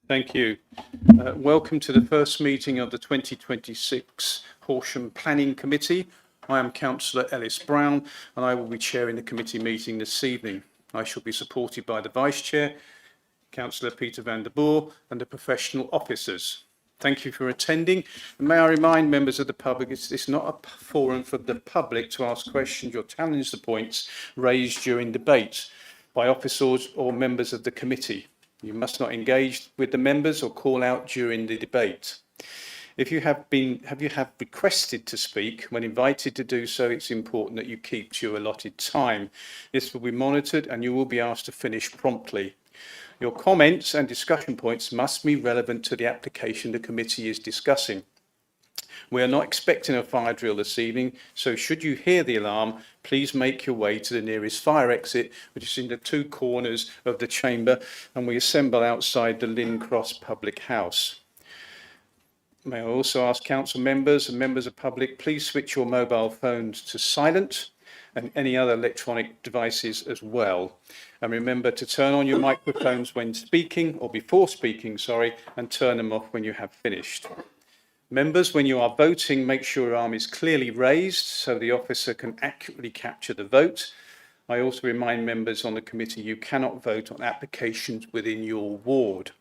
Thank you. Welcome to the first meeting of the 2026 Horsham Planning Committee. I am Councillor Ellis Brown and I will be chairing the committee meeting this evening. I shall be supported by the Vice Chair, Councillor Peter van der Boer, and the professional officers. Thank you for attending. And may I remind members of the public, it's not a forum for the public to ask questions or challenge the points raised during debate by officers or members of the committee. You must not engage with the members or call out during the debate. If you have requested to speak, when invited to do so, it's important that you keep to your allotted time. This will be monitored and you will be asked to finish promptly. Your comments and discussion points must be relevant to the application the committee is discussing. We are not expecting a fire drill this evening, so should you hear the alarm, please make your way to the nearest fire exit, which is in the two corners of the chamber, and we assemble outside the Lynn Cross Public House. May I also ask council members and members of the public, please switch your mobile phones to silent and any other electronic devices as well. And remember to turn on your microphones when speaking, or before speaking, and turn them off when you have finished. Members, when you are voting, make sure your arm is clearly raised so the officer can accurately capture the vote. I also remind members on the committee you cannot vote on applications within your ward.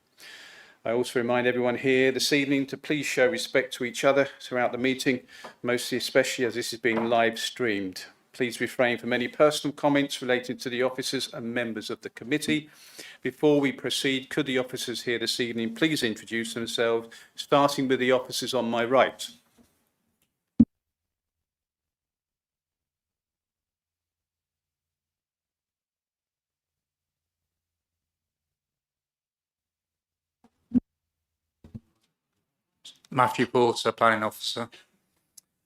I also remind everyone here this evening to please show respect to each other throughout the meeting, especially as this is being live streamed. Please refrain from any personal comments related to the officers and members of the committee. Before we proceed, could the officers here this evening please introduce themselves, starting with the officers on my right. Matthew Porter, Planning Officer.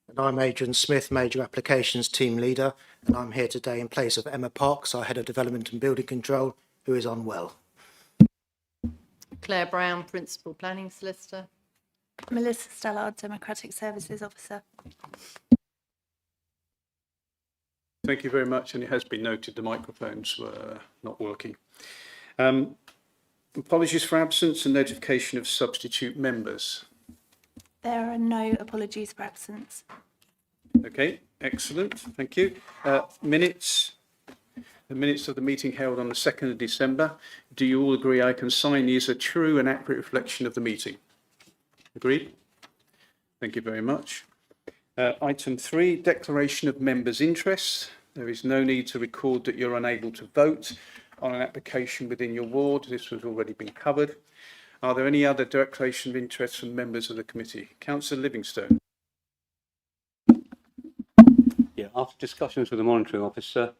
And I'm Adrian Smith, Major Applications Team Leader, and I'm here today in place of Emma Parks, our Head of Development and Building Control, who is unwell. Claire Brown, Principal Planning Solicitor. Melissa Stallard, Democratic Services Officer. Thank you very much, and it has been noted the microphones were not working. Apologies for absence and notification of substitute members. There are no apologies for absence. Okay, excellent, thank you. The minutes of the meeting held on the 2nd of December. Do you all agree I can sign these as a true and accurate reflection of the meeting? Agreed? Thank you very much. Item 3, declaration of members' interests. There is no need to record that you're unable to vote on an application within your ward. This has already been covered. Are there any other declaration of interest from members of the committee? Councillor Livingstone. Yeah, after discussions with the monitoring officer,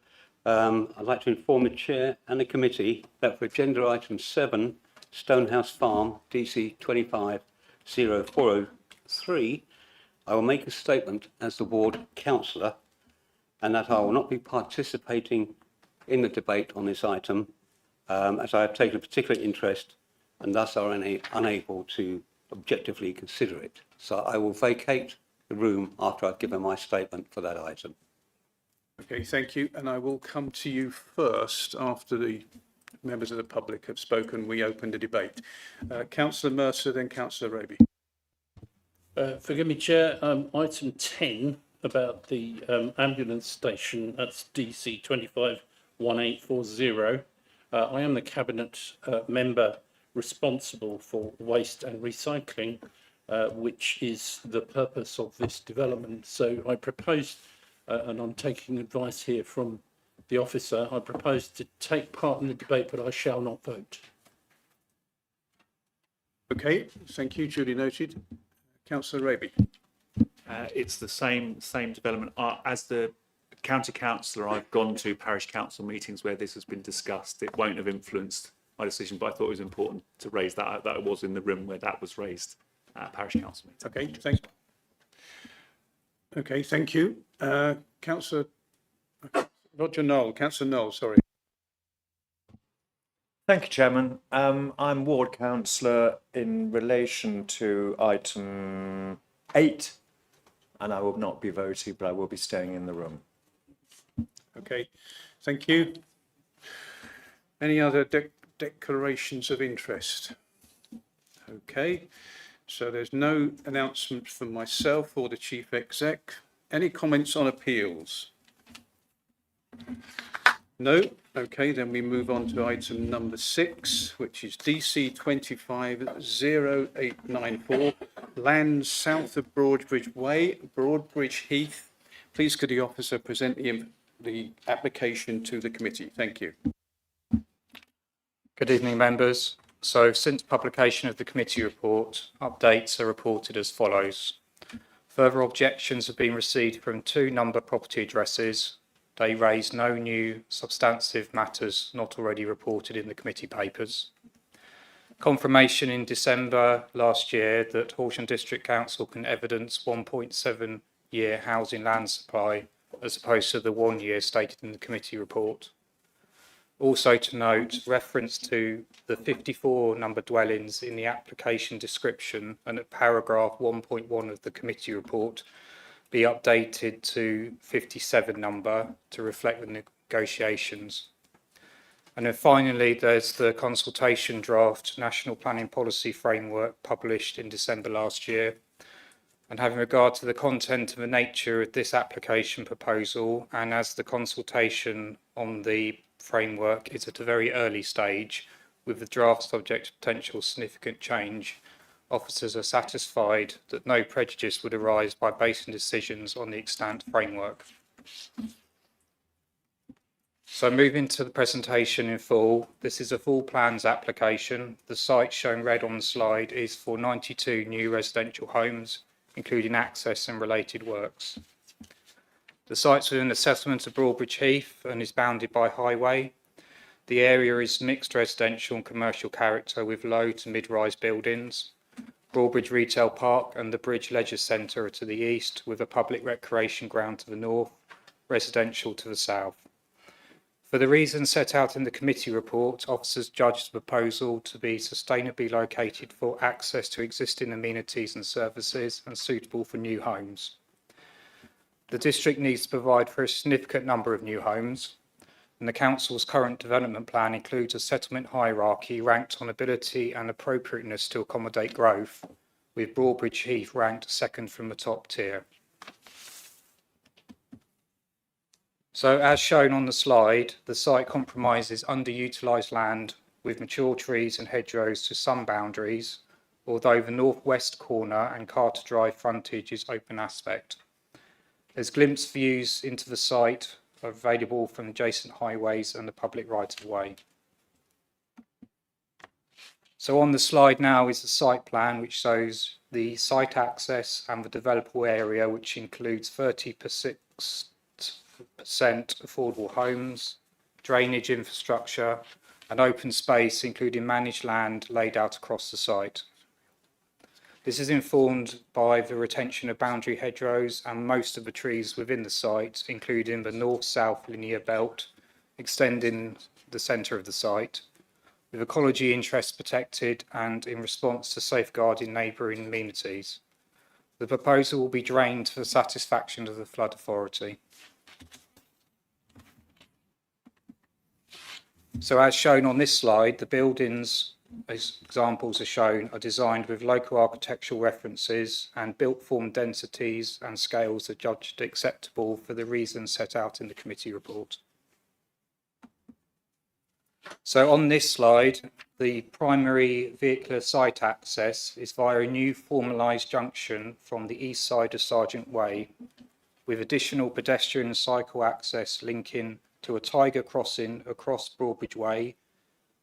I'd like to inform the chair and the committee that for agenda item 7, Stonehouse Farm, DC 250403, I will make a statement as the ward councillor, and that I will not be participating in the debate on this item, as I have taken a particular interest and thus are unable to objectively consider it. So I will vacate the room after I've given my statement for that item. Okay, thank you. And I will come to you first after the members of the public have spoken. We open the debate. Councillor Mercer, then Councillor Raby. Forgive me, Chair. Item 10 about the ambulance station, that's DC 251840. I am the Cabinet member responsible for waste and recycling, which is the purpose of this development. So I propose, and I'm taking advice here from the officer, I propose to take part in the debate, but I shall not vote. Okay, thank you, duly noted. Councillor Raby. It's the same development. As the county councillor, I've gone to parish council meetings where this has been discussed. It won't have influenced my decision, but I thought it was important to raise that I was in the room where that was raised at parish council meeting. Okay, thanks. Okay, thank you. Councillor Roger Knoll, Councillor Knoll, sorry. Thank you, Chairman. I'm ward councillor in relation to item 8, and I will not be voting, but I will be staying in the room. Okay, thank you. Any other declarations of interest? Okay, so there's no announcement from myself or the Chief Exec. Any comments on appeals? No? Okay, then we move on to item number 6, which is DC 250894, land south of Broadbridge Way, Broadbridge Heath. Please could the officer present the application to the committee? Thank you. Good evening, members. So since publication of the committee report, updates are reported as follows. Further objections have been received from 2 number property addresses. They raise no new substantive matters not already reported in the committee papers. Confirmation in December last year that Horsham District Council can evidence 1.7 year housing land supply as opposed to the 1 year stated in the committee report. Also to note, reference to the 54 number dwellings in the application description and at paragraph 1.1 of the committee report be updated to 57 number to reflect the negotiations. And then finally, there's the consultation draft National Planning Policy Framework published in December last year. And having regard to the content and the nature of this application proposal, and as the consultation on the framework is at a very early stage, with the draft subject to potential significant change, officers are satisfied that no prejudice would arise by basing decisions on the extant framework. So moving to the presentation in full, this is a full plans application. The site shown red on the slide is for 92 new residential homes, including access and related works. The site's within the settlement of Broadbridge Heath and is bounded by highway. The area is mixed residential and commercial character with low to mid-rise buildings. Broadbridge Retail Park and the Bridge Leisure Centre are to the east, with a public recreation ground to the north, residential to the south. For the reasons set out in the committee report, officers judged the proposal to be sustainably located for access to existing amenities and services and suitable for new homes. The district needs to provide for a significant number of new homes, and the council's current development plan includes a settlement hierarchy ranked on ability and appropriateness to accommodate growth, with Broadbridge Heath ranked second from the top tier. So as shown on the slide, the site compromises underutilised land with mature trees and hedgerows to some boundaries, although the northwest corner and Carter Drive frontage is open aspect. There's glimpse views into the site available from adjacent highways and the public right-of-way. So on the slide now is the site plan, which shows the site access and the developable area, which includes 30% affordable homes, drainage infrastructure, and open space, including managed land laid out across the site. This is informed by the retention of boundary hedgerows and most of the trees within the site, including the north-south linear belt extending the centre of the site, with ecology interests protected and in response to safeguarding neighbouring amenities. The proposal will be drained for the satisfaction of the flood authority. So as shown on this slide, the buildings, as examples are shown, are designed with local architectural references and built form densities and scales are judged acceptable for the reasons set out in the committee report. So on this slide, the primary vehicular site access is via a new formalised junction from the east side of Sergeant Way, with additional pedestrian and cycle access linking to a tiger crossing across Broadbridge Way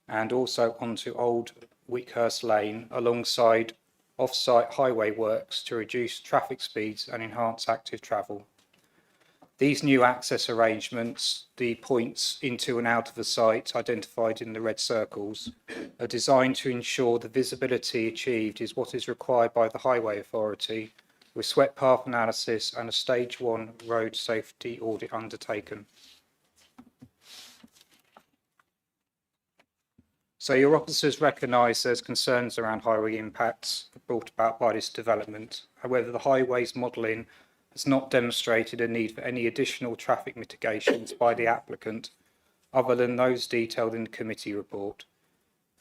and also onto Old Wickhurst Lane alongside off-site highway works to reduce traffic speeds and enhance active travel. These new access arrangements, the points into and out of the site identified in the red circles, are designed to ensure the visibility achieved is what is required by the Highway Authority, with swept path analysis and a Stage 1 road safety audit undertaken. So your officers recognise there's concerns around highway impacts brought about by this development. However, the highways modelling has not demonstrated a need for any additional traffic mitigations by the applicant other than those detailed in the committee report.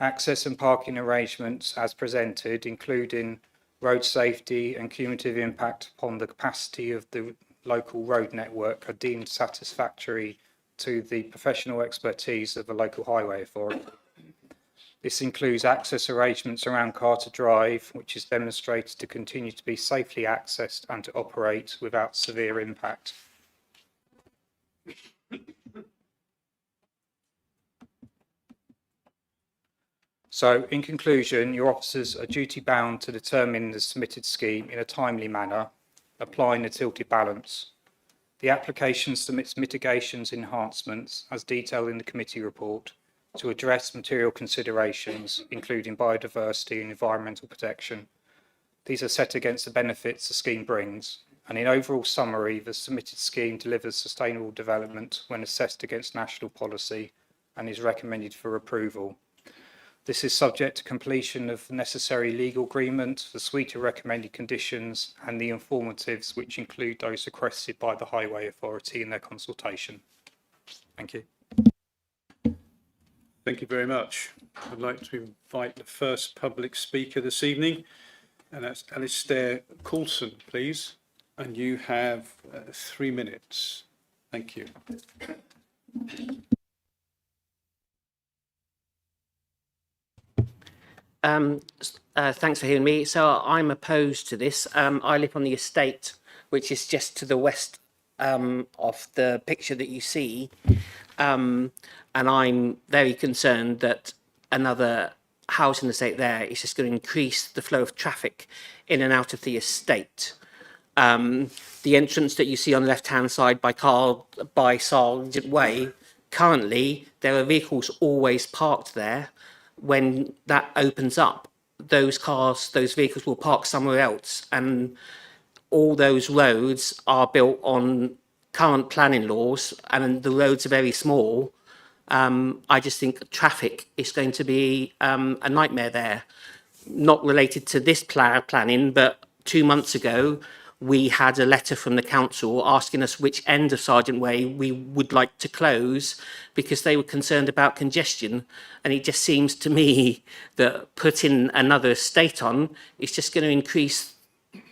Access and parking arrangements as presented, including road safety and cumulative impact upon the capacity of the local road network, are deemed satisfactory to the professional expertise of the local highway authority. This includes access arrangements around Carter Drive, which is demonstrated to continue to be safely accessed and to operate without severe impact. So, in conclusion, your officers are duty bound to determine the submitted scheme in a timely manner, applying the tilted balance. The application submits mitigations enhancements as detailed in the committee report to address material considerations, including biodiversity and environmental protection. These are set against the benefits the scheme brings, and in overall summary, the submitted scheme delivers sustainable development when assessed against national policy and is recommended for approval. This is subject to completion of the necessary legal agreement, the suite of recommended conditions, and the informatives, which include those requested by the Highway Authority in their consultation. Thank you. Thank you very much. I'd like to invite the first public speaker this evening, and that's Alistair Coulson, please. And you have 3 minutes. Thank you. Thanks for hearing me. So I'm opposed to this. I live on the estate, which is just to the west of the picture that you see. And I'm very concerned that another housing estate there is just going to increase the flow of traffic in and out of the estate. The entrance that you see on the left-hand side by Sergeant Way, currently there are vehicles always parked there. When that opens up, those vehicles will park somewhere else, and all those roads are built on current planning laws, and the roads are very small. I just think traffic is going to be a nightmare there. Not related to this planning, but 2 months ago, we had a letter from the council asking us which end of Sergeant Way we would like to close because they were concerned about congestion. And it just seems to me that putting another estate on is just going to increase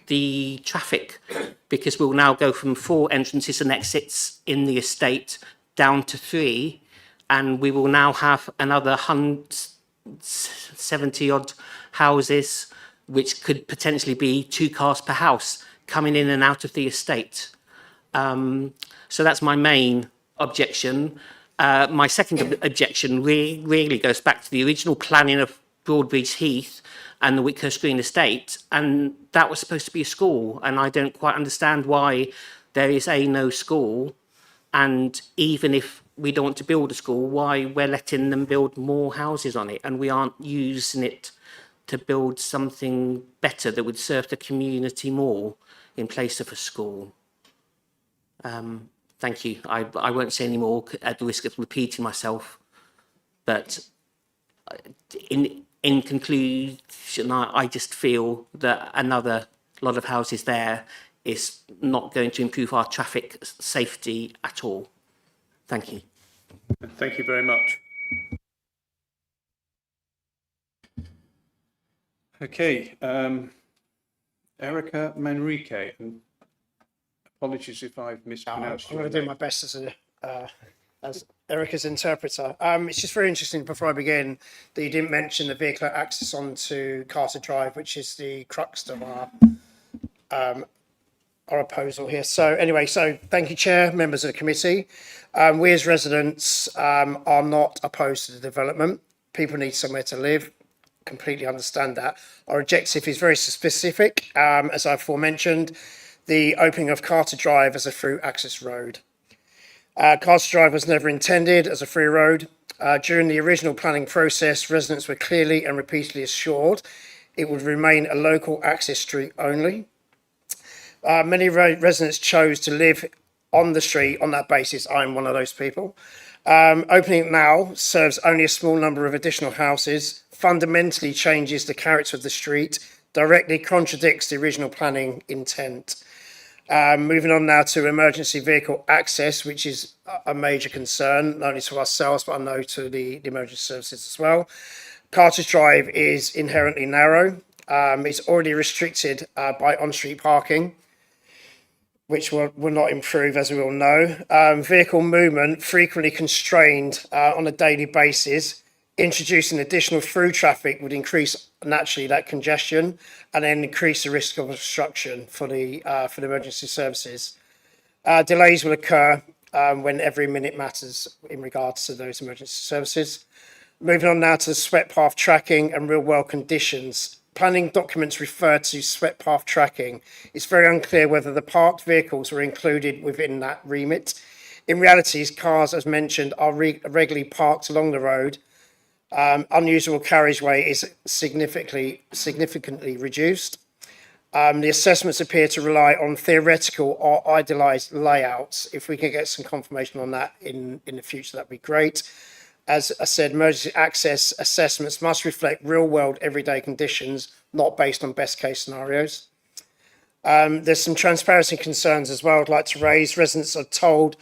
the traffic, because we'll now go from 4 entrances and exits in the estate down to 3. And we will now have another 170 odd houses, which could potentially be 2 cars per house coming in and out of the estate. So that's my main objection. My second objection really goes back to the original planning of Broadbridge Heath and the Wickhurst Green estate, and that was supposed to be a school, and I don't quite understand why there is no school, and even if we don't want to build a school, why we're letting them build more houses on it and we aren't using it to build something better that would serve the community more in place of a school. Thank you. I won't say any more at the risk of repeating myself, but in conclusion, I just feel that another lot of houses there is not going to improve our traffic safety at all. Thank you. Thank you very much. Okay, Erica Manrique, and apologies if I've mispronounced I'm your going to do name. my best as Erica's interpreter. It's just very interesting before I begin that you didn't mention the vehicle access onto Carter Drive, which is the crux of our proposal here. So anyway, thank you, Chair, members of the committee. We as residents are not opposed to the development. People need somewhere to live. Completely understand that. Our objective is very specific, as I've aforementioned, the opening of Carter Drive as a through access road. Carter Drive was never intended as a free road. During the original planning process, residents were clearly and repeatedly assured it would remain a local access street only. Many residents chose to live on the street on that basis. I'm one of those people. Opening it now serves only a small number of additional houses, fundamentally changes the character of the street, directly contradicts the original planning intent. Moving on now to emergency vehicle access, which is a major concern, not only to ourselves, but I know to the emergency services as well. Carter's Drive is inherently narrow. It's already restricted by on-street parking, which will not improve, as we all know. Vehicle movement frequently constrained on a daily basis. Introducing additional through traffic would increase naturally that congestion and then increase the risk of obstruction for the emergency services. Delays will occur when every minute matters in regards to those emergency services. Moving on now to the sweat path tracking and real world conditions. Planning documents refer to sweat path tracking. It's very unclear whether the parked vehicles were included within that remit. In reality, cars, as mentioned, are regularly parked along the road. Unusual carriageway is significantly reduced. The assessments appear to rely on theoretical or idealised layouts. If we can get some confirmation on that in the future, that'd be great. As I said, emergency access assessments must reflect real-world everyday conditions, not based on best-case scenarios. There's some transparency concerns as well I'd like to raise. Residents are told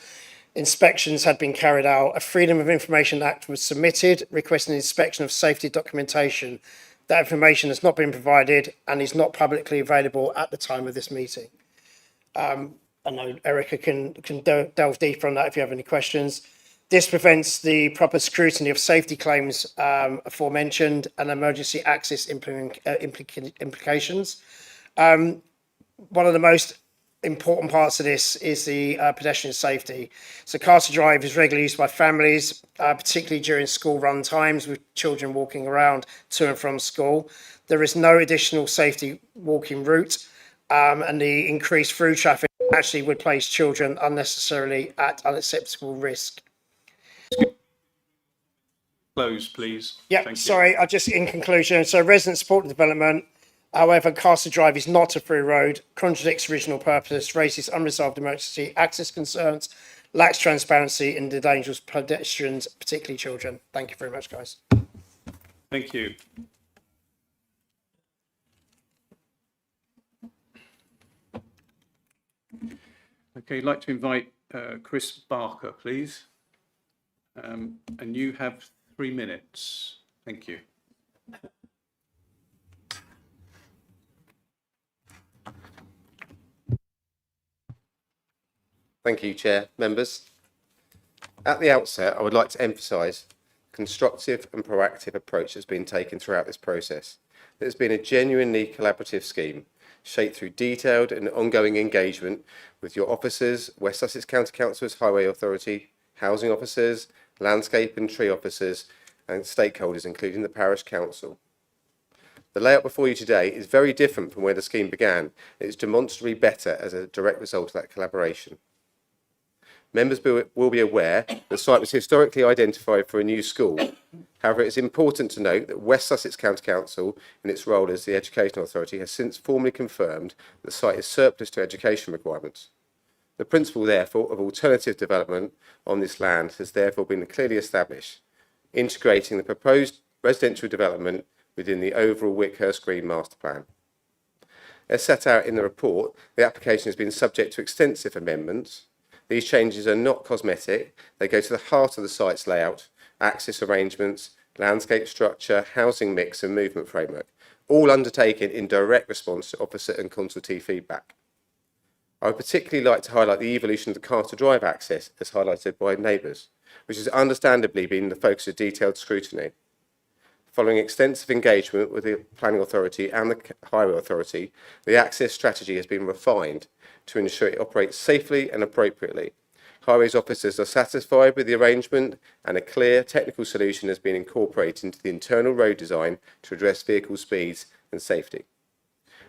inspections had been carried out. A Freedom of Information Act was submitted requesting inspection of safety documentation. That information has not been provided and is not publicly available at the time of this meeting. I know Erica can delve deeper on that if you have any questions. This prevents the proper scrutiny of safety claims aforementioned and emergency access implications. One of the most important parts of this is the pedestrian safety. So Carter Drive is regularly used by families, particularly during school run times with children walking around to and from school. There is no additional safety walking route and the increased through traffic actually would place children unnecessarily at unacceptable risk. Close, please. Yeah, Thank you. sorry, I just in conclusion, so residents support the development. However, Castle Drive is not a through road, contradicts original purpose, raises unresolved emergency access concerns, lacks transparency and endangers pedestrians, particularly children. Thank you very much, guys. Thank you. Okay, I'd like to invite Chris Barker, please. And you have 3 minutes. Thank you. Thank you, Chair. Members. At the outset, I would like to emphasise the constructive and proactive approach that's been taken throughout this process. It has been a genuinely collaborative scheme, shaped through detailed and ongoing engagement with your officers, West Sussex County Council's Highway Authority, housing officers, landscape and tree officers, and stakeholders, including the Parish Council. The layout before you today is very different from where the scheme began. It is demonstrably better as a direct result of that collaboration. Members will be aware the site was historically identified for a new school. However, it is important to note that West Sussex County Council, in its role as the Education Authority, has since formally confirmed that the site is surplus to education requirements. The principle, therefore, of alternative development on this land has therefore been clearly established, integrating the proposed residential development within the overall Wickhurst Green Master Plan. As set out in the report, the application has been subject to extensive amendments. These changes are not cosmetic. They go to the heart of the site's layout, access arrangements, landscape structure, housing mix and movement framework, all undertaken in direct response to officer and consultee feedback. I would particularly like to highlight the evolution of the Carter Drive access as highlighted by neighbours, which has understandably been the focus of detailed scrutiny. Following extensive engagement with the Planning Authority and the Highway Authority, the access strategy has been refined to ensure it operates safely and appropriately. Highways officers are satisfied with the arrangement and a clear technical solution has been incorporated into the internal road design to address vehicle speeds and safety.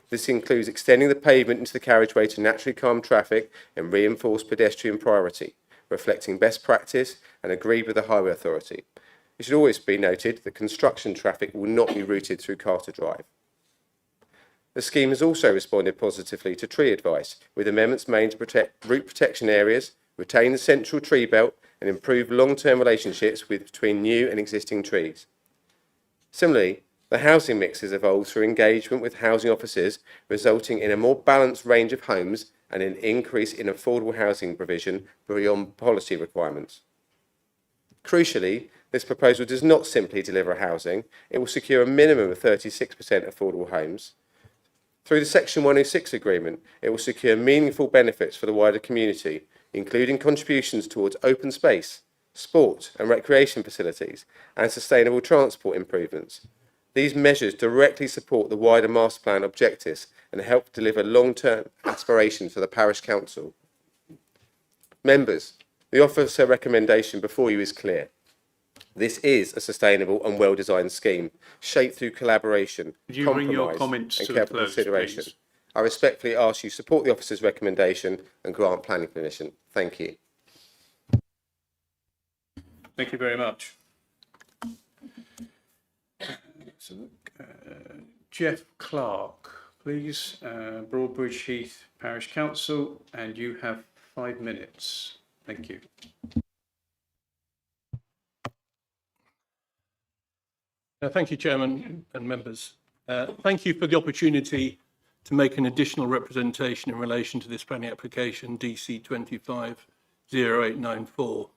This includes extending the pavement into the carriageway to naturally calm traffic and reinforce pedestrian priority, reflecting best practice and agreed with the Highway Authority. It should always be noted that construction traffic will not be routed through Carter Drive. The scheme has also responded positively to tree advice, with amendments made to protect root protection areas, retain the central tree belt and improve long-term relationships between new and existing trees. Similarly, the housing mix has evolved through engagement with housing officers, resulting in a more balanced range of homes and an increase in affordable housing provision beyond policy requirements. Crucially, This proposal does not simply deliver housing, it will secure a minimum of 36% affordable homes. Through the Section 106 agreement, it will secure meaningful benefits for the wider community, including contributions towards open space, sport and recreation facilities, and sustainable transport improvements. These measures directly support the wider master plan objectives and help deliver long-term aspirations for the parish council. Members, the officer recommendation before you is clear. This is a sustainable and well-designed scheme, shaped through collaboration, Could you bring your compromise comments and to a careful close, consideration. please? I respectfully ask you support the officer's recommendation and grant planning permission. Thank you. Thank you very much. Jeff Clark, please, Broadbridge Heath Parish Council, and you have 5 minutes. Thank you. Thank you, Chairman and members. Thank you for the opportunity to make an additional representation in relation to this planning application DC 250894.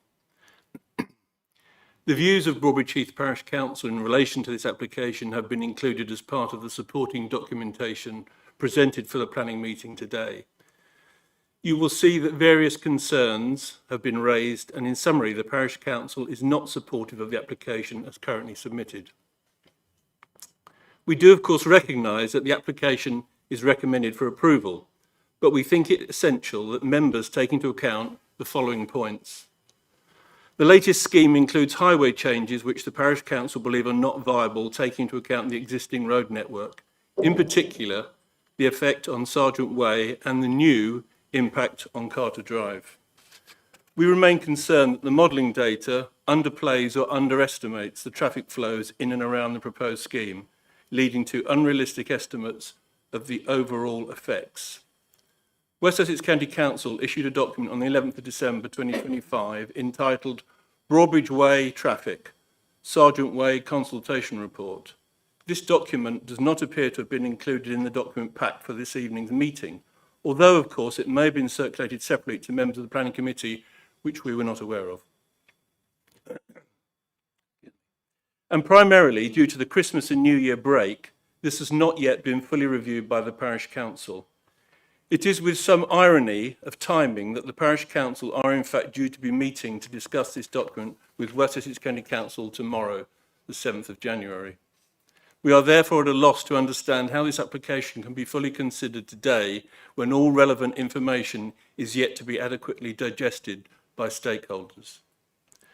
The views of Broadbridge Heath Parish Council in relation to this application have been included as part of the supporting documentation presented for the planning meeting today. You will see that various concerns have been raised, and in summary, the Parish Council is not supportive of the application as currently submitted. We do, of course, recognise that the application is recommended for approval, but we think it essential that members take into account the following points. The latest scheme includes highway changes which the Parish Council believe are not viable, taking into account the existing road network, in particular the effect on Sergeant Way and the new impact on Carter Drive. We remain concerned that the modelling data underplays or underestimates the traffic flows in and around the proposed scheme, leading to unrealistic estimates of the overall effects. West Sussex County Council issued a document on the 11th of December 2025 entitled Broadbridge Way Traffic, Sergeant Way Consultation Report. This document does not appear to have been included in the document pack for this evening's meeting, although, of course, it may have been circulated separately to members of the Planning Committee, which we were not aware of. And primarily, due to the Christmas and New Year break, this has not yet been fully reviewed by the Parish Council. It is with some irony of timing that the Parish Council are in fact due to be meeting to discuss this document with West Sussex County Council tomorrow, the 7th of January. We are therefore at a loss to understand how this application can be fully considered today when all relevant information is yet to be adequately digested by stakeholders.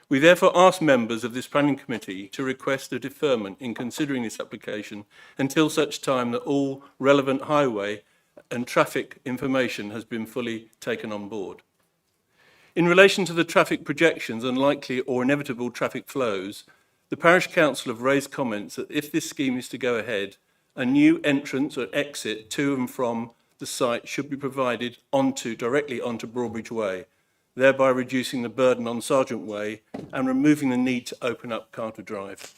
We therefore ask members of this planning committee to request a deferment in considering this application until such time that all relevant highway and traffic information has been fully taken on board. In relation to the traffic projections and likely or inevitable traffic flows, the Parish Council have raised comments that if this scheme is to go ahead, a new entrance or exit to and from the site should be provided directly onto Broadbridge Way, thereby reducing the burden on Sergeant Way and removing the need to open up Carter Drive.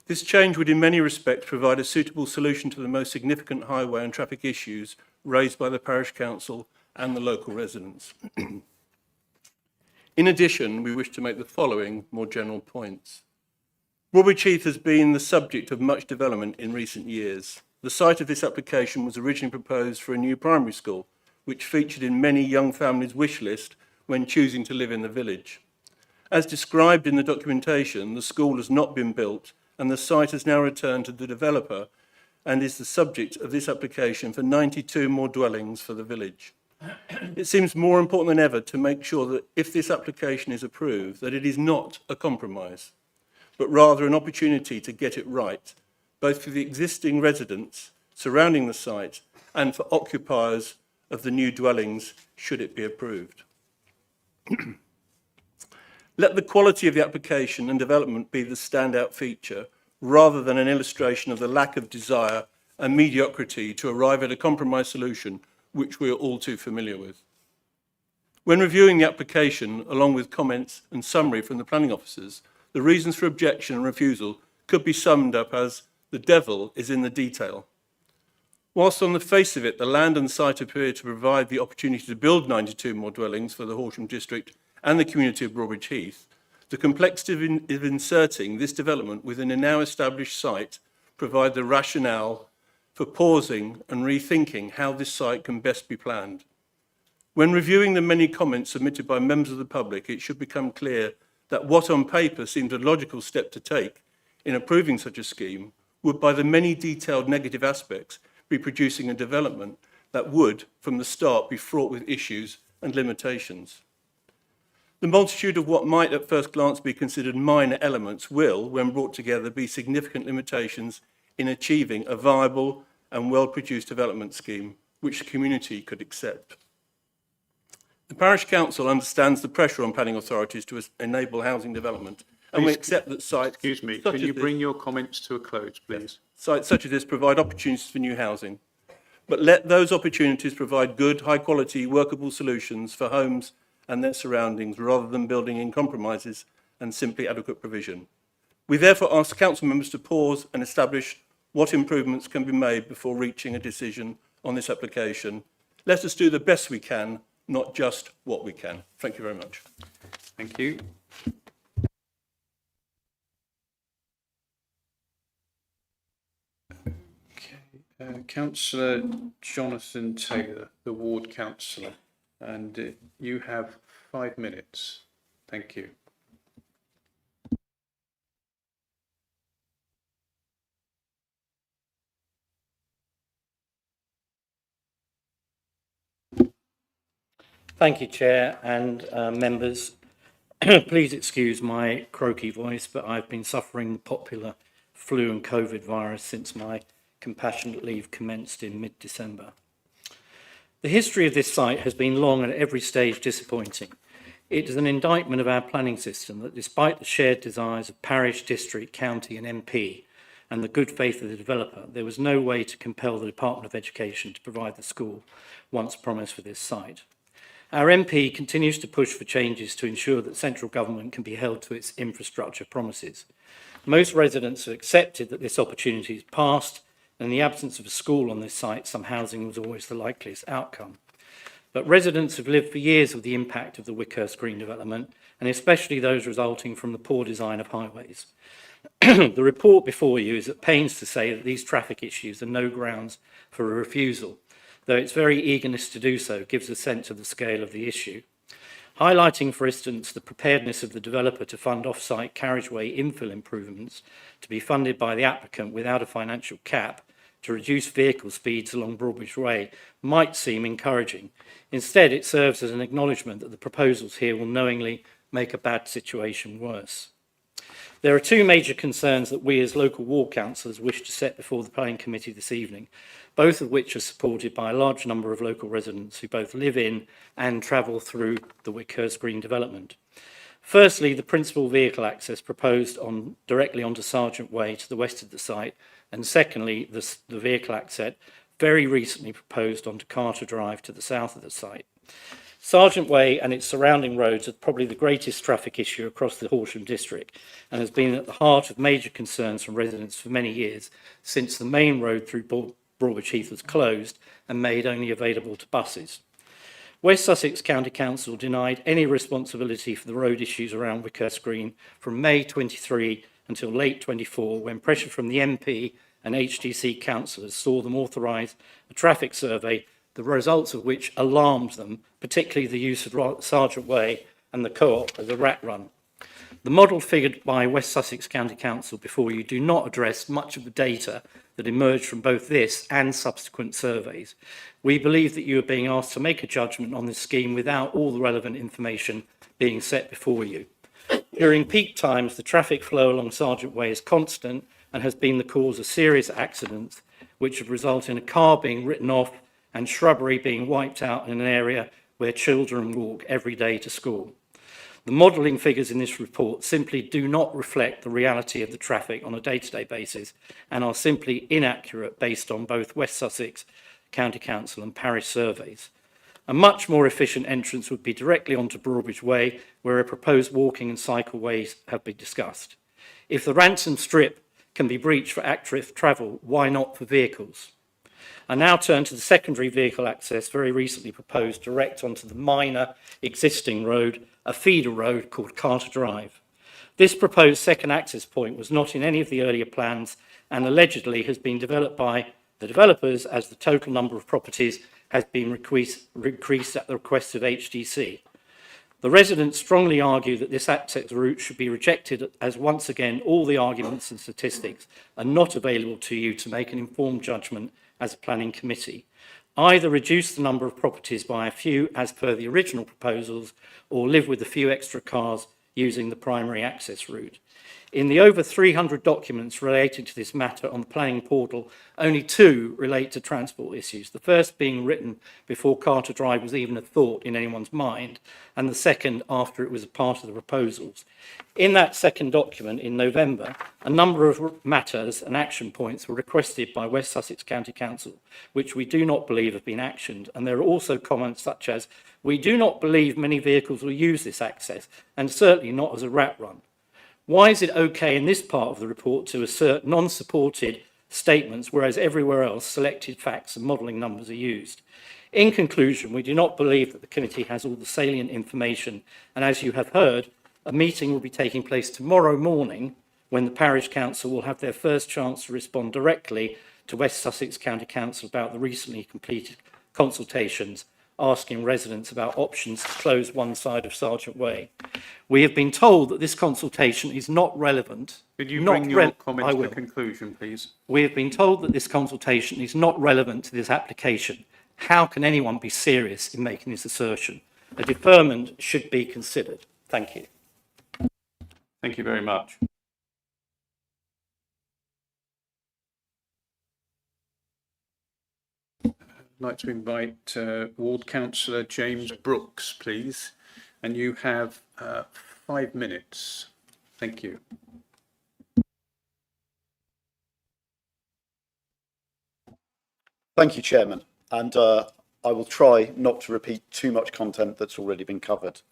This change would in many respects provide a suitable solution to the most significant highway and traffic issues raised by the Parish Council and the local residents. In addition, we wish to make the following more general points. Broadbridge Heath has been the subject of much development in recent years. The site of this application was originally proposed for a new primary school, which featured in many young families' wish list when choosing to live in the village. As described in the documentation, the school has not been built and the site has now returned to the developer and is the subject of this application for 92 more dwellings for the village. It seems more important than ever to make sure that if this application is approved, that it is not a compromise, but rather an opportunity to get it right, both for the existing residents surrounding the site and for occupiers of the new dwellings, should it be approved. Let the quality of the application and development be the standout feature, rather than an illustration of the lack of desire and mediocrity to arrive at a compromise solution which we are all too familiar with. When reviewing the application, along with comments and summary from the planning officers, the reasons for objection and refusal could be summed up as the devil is in the detail. Whilst on the face of it, the land and site appear to provide the opportunity to build 92 more dwellings for the Horsham district and the community of Broadbridge Heath, The complexity of inserting this development within a now established site provide the rationale for pausing and rethinking how this site can best be planned. When reviewing the many comments submitted by members of the public, it should become clear that what on paper seems a logical step to take in approving such a scheme would, by the many detailed negative aspects, be producing a development that would, from the start, be fraught with issues and limitations. The multitude of what might at first glance be considered minor elements will, when brought together, be significant limitations in achieving a viable and well-produced development scheme which the community could accept. The Parish Council understands the pressure on planning authorities to enable housing development, and we accept that sites... Excuse me, can you bring your comments to a close, please? Sites such as this provide opportunities for new housing, but let those opportunities provide good, high-quality, workable solutions for homes and their surroundings, rather than building in compromises and simply adequate provision. We therefore ask council members to pause and establish what improvements can be made before reaching a decision on this application. Let us do the best we can, not just what we can. Thank you very much. Thank you. Councillor Jonathan Taylor, the ward councillor, and you have 5 minutes. Thank you. Thank you, Chair and members. Please excuse my croaky voice, but I've been suffering the popular flu and COVID virus since my compassionate leave commenced in mid-December. The history of this site has been long and at every stage disappointing. It is an indictment of our planning system that despite the shared desires of parish, district, county and MP and the good faith of the developer, there was no way to compel the Department of Education to provide the school once promised for this site. Our MP continues to push for changes to ensure that central government can be held to its infrastructure promises. Most residents have accepted that this opportunity is past, and in the absence of a school on this site, some housing was always the likeliest outcome. But residents have lived for years with the impact of the Wickhurst Green development, and especially those resulting from the poor design of highways. The report before you is at pains to say that these traffic issues are no grounds for a refusal, though its very eagerness to do so gives a sense of the scale of the issue. Highlighting, for instance, the preparedness of the developer to fund off-site carriageway infill improvements to be funded by the applicant without a financial cap to reduce vehicle speeds along Broadbridge Way might seem encouraging. Instead, it serves as an acknowledgement that the proposals here will knowingly make a bad situation worse. There are two major concerns that we as local ward councillors wish to set before the Planning Committee this evening, both of which are supported by a large number of local residents who both live in and travel through the Wickhurst Green development. Firstly, the principal vehicle access proposed directly onto Sergeant Way to the west of the site, and secondly, the vehicle access very recently proposed onto Carter Drive to the south of the site. Sergeant Way and its surrounding roads are probably the greatest traffic issue across the Horsham district and has been at the heart of major concerns from residents for many years since the main road through Broadbridge Heath was closed and made only available to buses. West Sussex County Council denied any responsibility for the road issues around Wickhurst Green from May 23 until late 24, when pressure from the MP and HDC councillors saw them authorise a traffic survey, the results of which alarmed them, particularly the use of Sergeant Way and the co-op as a rat run. The model figured by West Sussex County Council before you do not address much of the data that emerged from both this and subsequent surveys. We believe that you are being asked to make a judgment on this scheme without all the relevant information being set before you. During peak times, the traffic flow along Sergeant Way is constant and has been the cause of serious accidents, which have resulted in a car being written off and shrubbery being wiped out in an area where children walk every day to school. The modelling figures in this report simply do not reflect the reality of the traffic on a day-to-day basis and are simply inaccurate based on both West Sussex County Council and parish surveys. A much more efficient entrance would be directly onto Broadbridge Way, where a proposed walking and cycleways have been discussed. If the Ransom Strip can be breached for active travel, why not for vehicles? I now turn to the secondary vehicle access very recently proposed direct onto the minor existing road, a feeder road called Carter Drive. This proposed second access point was not in any of the earlier plans and allegedly has been developed by the developers as the total number of properties has been increased at the request of HDC. The residents strongly argue that this access route should be rejected as once again all the arguments and statistics are not available to you to make an informed judgment as a planning committee. Either reduce the number of properties by a few as per the original proposals or live with a few extra cars using the primary access route. In the over 300 documents related to this matter on the planning portal, only 2 relate to transport issues, the first being written before Carter Drive was even a thought in anyone's mind, and the second after it was a part of the proposals. In that second document in November, a number of matters and action points were requested by West Sussex County Council, which we do not believe have been actioned, and there are also comments such as, "We do not believe many vehicles will use this access, and certainly not as a rat run." Why is it okay in this part of the report to assert non-supported statements, whereas everywhere else selected facts and modelling numbers are used? In conclusion, we do not believe that the committee has all the salient information, and as you have heard, a meeting will be taking place tomorrow morning when the Parish Council will have their first chance to respond directly to West Sussex County Council about the recently completed consultations, asking residents about options to close one side of Sergeant Way. We have been told that this consultation is not relevant. Could you bring your comments to conclusion, please? We have been told that this consultation is not relevant to this application. How can anyone be serious in making this assertion? A deferment should be considered. Thank you. Thank you very much. I'd like to invite Ward Councillor James Brooks, please, and you have 5 minutes. Thank you. Thank you, Chairman, and I will try not to repeat too much content that's already been covered.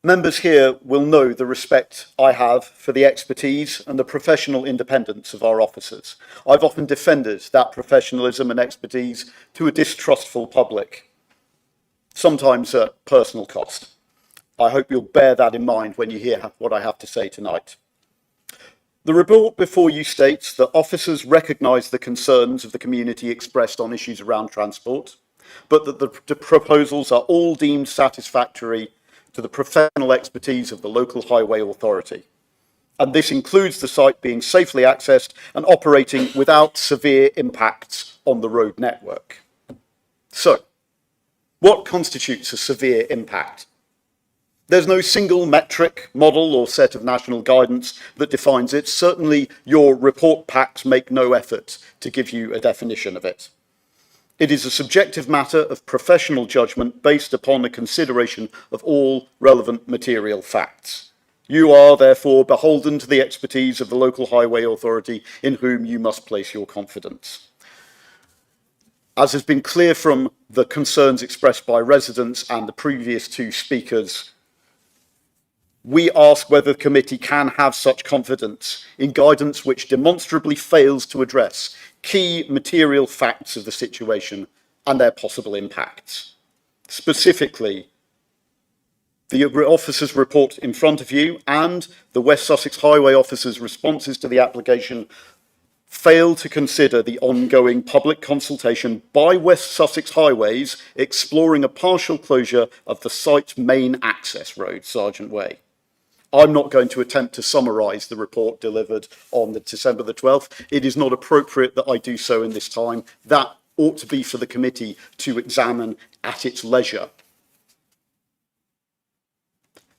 Members here will know the respect I have for the expertise and the professional independence of our officers. I've often defended that professionalism and expertise to a distrustful public, sometimes at personal cost. I hope you'll bear that in mind when you hear what I have to say tonight. The report before you states that officers recognise the concerns of the community expressed on issues around transport, but that the proposals are all deemed satisfactory to the professional expertise of the local highway authority. And this includes the site being safely accessed and operating without severe impacts on the road network. So, what constitutes a severe impact? There's no single metric, model or set of national guidance that defines it. Certainly your report packs make no effort to give you a definition of it. It is a subjective matter of professional judgment based upon a consideration of all relevant material facts. You are therefore beholden to the expertise of the local highway authority in whom you must place your confidence. As has been clear from the concerns expressed by residents and the previous 2 speakers, we ask whether the committee can have such confidence in guidance which demonstrably fails to address key material facts of the situation and their possible impacts. Specifically, the officers' report in front of you and the West Sussex Highway officers' responses to the application fail to consider the ongoing public consultation by West Sussex Highways exploring a partial closure of the site's main access road, Sergeant Way. I'm not going to attempt to summarise the report delivered on December the 12th. It is not appropriate that I do so in this time. That ought to be for the committee to examine at its leisure.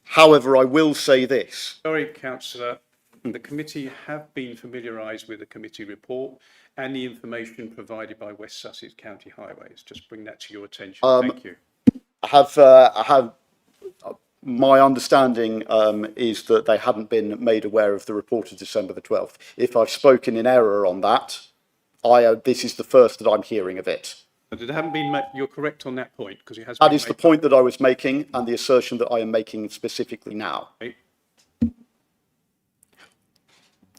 However, I will say this. Sorry, Councillor. The committee have been familiarised with the committee report and the information provided by West Sussex County Highways. Just bring that to your attention. Thank you. My understanding is that they hadn't been made aware of the report of December the 12th. If I've spoken in error on that, this is the first that I'm hearing of it. But it hasn't been you're correct on that point, because it has. That is the point that I was making and the assertion that I am making specifically now. Right.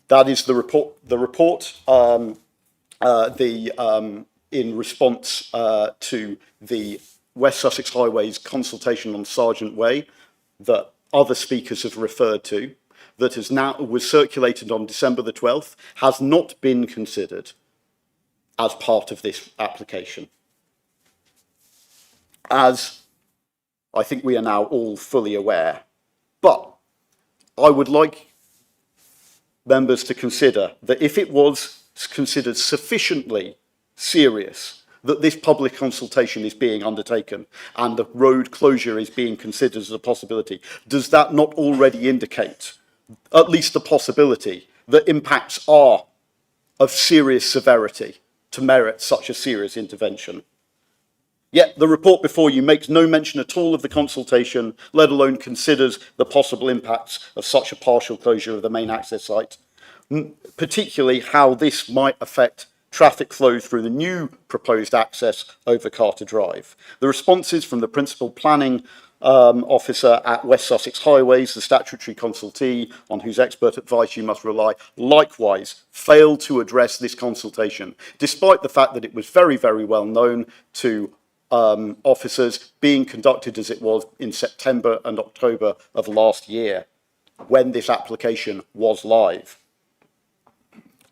That is the report. The report in response to the West Sussex Highways consultation on Sergeant Way that other speakers have referred to, that was circulated on December the 12th, has not been considered as part of this application. As I think we are now all fully aware. But I would like members to consider that if it was considered sufficiently serious that this public consultation is being undertaken and the road closure is being considered as a possibility, does that not already indicate at least the possibility that impacts are of serious severity to merit such a serious intervention? Yet the report before you makes no mention at all of the consultation, let alone considers the possible impacts of such a partial closure of the main access site, particularly how this might affect traffic flow through the new proposed access over Carter Drive. The responses from the Principal Planning Officer at West Sussex Highways, the statutory consultee on whose expert advice you must rely, likewise failed to address this consultation, despite the fact that it was very, very well known to officers, being conducted as it was in September and October of last year, when this application was live.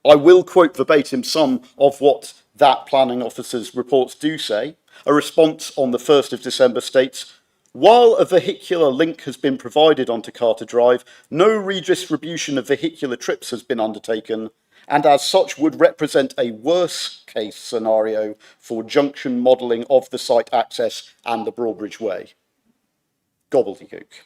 I will quote verbatim some of what that planning officer's reports do say. A response on the 1st of December states, while a vehicular link has been provided onto Carter Drive, no redistribution of vehicular trips has been undertaken, and as such would represent a worse case scenario for junction modelling of the site access and the Broadbridge Way. Gobbledygook.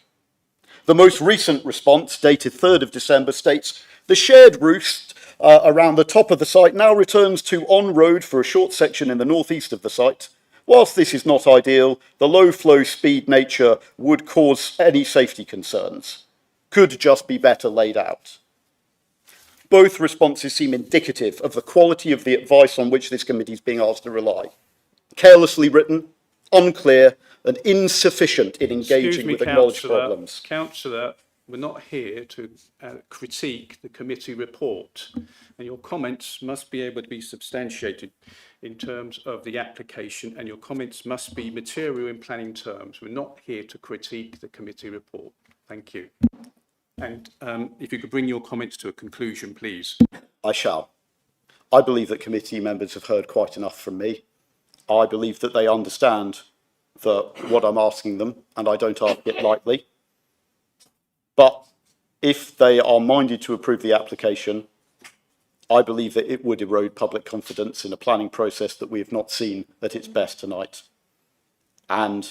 The most recent response, dated 3rd of December, states, the shared route around the top of the site now returns to on-road for a short section in the northeast of the site. Whilst this is not ideal, the low flow speed nature would cause any safety concerns. Could just be better laid out. Both responses seem indicative of the quality of the advice on which this committee is being asked to rely. Carelessly written, unclear, and insufficient in engaging with acknowledged problems. Councillor, we're not here to critique the committee report, and your comments must be able to be substantiated in terms of the application, and your comments must be material in planning terms. We're not here to critique the committee report. Thank you. And if you could bring your comments to a conclusion, please. I shall. I believe that committee members have heard quite enough from me. I believe that they understand what I'm asking them, and I don't ask it lightly. But if they are minded to approve the application, I believe that it would erode public confidence in a planning process that we have not seen at its best tonight. And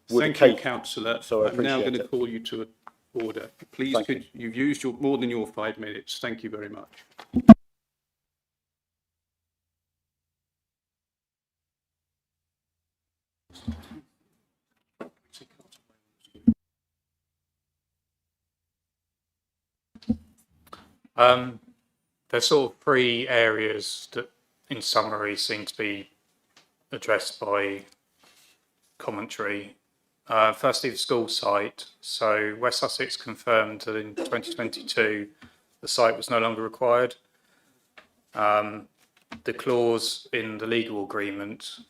thank you, Councillor. So I'm now going to call you to order. Please, you've used more than your 5 minutes. Thank you very much. There's sort of 3 areas that, in summary, seem to be addressed by commentary. Firstly, the school site. So West Sussex confirmed that in 2022 the site was no longer required. The clause in the legal agreement,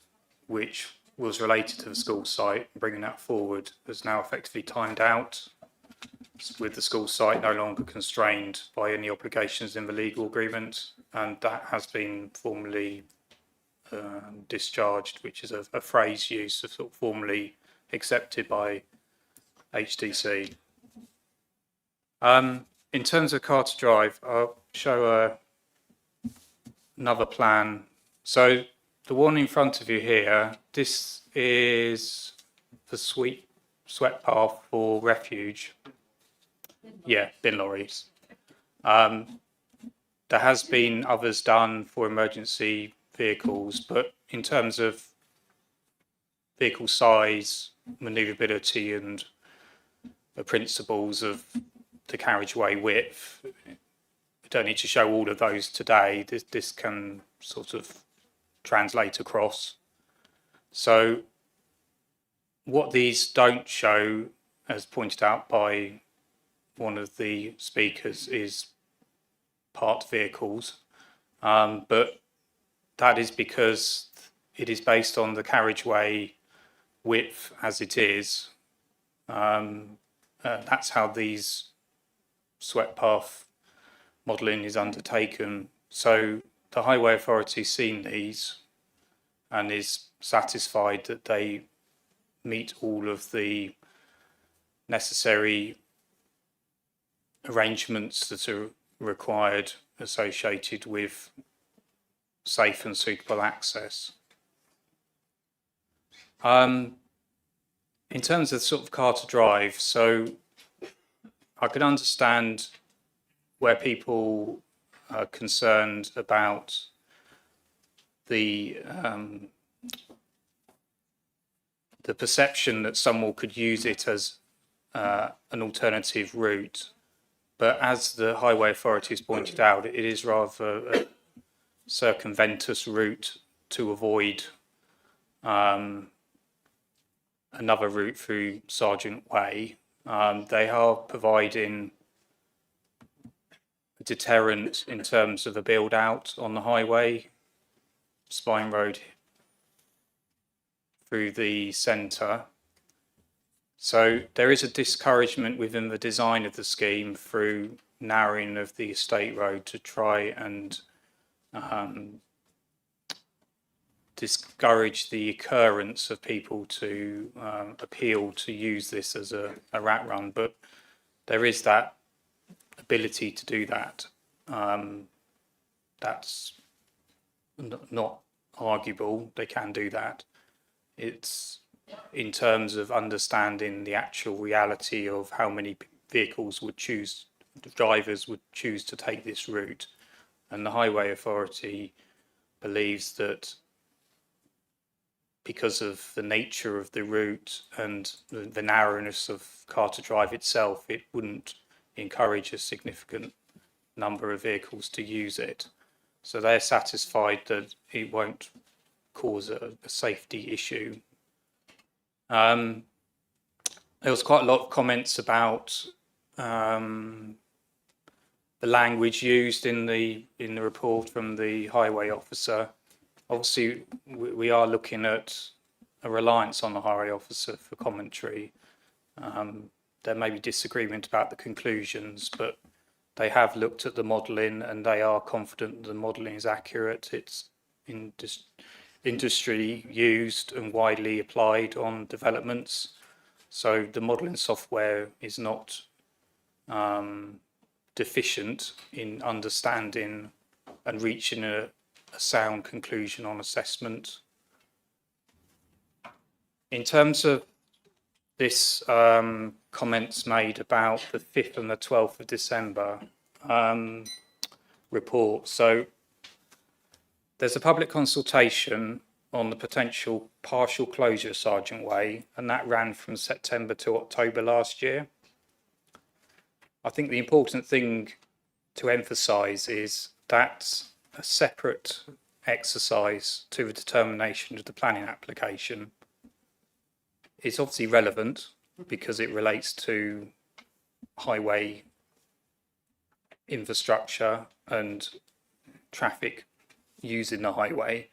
which was related to the school site, bringing that forward, has now effectively timed out, with the school site no longer constrained by any obligations in the legal agreement, and that has been formally discharged, which is a phrase used of sort of formally accepted by HDC. In terms of Carter Drive, I'll show another plan. So the one in front of you here, this is the sweat path for refuge. Yeah, bin lorries. There has been others done for emergency vehicles, but in terms of vehicle size, manoeuvrability and the principles of the carriageway width, we don't need to show all of those today. This can sort of translate across. So what these don't show, as pointed out by one of the speakers, is parked vehicles, but that is because it is based on the carriageway width as it is, and that's how these swept path modelling is undertaken. So the Highway Authority's seen these and is satisfied that they meet all of the necessary arrangements that are required associated with safe and suitable access. In terms of sort of Carter Drive, so I could understand where people are concerned about the perception that someone could use it as an alternative route. But as the Highway Authority has pointed out, it is rather a circumventous route to avoid another route through Sergeant Way. They are providing a deterrent in terms of a build out on the highway, Spine Road through the centre. So there is a discouragement within the design of the scheme through narrowing of the estate road to try and discourage the occurrence of people to appeal to use this as a rat run. But there is that ability to do that. That's not arguable. They can do that. It's in terms of understanding the actual reality of how many vehicles would choose, drivers would choose to take this route. And the Highway Authority believes that because of the nature of the route and the narrowness of Carter Drive itself, it wouldn't encourage a significant number of vehicles to use it. So they're satisfied that it won't cause a safety issue. There was quite a lot of comments about the language used in the report from the highway officer. Obviously, we are looking at a reliance on the highway officer for commentary. There may be disagreement about the conclusions, but they have looked at the modelling and they are confident the modelling is accurate. It's industry used and widely applied on developments. So the modelling software is not deficient in understanding and reaching a sound conclusion on assessment. In terms of this comments made about the 5th and the 12th of December report. So there's a public consultation on the potential partial closure of Sergeant Way, and that ran from September to October last year. I think the important thing to emphasise is that's a separate exercise to the determination of the planning application. It's obviously relevant because it relates to highway infrastructure and traffic using the highway.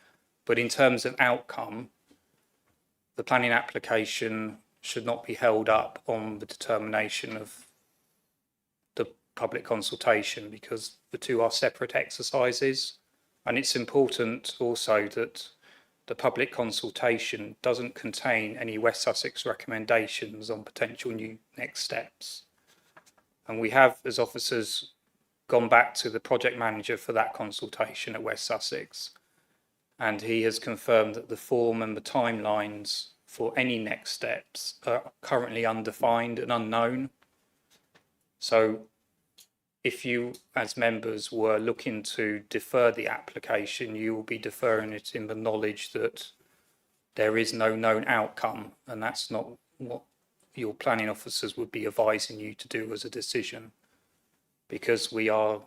But in terms of outcome, the planning application should not be held up on the determination of the public consultation because the two are separate exercises. And it's important also that the public consultation doesn't contain any West Sussex recommendations on potential new next steps. And we have, as officers, gone back to the project manager for that consultation at West Sussex. And he has confirmed that the form and the timelines for any next steps are currently undefined and unknown. So if you, as members, were looking to defer the application, you will be deferring it in the knowledge that there is no known outcome, and that's not what your planning officers would be advising you to do as a decision, because we are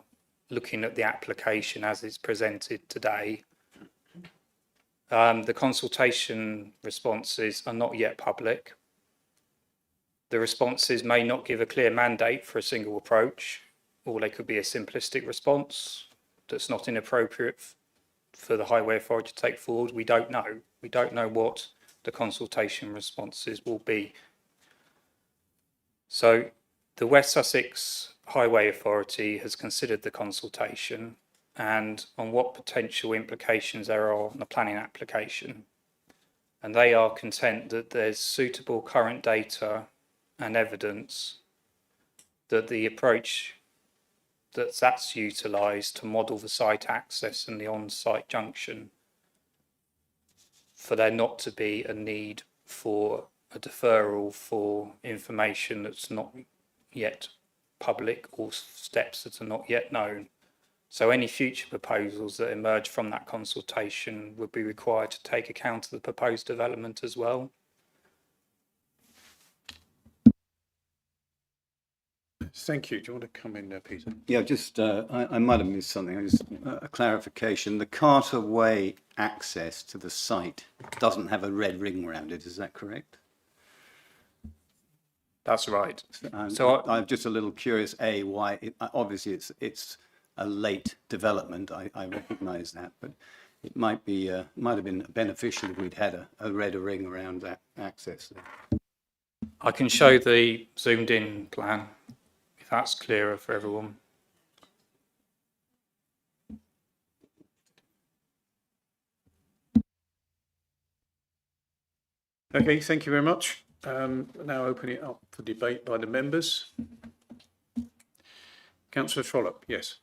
looking at the application as it's presented today. The consultation responses are not yet public. The responses may not give a clear mandate for a single approach, or they could be a simplistic response that's not inappropriate for the Highway Authority to take forward. We don't know. We don't know what the consultation responses will be. So the West Sussex Highway Authority has considered the consultation and on what potential implications there are on the planning application. And they are content that there's suitable current data and evidence that the approach that's utilised to model the site access and the on-site junction for there not to be a need for a deferral for information that's not yet public or steps that are not yet known. So any future proposals that emerge from that consultation would be required to take account of the proposed development as well. Thank you. Do you want to come in there, Peter? Yeah, just, I might have missed something. Just a clarification. The Carter Way access to the site doesn't have a red ring around it, is that correct? That's right. So I'm just a little curious, why, obviously it's a late development, I recognise that, but it might have been beneficial if we'd had a red ring around that access there. I can show the zoomed in plan if that's clearer for everyone. Okay, thank you very much. Now open it up for debate by the members. Councillor Trollope, yes.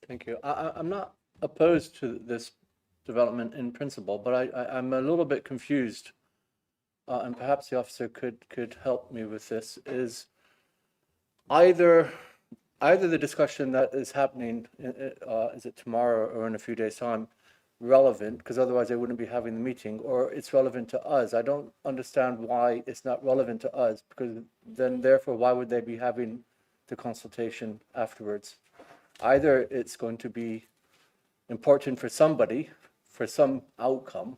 Thank you. I'm not opposed to this development in principle, but I'm a little bit confused, and perhaps the officer could help me with this. Is either the discussion that is happening, is it tomorrow or in a few days' time, relevant, because otherwise they wouldn't be having the meeting, or it's relevant to us? I don't understand why it's not relevant to us, because then therefore why would they be having the consultation afterwards? Either it's going to be important for somebody, for some outcome,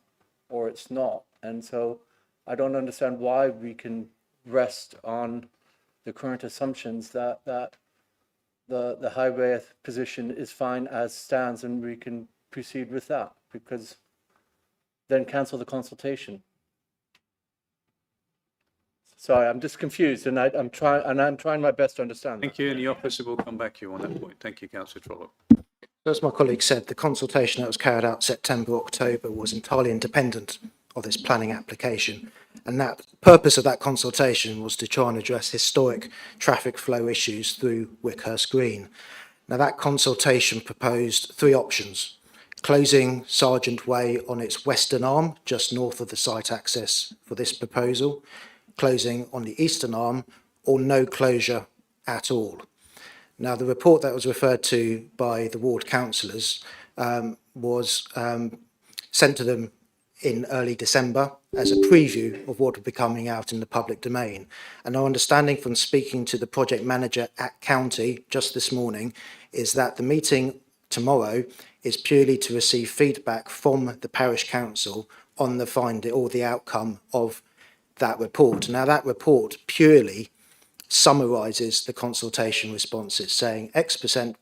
or it's not. And so I don't understand why we can rest on the current assumptions that the highway position is fine as stands and we can proceed with that, because then cancel the consultation. Sorry, I'm just confused, and I'm trying my best to understand. Thank you, and the officer will come back to you on that point. Thank you, Councillor Trollope. As my colleague said, the consultation that was carried out September, October was entirely independent of this planning application. And that purpose of that consultation was to try and address historic traffic flow issues through Wickhurst Green. Now, that consultation proposed three options: closing Sergeant Way on its western arm, just north of the site access for this proposal, closing on the eastern arm, or no closure at all. Now, the report that was referred to by the ward councillors was sent to them in early December as a preview of what would be coming out in the public domain. And our understanding from speaking to the project manager at County just this morning is that the meeting tomorrow is purely to receive feedback from the parish council on the finding or the outcome of that report. Now, that report purely summarises the consultation responses, saying X%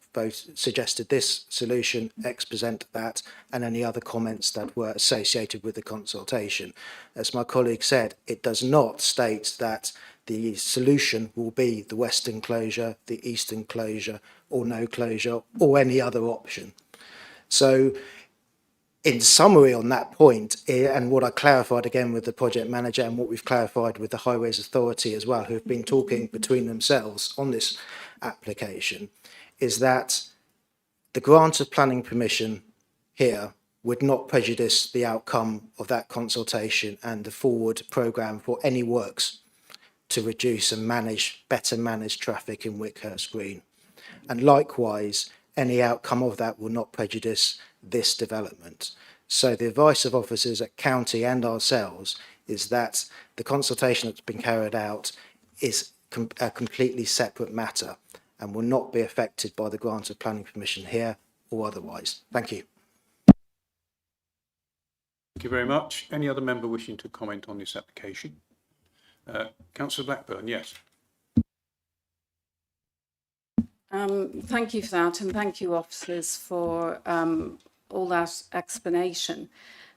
suggested this solution, X% that, and any other comments that were associated with the consultation. As my colleague said, it does not state that the solution will be the western closure, the eastern closure, or no closure, or any other option. So, in summary on that point, and what I clarified again with the project manager and what we've clarified with the Highways Authority as well, who have been talking between themselves on this application, is that the grant of planning permission here would not prejudice the outcome of that consultation and the forward programme for any works to reduce and better manage traffic in Wickhurst Green. And likewise, any outcome of that will not prejudice this development. So the advice of officers at County and ourselves is that the consultation that's been carried out is a completely separate matter and will not be affected by the grant of planning permission here or otherwise. Thank you. Thank you very much. Any other member wishing to comment on this application? Councillor Blackburn, yes. Thank you for that, and thank you, officers, for all that explanation.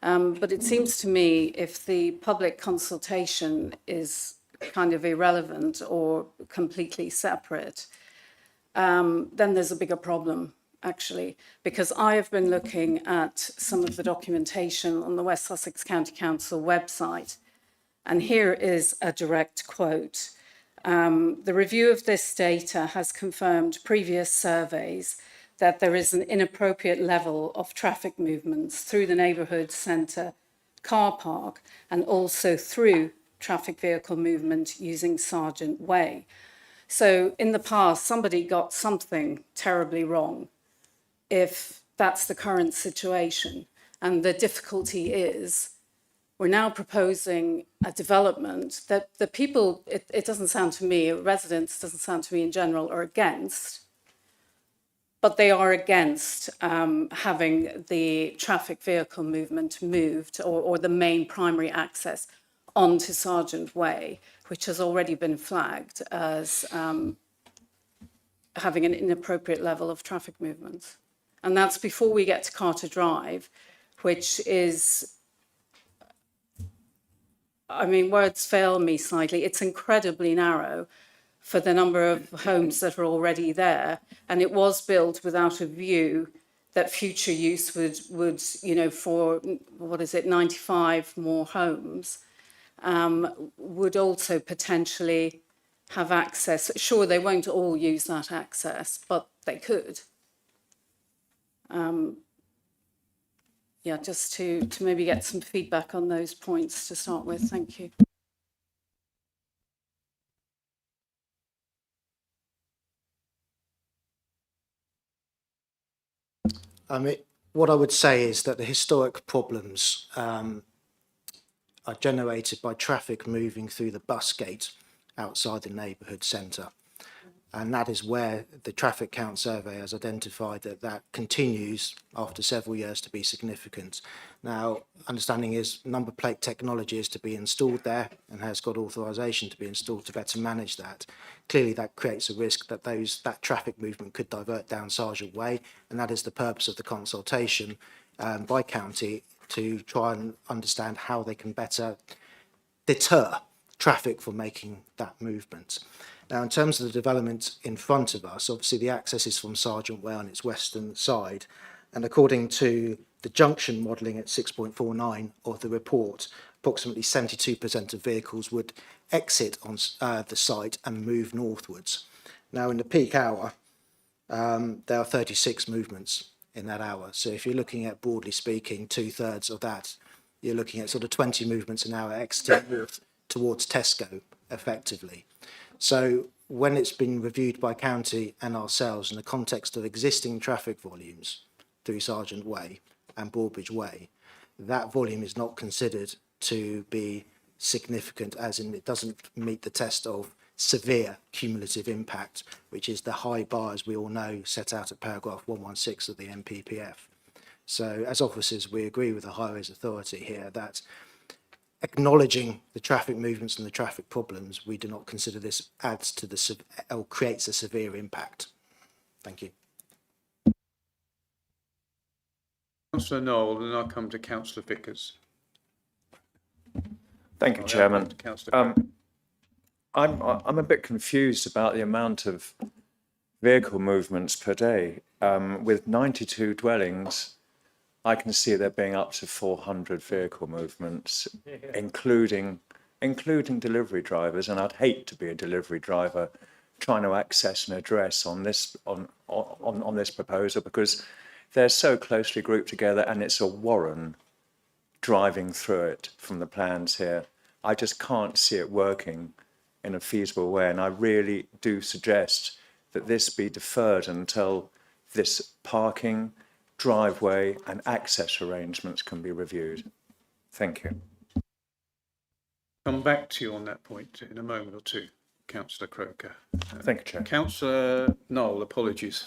But it seems to me if the public consultation is kind of irrelevant or completely separate, then there's a bigger problem, actually, because I have been looking at some of the documentation on the West Sussex County Council website, and here is a direct quote. The review of this data has confirmed previous surveys that there is an inappropriate level of traffic movements through the neighbourhood centre car park and also through traffic vehicle movement using Sergeant Way. So in the past, somebody got something terribly wrong if that's the current situation. And the difficulty is we're now proposing a development that the people, it doesn't sound to me, residents doesn't sound to me in general, are against, but they are against having the traffic vehicle movement moved or the main primary access onto Sergeant Way, which has already been flagged as having an inappropriate level of traffic movements. And that's before we get to Carter Drive, which is, I mean, words fail me slightly. It's incredibly narrow for the number of homes that are already there. And it was built without a view that future use would you know, for, 95 more homes, would also potentially have access. Sure, they won't all use that access, but they could. Yeah, just to maybe get some feedback on those points to start with. Thank you. What I would say is that the historic problems are generated by traffic moving through the bus gate outside the neighbourhood centre. And that is where the traffic count survey has identified that continues after several years to be significant. Now, understanding is number plate technology is to be installed there and has got authorisation to be installed to better manage that. Clearly, that creates a risk that that traffic movement could divert down Sergeant Way, and that is the purpose of the consultation by county to try and understand how they can better deter traffic from making that movement. Now, in terms of the development in front of us, obviously the access is from Sergeant Way on its western side, and according to the junction modelling at 6.49 of the report, approximately 72% of vehicles would exit on the site and move northwards. Now, in the peak hour, there are 36 movements in that hour. So if you're looking at, broadly speaking, 2/3 of that, you're looking at sort of 20 movements an hour exiting north towards Tesco, effectively. So when it's been reviewed by county and ourselves in the context of existing traffic volumes through Sergeant Way and Broadbridge Way, that volume is not considered to be significant, as in it doesn't meet the test of severe cumulative impact, which is the high bar, as we all know, set out at paragraph 116 of the NPPF. So as officers, we agree with the Highways Authority here that acknowledging the traffic movements and the traffic problems, we do not consider this adds to the or creates a severe impact. Thank you. Councillor Knoll, and I'll come to Councillor Vickers. Thank you, Chairman. Councillor I'm a bit confused about the amount of vehicle movements per day. With 92 dwellings, I can see there being up to 400 vehicle movements, including delivery drivers. And I'd hate to be a delivery driver trying to access an address on this proposal, because they're so closely grouped together, and it's a warren driving through it from the plans here. I just can't see it working in a feasible way, and I really do suggest that this be deferred until this parking, driveway and access arrangements can be reviewed. Thank you. Come back to you on that point in a moment or two, Councillor Croker. Thank you, Chair. Councillor Knoll, apologies.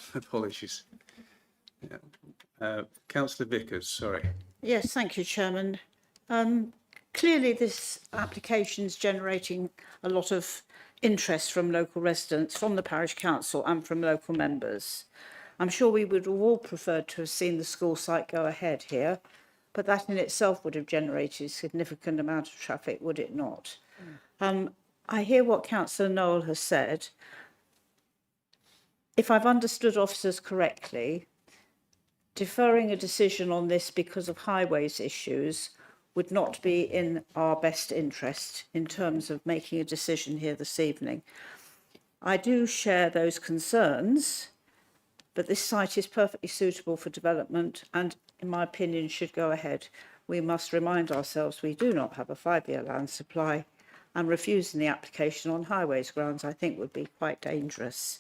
Yeah. Councillor Vickers, sorry. Yes, thank you, Chairman. Clearly this application is generating a lot of interest from local residents, from the parish council and from local members. I'm sure we would have all preferred to have seen the school site go ahead here, but that in itself would have generated a significant amount of traffic, would it not? I hear what Councillor Noel has said. If I've understood officers correctly, deferring a decision on this because of highways issues would not be in our best interest in terms of making a decision here this evening. I do share those concerns, but this site is perfectly suitable for development and, in my opinion, should go ahead. We must remind ourselves we do not have a 5-year land supply, and refusing the application on highways grounds, I think, would be quite dangerous.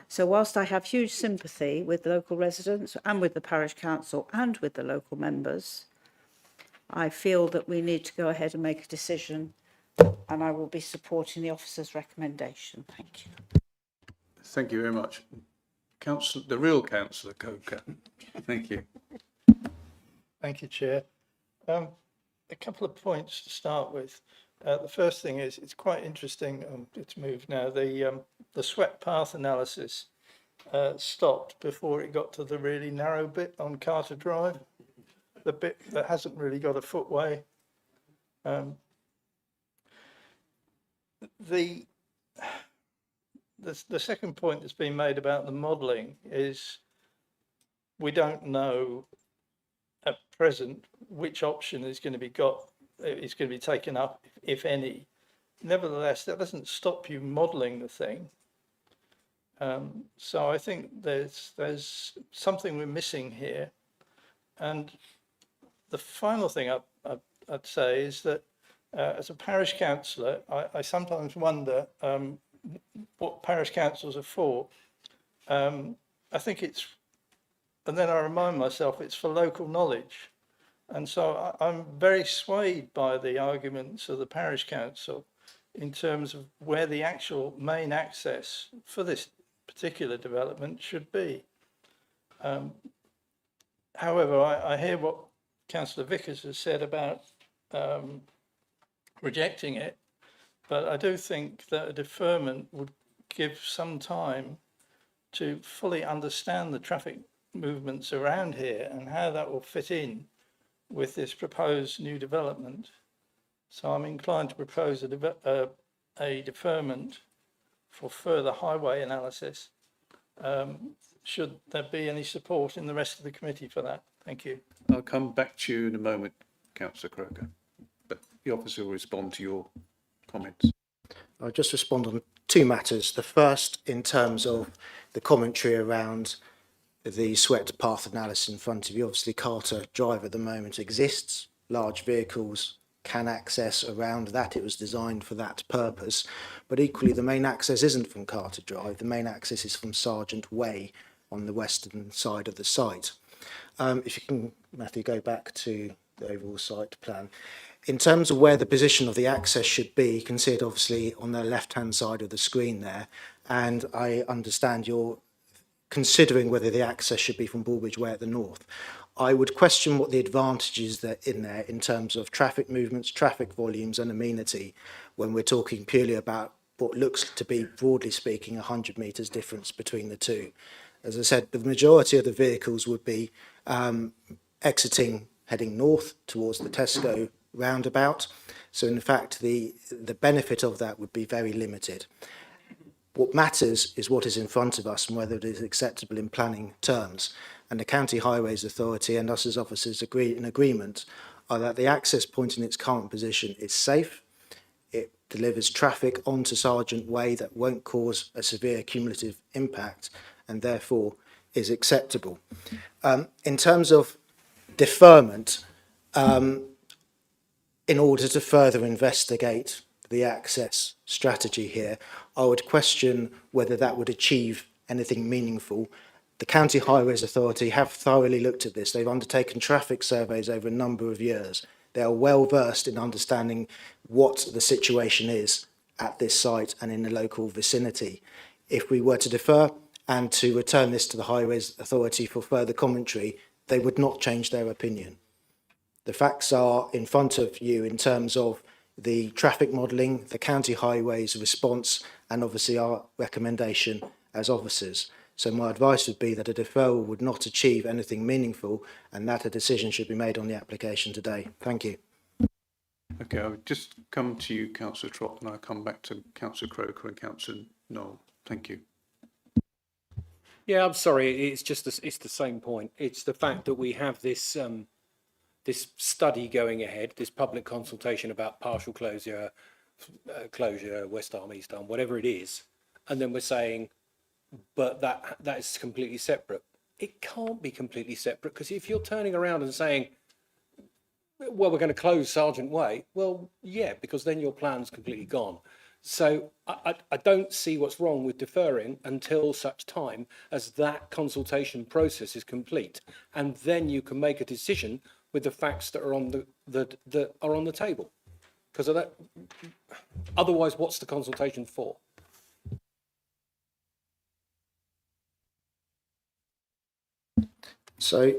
So whilst I have huge sympathy with local residents and with the parish council and with the local members, I feel that we need to go ahead and make a decision, and I will be supporting the officer's recommendation. Thank you. Thank you very much. The real Councillor Coker. Thank you. Thank you, Chair. A couple of points to start with. The first thing is, it's quite interesting, it's moved now, the swept path analysis stopped before it got to the really narrow bit on Carter Drive, the bit that hasn't really got a footway. The second point that's been made about the modelling is we don't know at present which option is going to be taken up, if any. Nevertheless, that doesn't stop you modelling the thing. So I think there's something we're missing here. And the final thing I'd say is that as a parish councillor, I sometimes wonder what parish councils are for. I think it's, and then I remind myself it's for local knowledge. And so I'm very swayed by the arguments of the parish council in terms of where the actual main access for this particular development should be. However, I hear what Councillor Vickers has said about rejecting it, but I do think that a deferment would give some time to fully understand the traffic movements around here and how that will fit in with this proposed new development. So I'm inclined to propose a deferment for further highway analysis. Should there be any support in the rest of the committee for that? Thank you. I'll come back to you in a moment, Councillor Croker, but the officer will respond to your comments. I'll just respond on two matters. The first, in terms of the commentary around the swept path analysis in front of you. Obviously, Carter Drive at the moment exists. Large vehicles can access around that. It was designed for that purpose. But equally, the main access isn't from Carter Drive. The main access is from Sergeant Way on the western side of the site. If you can, Matthew, go back to the overall site plan. In terms of where the position of the access should be, you can see it obviously on the left-hand side of the screen there. And I understand you're considering whether the access should be from Bulbridge Way at the north. I would question what the advantages that in there in terms of traffic movements, traffic volumes and amenity when we're talking purely about what looks to be, broadly speaking, 100 metres difference between the two. As I said, the majority of the vehicles would be exiting, heading north towards the Tesco roundabout. So in fact, the benefit of that would be very limited. What matters is what is in front of us and whether it is acceptable in planning terms. And the County Highways Authority and us as officers agree in agreement are that the access point in its current position is safe. It delivers traffic onto Sergeant Way that won't cause a severe cumulative impact and therefore is acceptable. In terms of deferment, in order to further investigate the access strategy here, I would question whether that would achieve anything meaningful. The County Highways Authority have thoroughly looked at this. They've undertaken traffic surveys over a number of years. They are well versed in understanding what the situation is at this site and in the local vicinity. If we were to defer and to return this to the Highways Authority for further commentary, they would not change their opinion. The facts are in front of you in terms of the traffic modelling, the County Highways response, and obviously our recommendation as officers. So my advice would be that a deferral would not achieve anything meaningful and that a decision should be made on the application today. Thank you. Okay, I'll just come to you, Councillor Trott, and I'll come back to Councillor Croker and Councillor Knoll. Thank you. Yeah, I'm sorry. It's just it's the same point. It's the fact that we have this this study going ahead, this public consultation about partial closure, West Arm, East Arm, whatever it is, and then we're saying, but that is completely separate. It can't be completely separate, because if you're turning around and saying, well, we're going to close Sergeant Way, well, yeah, because then your plan's completely gone. So I don't see what's wrong with deferring until such time as that consultation process is complete, and then you can make a decision with the facts that are on that are on the table. Because of that, otherwise, what's the consultation for? So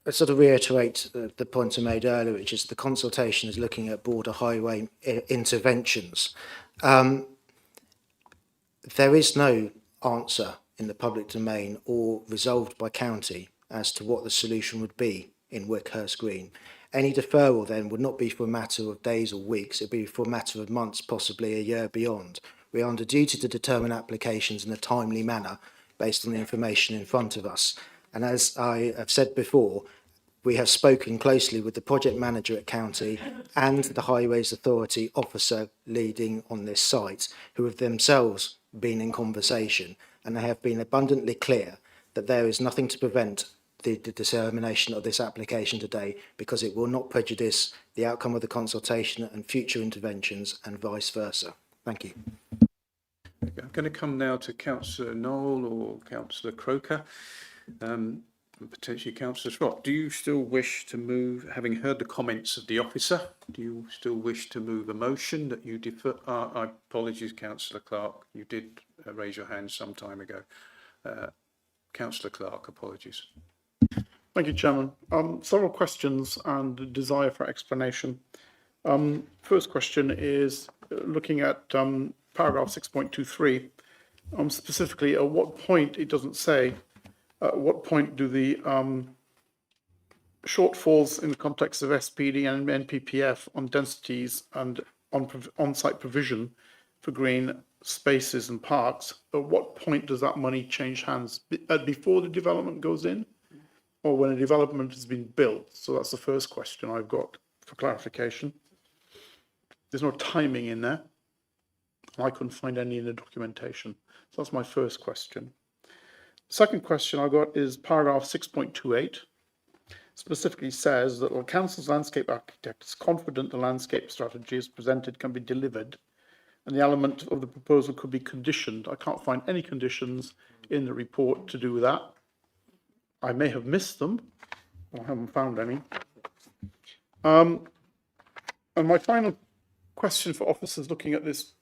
I sort of reiterate the point I made earlier, which is the consultation is looking at border highway interventions. There is no answer in the public domain or resolved by county as to what the solution would be in Wickhurst Green. Any deferral then would not be for a matter of days or weeks, it would be for a matter of months, possibly a year beyond. We are under duty to determine applications in a timely manner based on the information in front of us. And as I have said before, we have spoken closely with the project manager at county and the Highways Authority officer leading on this site, who have themselves been in conversation, and they have been abundantly clear that there is nothing to prevent the determination of this application today, because it will not prejudice the outcome of the consultation and future interventions, and vice versa. Thank you. Okay, I'm going to come now to Councillor Knoll or Councillor Croker. And potentially Councillor Trott. Do you still wish to move, having heard the comments of the officer, do you still wish to move a motion that you defer? Apologies, Councillor Clark, you did raise your hand some time ago. Councillor Clark, apologies. Thank you, Chairman. Several questions and a desire for explanation. First question is looking at paragraph 6.23. Specifically, at what point, it doesn't say, at what point do the shortfalls in the context of SPD and NPPF on densities and on-site provision for green spaces and parks, at what point does that money change hands? Before the development goes in, or when a development has been built? So that's the first question I've got for clarification. There's no timing in there. I couldn't find any in the documentation. So that's my first question. Second question I got is paragraph 6.28. Specifically says that the council's landscape architect is confident the landscape strategy as presented can be delivered, and the element of the proposal could be conditioned. I can't find any conditions in the report to do with that. I may have missed them, or I haven't found any. And my final question for officers looking at this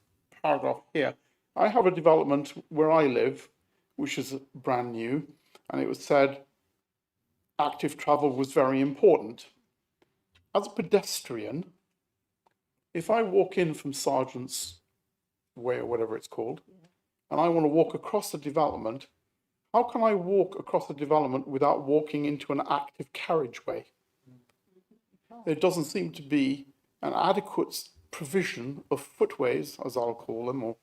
paragraph here. I have a development where I live, which is brand new, and it was said active travel was very important. As a pedestrian, if I walk in from Sergeant's Way or whatever it's called, and I want to walk across the development, how can I walk across the development without walking into an active carriageway? There doesn't seem to be an adequate provision of footways, as I'll call them, or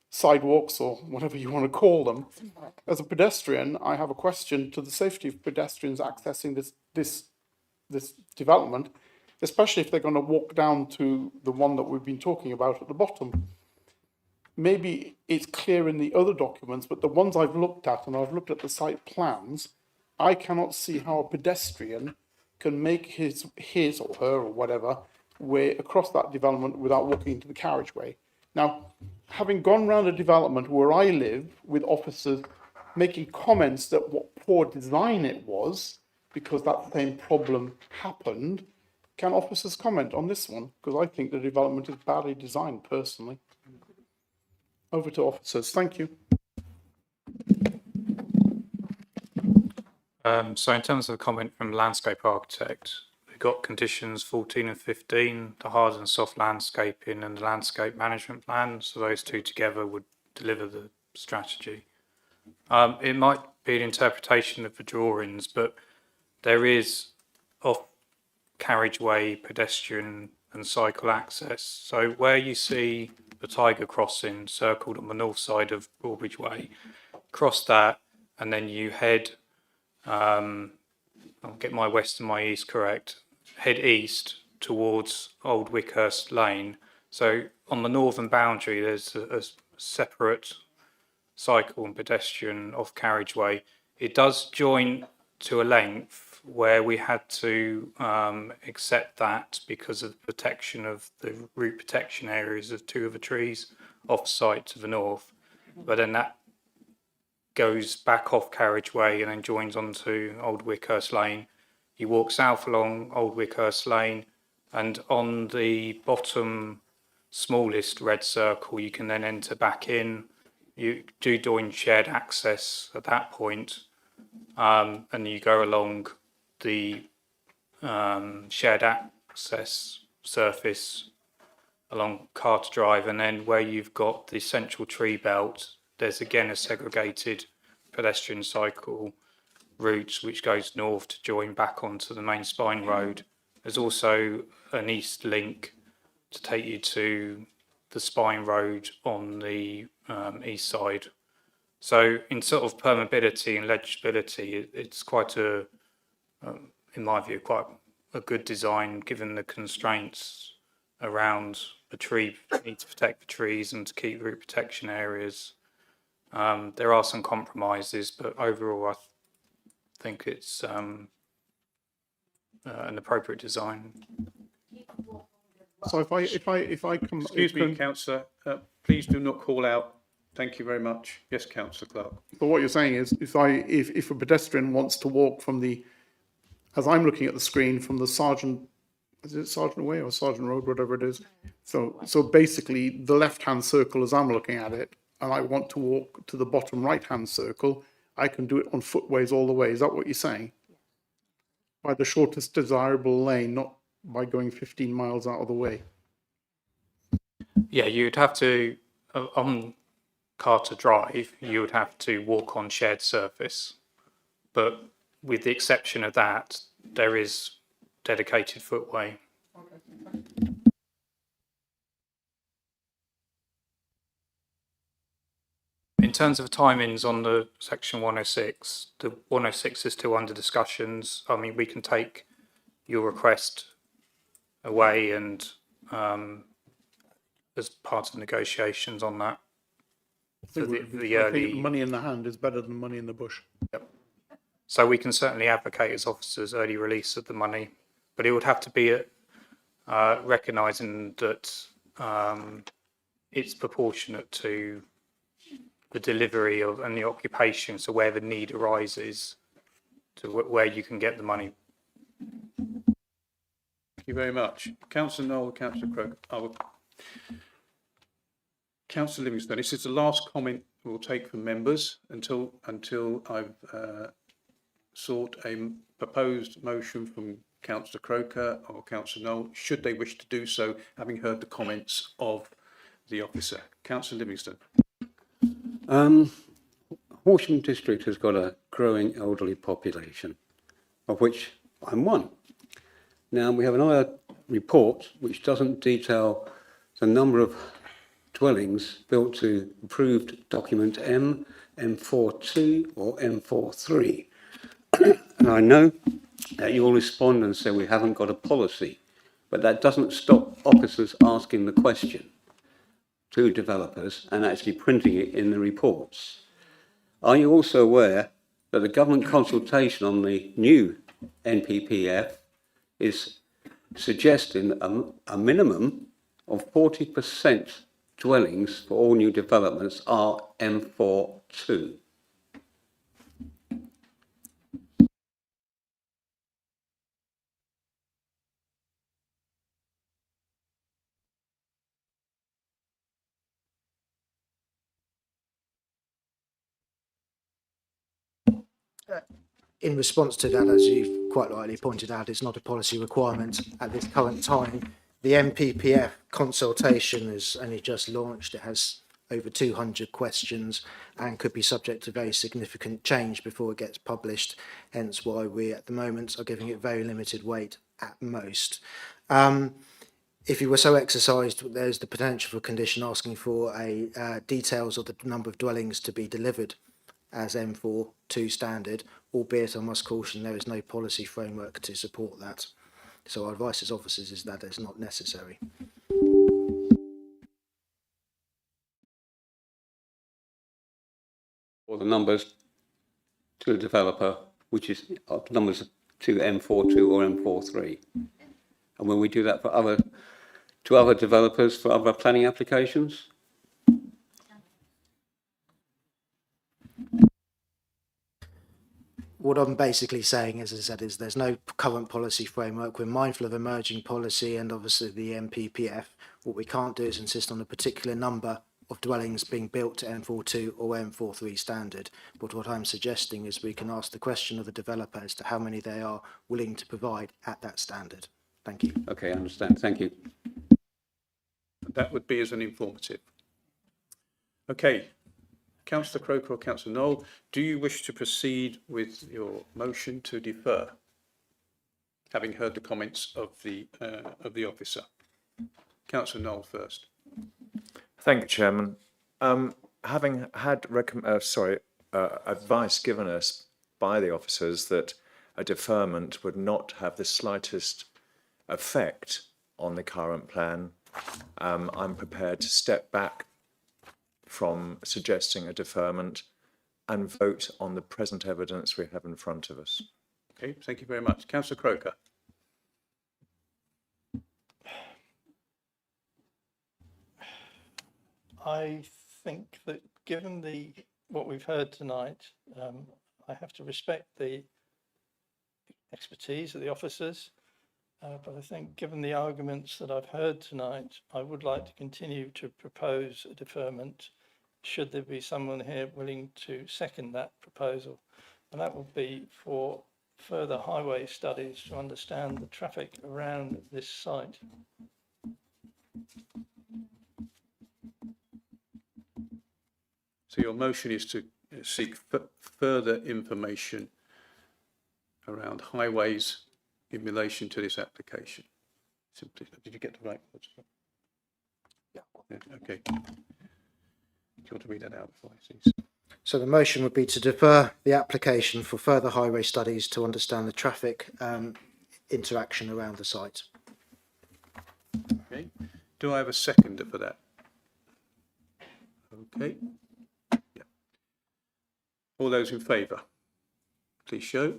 sidewalks, or whatever you want to call them. As a pedestrian, I have a question to the safety of pedestrians accessing this development, especially if they're going to walk down to the one that we've been talking about at the bottom. Maybe it's clear in the other documents, but the ones I've looked at, and I've looked at the site plans, I cannot see how a pedestrian can make his or her or whatever way across that development without walking into the carriageway. Now, having gone round a development where I live with officers making comments that what poor design it was, because that same problem happened, can officers comment on this one? Because I think the development is badly designed, personally. Over to officers. Thank you. So in terms of the comment from landscape architect, we've got conditions 14 and 15, the hard and soft landscaping and the landscape management plan. So those two together would deliver the strategy. It might be an interpretation of the drawings, but there is carriageway, pedestrian and cycle access. So where you see the Tiger crossing circled on the north side of Broadbridge Way, cross that and then you head, I'll get my west and my east correct, head east towards Old Wickhurst Lane. So on the northern boundary there's a separate cycle and pedestrian off carriageway. It does join to a length where we had to accept that because of protection of the root protection areas of two of the trees off site to the north. But then that goes back off carriageway and then joins onto Old Wickhurst Lane. You walk south along Old Wickhurst Lane, and on the bottom smallest red circle you can then enter back in. You do join shared access at that point, and you go along the shared access surface along Carter Drive, and then where you've got the central tree belt, there's again a segregated pedestrian cycle route which goes north to join back onto the main spine road. There's also an east link to take you to the spine road on the east side. So in sort of permeability and legibility, it's quite a, in my view, quite a good design given the constraints around the tree, need to protect the trees and to keep root protection areas. There are some compromises, but overall I think it's an appropriate design. So if I come... Excuse me, councillor, please do not call out. Thank you very much. Yes, councillor Clark. But what you're saying is, if a pedestrian wants to walk from the, as I'm looking at the screen, from the Sergeant, is it Sergeant Way or Sergeant Road, whatever it is. So basically the left-hand circle as I'm looking at it, and I want to walk to the bottom right-hand circle, I can do it on footways all the way. Is that what you're saying? By the shortest desirable lane, not by going 15 miles out of the way. Yeah, you'd have to, on Carter Drive, you would have to walk on shared surface. But with the exception of that, there is dedicated footway. In terms of timings on the section 106, the 106 is still under discussions. I mean, we can take your request away and as part of negotiations on that. I think money in the hand is better than money in the bush. Yep. So we can certainly advocate as officers early release of the money, but it would have to be recognising that it's proportionate to the delivery of and the occupation, so where the need arises to where you can get the money. Thank you very much. Councillor Knoll, Councillor Croker. Councillor Livingstone, this is the last comment we'll take from members until I've sought a proposed motion from Councillor Croker or Councillor Knoll, should they wish to do so, having heard the comments of the officer. Councillor Livingstone. Horsham district has got a growing elderly population, of which I'm one. Now, we have another report which doesn't detail the number of dwellings built to approved document M, M42 or M43. And I know that you will respond and say we haven't got a policy, but that doesn't stop officers asking the question to developers and actually printing it in the reports. Are you also aware that the government consultation on the new NPPF is suggesting a minimum of 40% dwellings for all new developments are M42? In response to that, as you've quite rightly pointed out, it's not a policy requirement at this current time. The NPPF consultation is only just launched. It has over 200 questions and could be subject to very significant change before it gets published, hence why we at the moment are giving it very limited weight at most. If you were so exercised, there's the potential for a condition asking for details of the number of dwellings to be delivered as M42 standard, albeit I must caution there is no policy framework to support that. So our advice as officers is that it's not necessary. Or the numbers to the developer, which is numbers to M42 or M43. And when we do that for other developers for other planning applications? What I'm basically saying, as I said, is there's no current policy framework. We're mindful of emerging policy and obviously the MPPF. What we can't do is insist on a particular number of dwellings being built to M42 or M43 standard. But what I'm suggesting is we can ask the question of the developer as to how many they are willing to provide at that standard. Thank you. Okay, I understand. Thank you. That would be as an informative. Okay. Councillor Croker or Councillor Knoll, do you wish to proceed with your motion to defer, having heard the comments of the officer? Councillor Knoll first. Thank you, Chairman. Having had advice given us by the officers that a deferment would not have the slightest effect on the current plan, I'm prepared to step back from suggesting a deferment and vote on the present evidence we have in front of us. Okay, thank you very much. Councillor Croker. I think that given what we've heard tonight, I have to respect the expertise of the officers, but I think given the arguments that I've heard tonight, I would like to continue to propose a deferment should there be someone here willing to second that proposal. And that will be for further highway studies to understand the traffic around this site. So your motion is to seek further information around highways in relation to this application. Simply, did you get the right words? Yeah. Okay. Do you want to read that out before I see? So the motion would be to defer the application for further highway studies to understand the traffic interaction around the site. Okay. Do I have a seconder for that? Okay. Yeah. All those in favour, please show.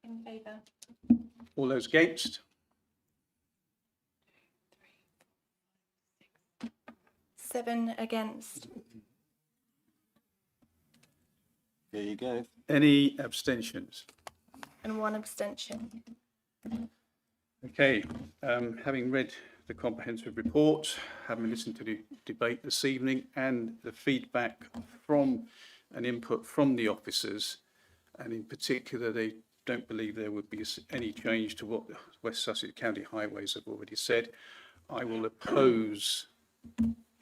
In favour. All those against? 7 against. There you go. Any abstentions? And 1 abstention. Okay, having read the comprehensive report, having listened to the debate this evening and the feedback from and input from the officers, and in particular they don't believe there would be any change to what the West Sussex County Highways have already said, I will oppose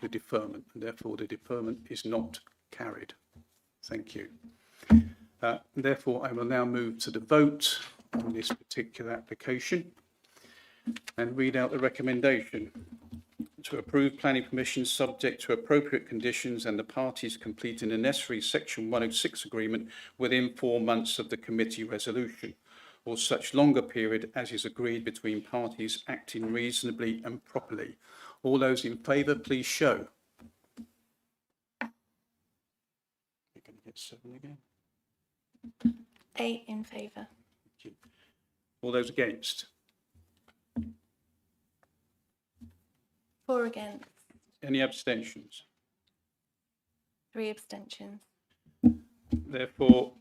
the deferment, and therefore the deferment is not carried. Thank you. Therefore, I will now move to the vote on this particular application and read out the recommendation to approve planning permission subject to appropriate conditions and the parties completing the necessary Section 106 agreement within 4 months of the committee resolution, or such longer period as is agreed between parties acting reasonably and properly. All those in favour, please show. You're going to get 7 again. 8 in favour. Thank you. All those against? 4 against. Any abstentions? 3 abstentions. Therefore,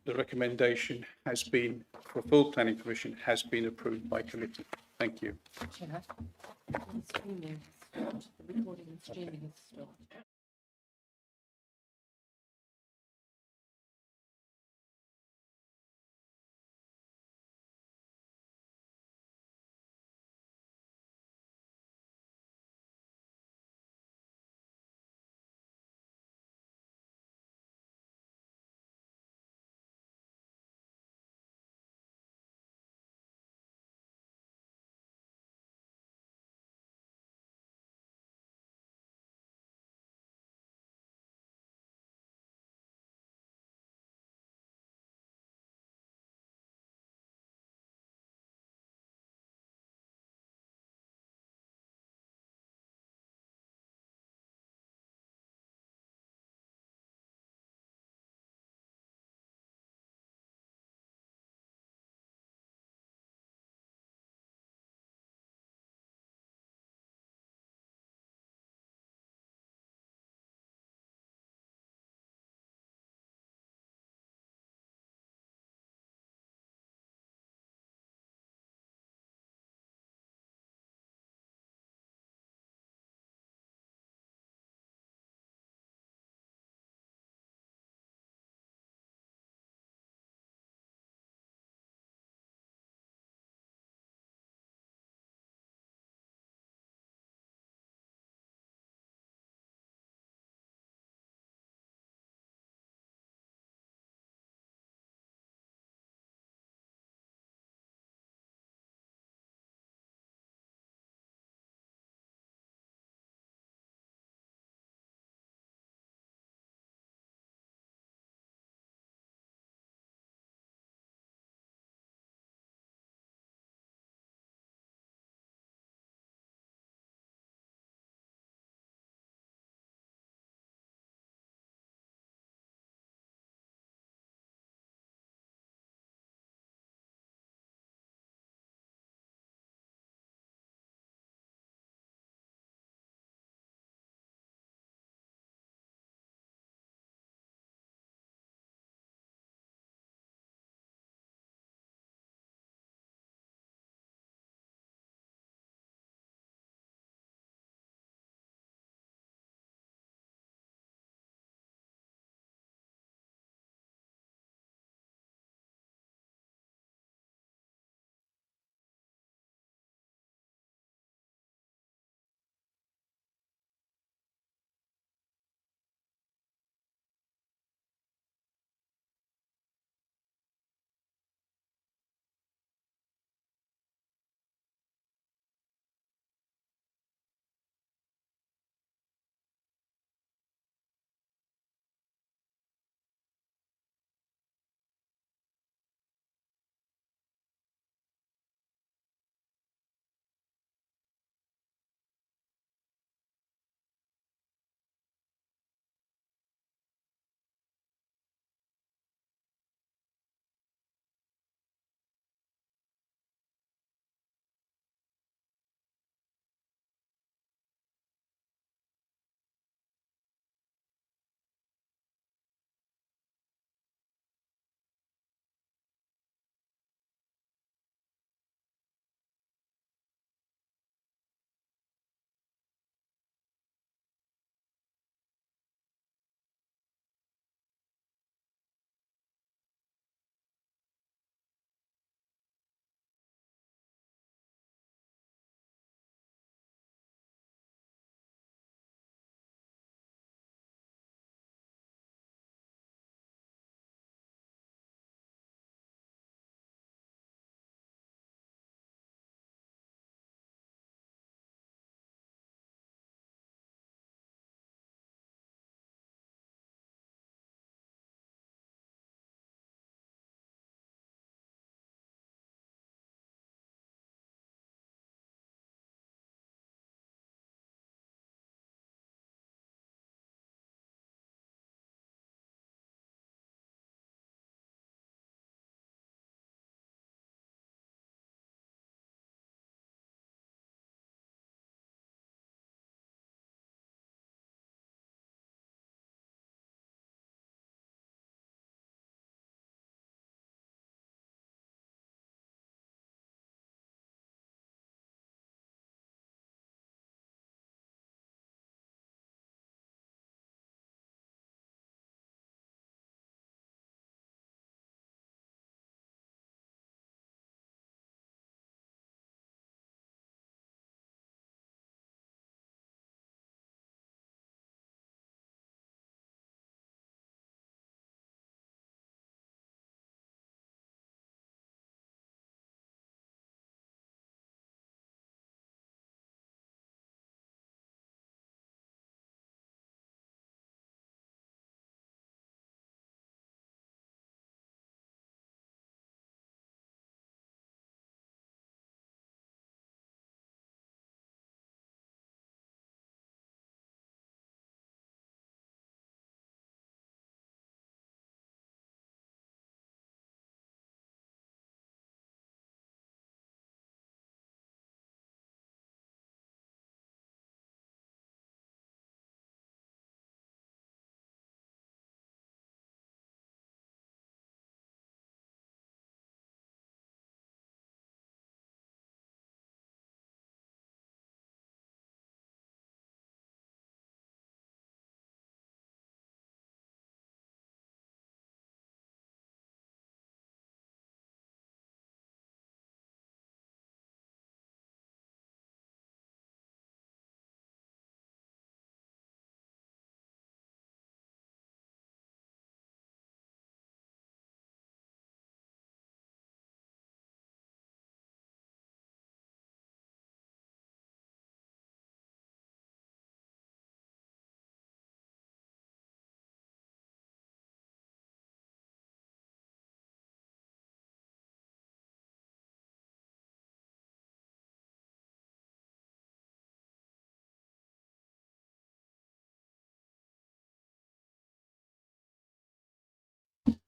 the recommendation has been, for full planning permission, has been approved by committee. Thank you. The recording and streaming has stopped.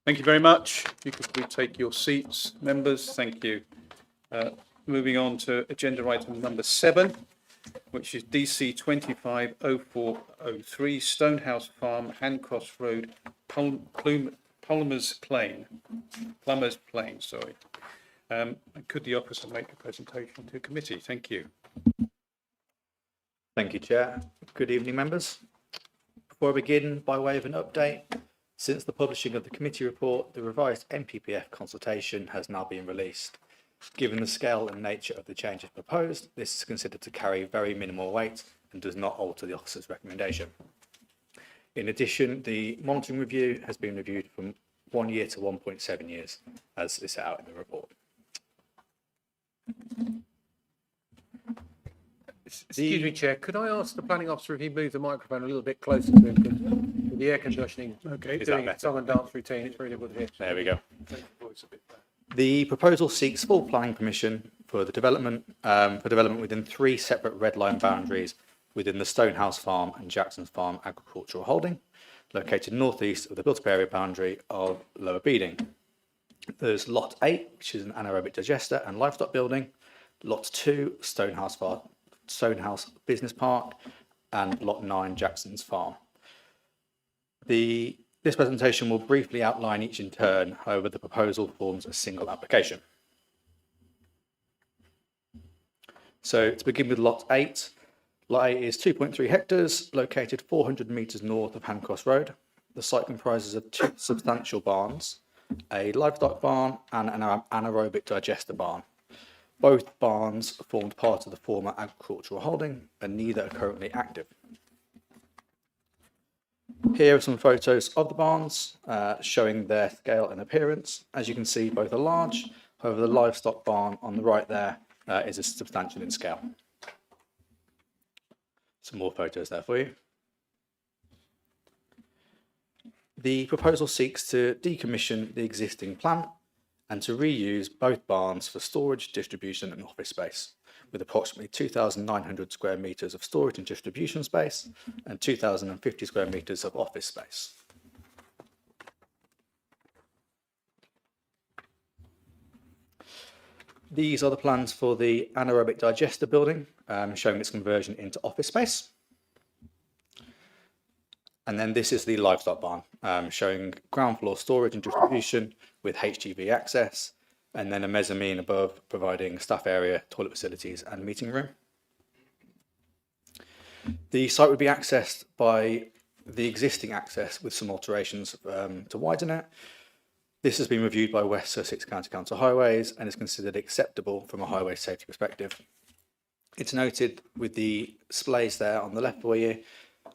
Thank you very much. If you could please take your seats, members. Thank you. Moving on to agenda item number 7, which is DC 250403 Stonehouse Farm, Handcross Road, Plumbers Plain. Sorry. Could the officer make a presentation to committee? Thank you. Thank you, Chair. Good evening, members. Before I begin, by way of an update, since the publishing of the committee report, the revised NPPF consultation has now been released. Given the scale and nature of the changes proposed, this is considered to carry very minimal weight and does not alter the officer's recommendation. In addition, the monitoring review has been reviewed from 1 year to 1.7 years, as is set out in the report. Excuse me, Chair, could I ask the planning officer if he moved the microphone a little bit closer to him? Because with the air conditioning, Okay, doing a song and dance routine, it's really difficult to hear. There we go. Take the voice a bit back. The proposal seeks full planning permission for the development within 3 separate red line boundaries within the Stonehouse Farm and Jackson's Farm agricultural holding, located northeast of the built-up area boundary of Lower Beeding. There's Lot 8, which is an anaerobic digester and livestock building, Lot 2, Stonehouse Business Park, and Lot 9, Jackson's Farm. This presentation will briefly outline each in turn, however the proposal forms a single application. So to begin with Lot 8, Lot 8 is 2.3 hectares, located 400 metres north of Handcross Road. The site comprises of 2 substantial barns, a livestock barn and an anaerobic digester barn. Both barns formed part of the former agricultural holding and neither are currently active. Here are some photos of the barns showing their scale and appearance. As you can see, both are large. However, the livestock barn on the right there is substantial in scale. Some more photos there for you. The proposal seeks to decommission the existing plant and to reuse both barns for storage, distribution and office space, with approximately 2,900 square metres of storage and distribution space and 2,050 square metres of office space. These are the plans for the anaerobic digester building, showing its conversion into office space. And then this is the livestock barn, showing ground floor storage and distribution with HGV access, and then a mezzanine above providing staff area, toilet facilities and meeting room. The site would be accessed by the existing access with some alterations to widen it. This has been reviewed by West Sussex County Council Highways and is considered acceptable from a highway safety perspective. It's noted with the displays there on the left for you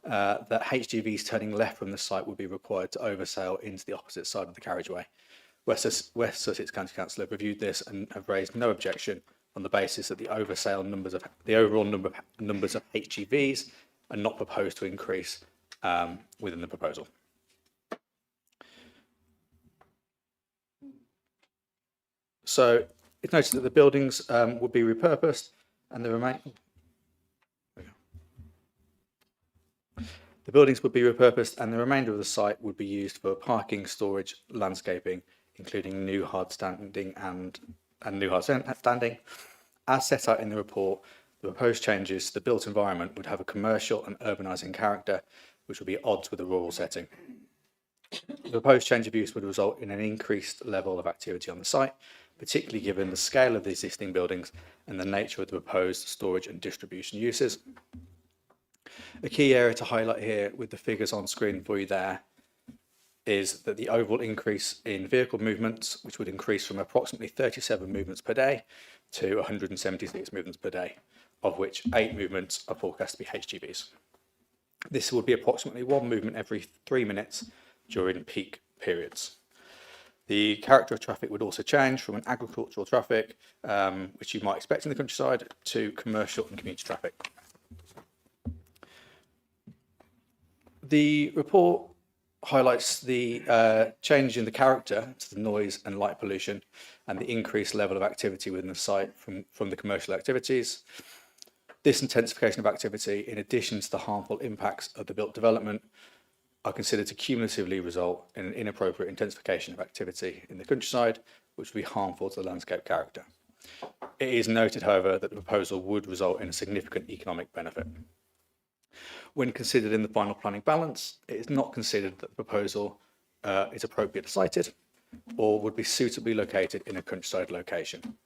that HGVs turning left from the site would be required to oversail into the opposite side of the carriageway. West Sussex County Council have reviewed this and have raised no objection on the basis that the overall numbers of HGVs are not proposed to increase within the proposal. So it's noted that the buildings would be repurposed and the remainder of the site would be used for parking, storage, landscaping, including new hard standing and new hard standing. As set out in the report, the proposed changes to the built environment would have a commercial and urbanising character, which would be at odds with a rural setting. The proposed change of use would result in an increased level of activity on the site, particularly given the scale of the existing buildings and the nature of the proposed storage and distribution uses. A key area to highlight here with the figures on screen for you there is that the overall increase in vehicle movements, which would increase from approximately 37 movements per day to 176 movements per day, of which 8 movements are forecast to be HGVs. This would be approximately 1 movement every 3 minutes during peak periods. The character of traffic would also change from an agricultural traffic, which you might expect in the countryside, to commercial and commuter traffic. The report highlights the change in the character to the noise and light pollution and the increased level of activity within the site from the commercial activities. This intensification of activity, in addition to the harmful impacts of the built development, are considered to cumulatively result in an inappropriate intensification of activity in the countryside, which would be harmful to the landscape character. It is noted, however, that the proposal would result in a significant economic benefit. When considered in the final planning balance, it is not considered that the proposal is appropriately sited or would be suitably located in a countryside location.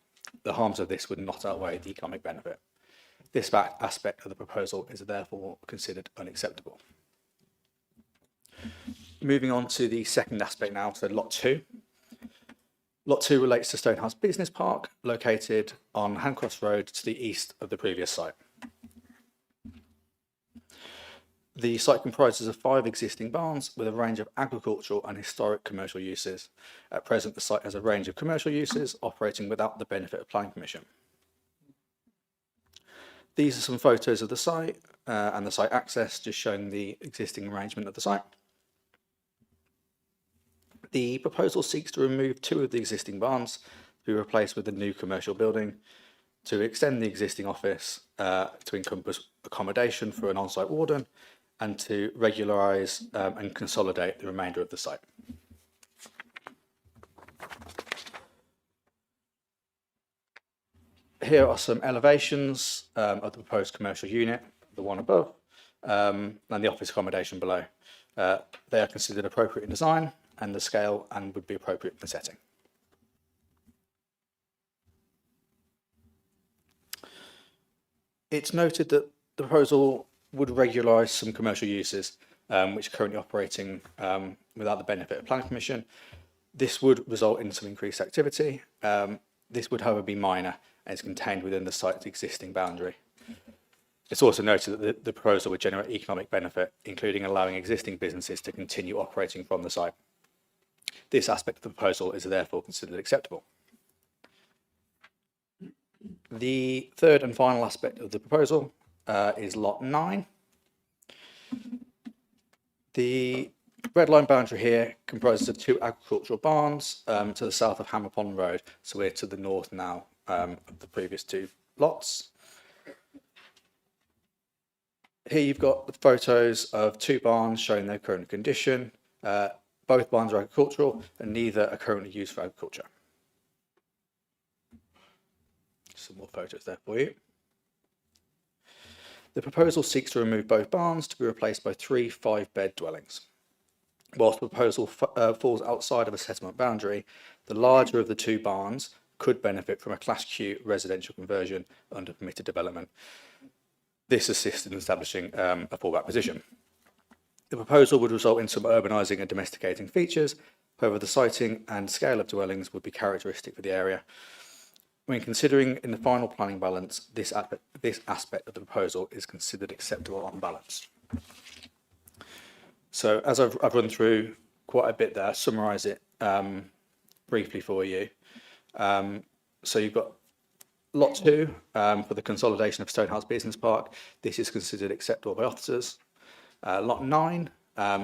The harms of this would not outweigh the economic benefit. This aspect of the proposal is therefore considered unacceptable. Moving on to the second aspect now, so Lot 2. Lot 2 relates to Stonehouse Business Park, located on Handcross Road to the east of the previous site. The site comprises of 5 existing barns with a range of agricultural and historic commercial uses. At present, the site has a range of commercial uses operating without the benefit of planning permission. These are some photos of the site and the site access, just showing the existing arrangement of the site. The proposal seeks to remove 2 of the existing barns to be replaced with a new commercial building, to extend the existing office to encompass accommodation for an on-site warden, and to regularise and consolidate the remainder of the site. Here are some elevations of the proposed commercial unit, the one above, and the office accommodation below. They are considered appropriate in design and the scale, and would be appropriate for setting. It's noted that the proposal would regularise some commercial uses which are currently operating without the benefit of planning permission. This would result in some increased activity. This would, however, be minor and is contained within the site's existing boundary. It's also noted that the proposal would generate economic benefit, including allowing existing businesses to continue operating from the site. This aspect of the proposal is therefore considered acceptable. The third and final aspect of the proposal is Lot 9. The red line boundary here comprises of 2 agricultural barns to the south of Hammer Pond Road, so we're to the north now of the previous 2 lots. Here you've got the photos of 2 barns showing their current condition. Both barns are agricultural and neither are currently used for agriculture. Some more photos there for you. The proposal seeks to remove both barns to be replaced by 3 5-bed dwellings. Whilst the proposal falls outside of a settlement boundary, the larger of the 2 barns could benefit from a Class Q residential conversion under permitted development. This assists in establishing a fallback position. The proposal would result in some urbanising and domesticating features. However, the siting and scale of dwellings would be characteristic for the area. When considering in the final planning balance, this aspect of the proposal is considered acceptable on balance. So as I've run through quite a bit there, summarise it briefly for you. So you've got Lot 2 for the consolidation of Stonehouse Business Park. This is considered acceptable by officers. Lot 9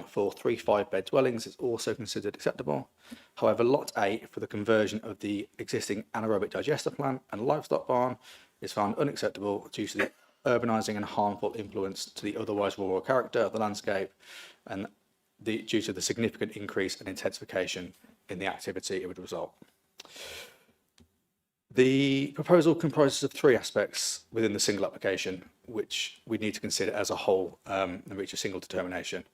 for 3 5-bed dwellings is also considered acceptable. However, Lot 8 for the conversion of the existing anaerobic digester plant and livestock barn is found unacceptable due to the urbanising and harmful influence to the otherwise rural character of the landscape, and due to the significant increase and intensification in the activity it would result. The proposal comprises of 3 aspects within the single application, which we need to consider as a whole and reach a single determination.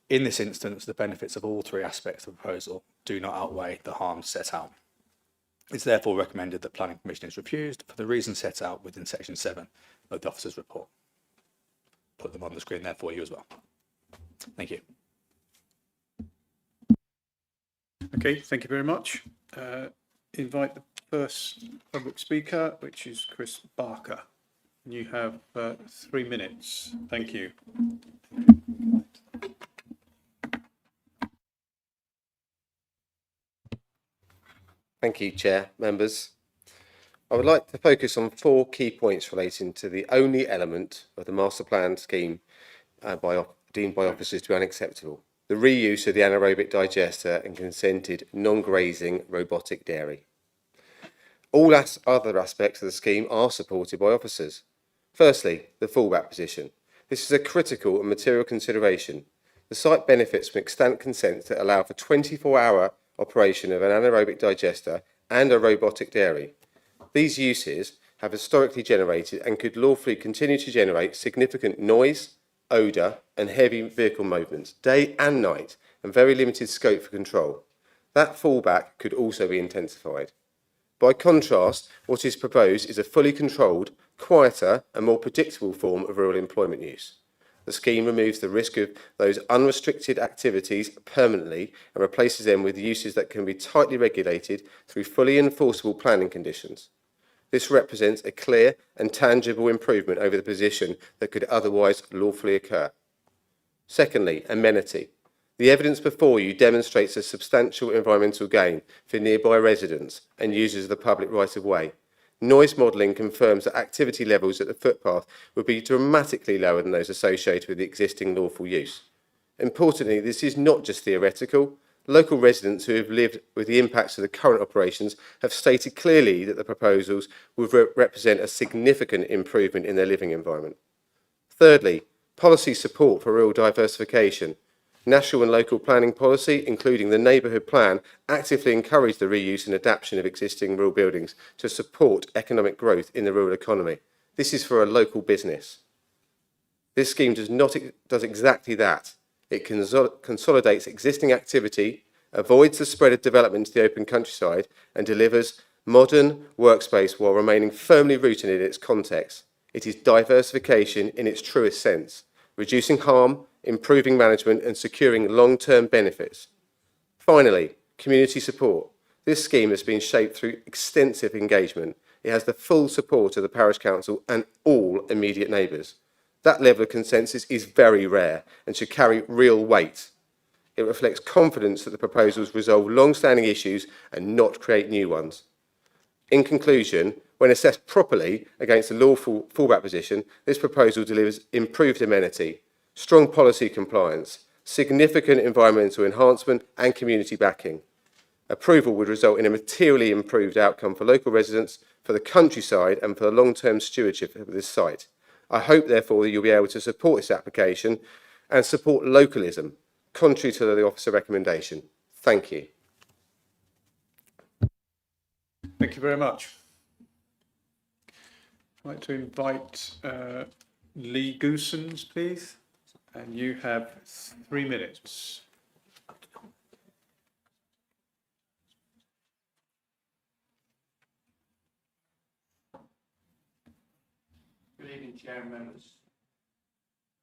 In this instance, the benefits of all 3 aspects of the proposal do not outweigh the harms set out. It's therefore recommended that planning permission is refused for the reasons set out within section 7 of the officer's report. Put them on the screen there for you as well. Thank you. Okay, thank you very much. Invite the first public speaker, which is Chris Barker. You have 3 minutes. Thank you. Thank you, Chair, members. I would like to focus on 4 key points relating to the only element of the master plan scheme deemed by officers to be unacceptable: the reuse of the anaerobic digester and consented non-grazing robotic dairy. All other aspects of the scheme are supported by officers. Firstly, the fallback position. This is a critical and material consideration. The site benefits from extant consents that allow for 24-hour operation of an anaerobic digester and a robotic dairy. These uses have historically generated and could lawfully continue to generate significant noise, odour and heavy vehicle movements, day and night, and very limited scope for control. That fallback could also be intensified. By contrast, what is proposed is a fully controlled, quieter and more predictable form of rural employment use. The scheme removes the risk of those unrestricted activities permanently and replaces them with uses that can be tightly regulated through fully enforceable planning conditions. This represents a clear and tangible improvement over the position that could otherwise lawfully occur. Secondly, amenity. The evidence before you demonstrates a substantial environmental gain for nearby residents and users of the public right-of-way. Noise modelling confirms that activity levels at the footpath would be dramatically lower than those associated with the existing lawful use. Importantly, this is not just theoretical. Local residents who have lived with the impacts of the current operations have stated clearly that the proposals would represent a significant improvement in their living environment. Thirdly, policy support for rural diversification. National and local planning policy, including the neighbourhood plan, actively encourage the reuse and adaptation of existing rural buildings to support economic growth in the rural economy. This is for a local business. This scheme does exactly that. It consolidates existing activity, avoids the spread of development to the open countryside, and delivers modern workspace while remaining firmly rooted in its context. It is diversification in its truest sense, reducing harm, improving management and securing long-term benefits. Finally, community support. This scheme has been shaped through extensive engagement. It has the full support of the parish council and all immediate neighbours. That level of consensus is very rare and should carry real weight. It reflects confidence that the proposals resolve long-standing issues and not create new ones. In conclusion, when assessed properly against the lawful fallback position, this proposal delivers improved amenity, strong policy compliance, significant environmental enhancement and community backing. Approval would result in a materially improved outcome for local residents, for the countryside and for the long-term stewardship of this site. I hope, therefore, that you'll be able to support this application and support localism, contrary to the officer recommendation. Thank you. Thank you very much. I'd like to invite Lee Goosens, please. And you have 3 minutes. Good evening, Chair and members.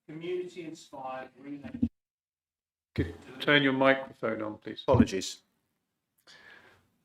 Community-inspired Turn your microphone on, please. Apologies.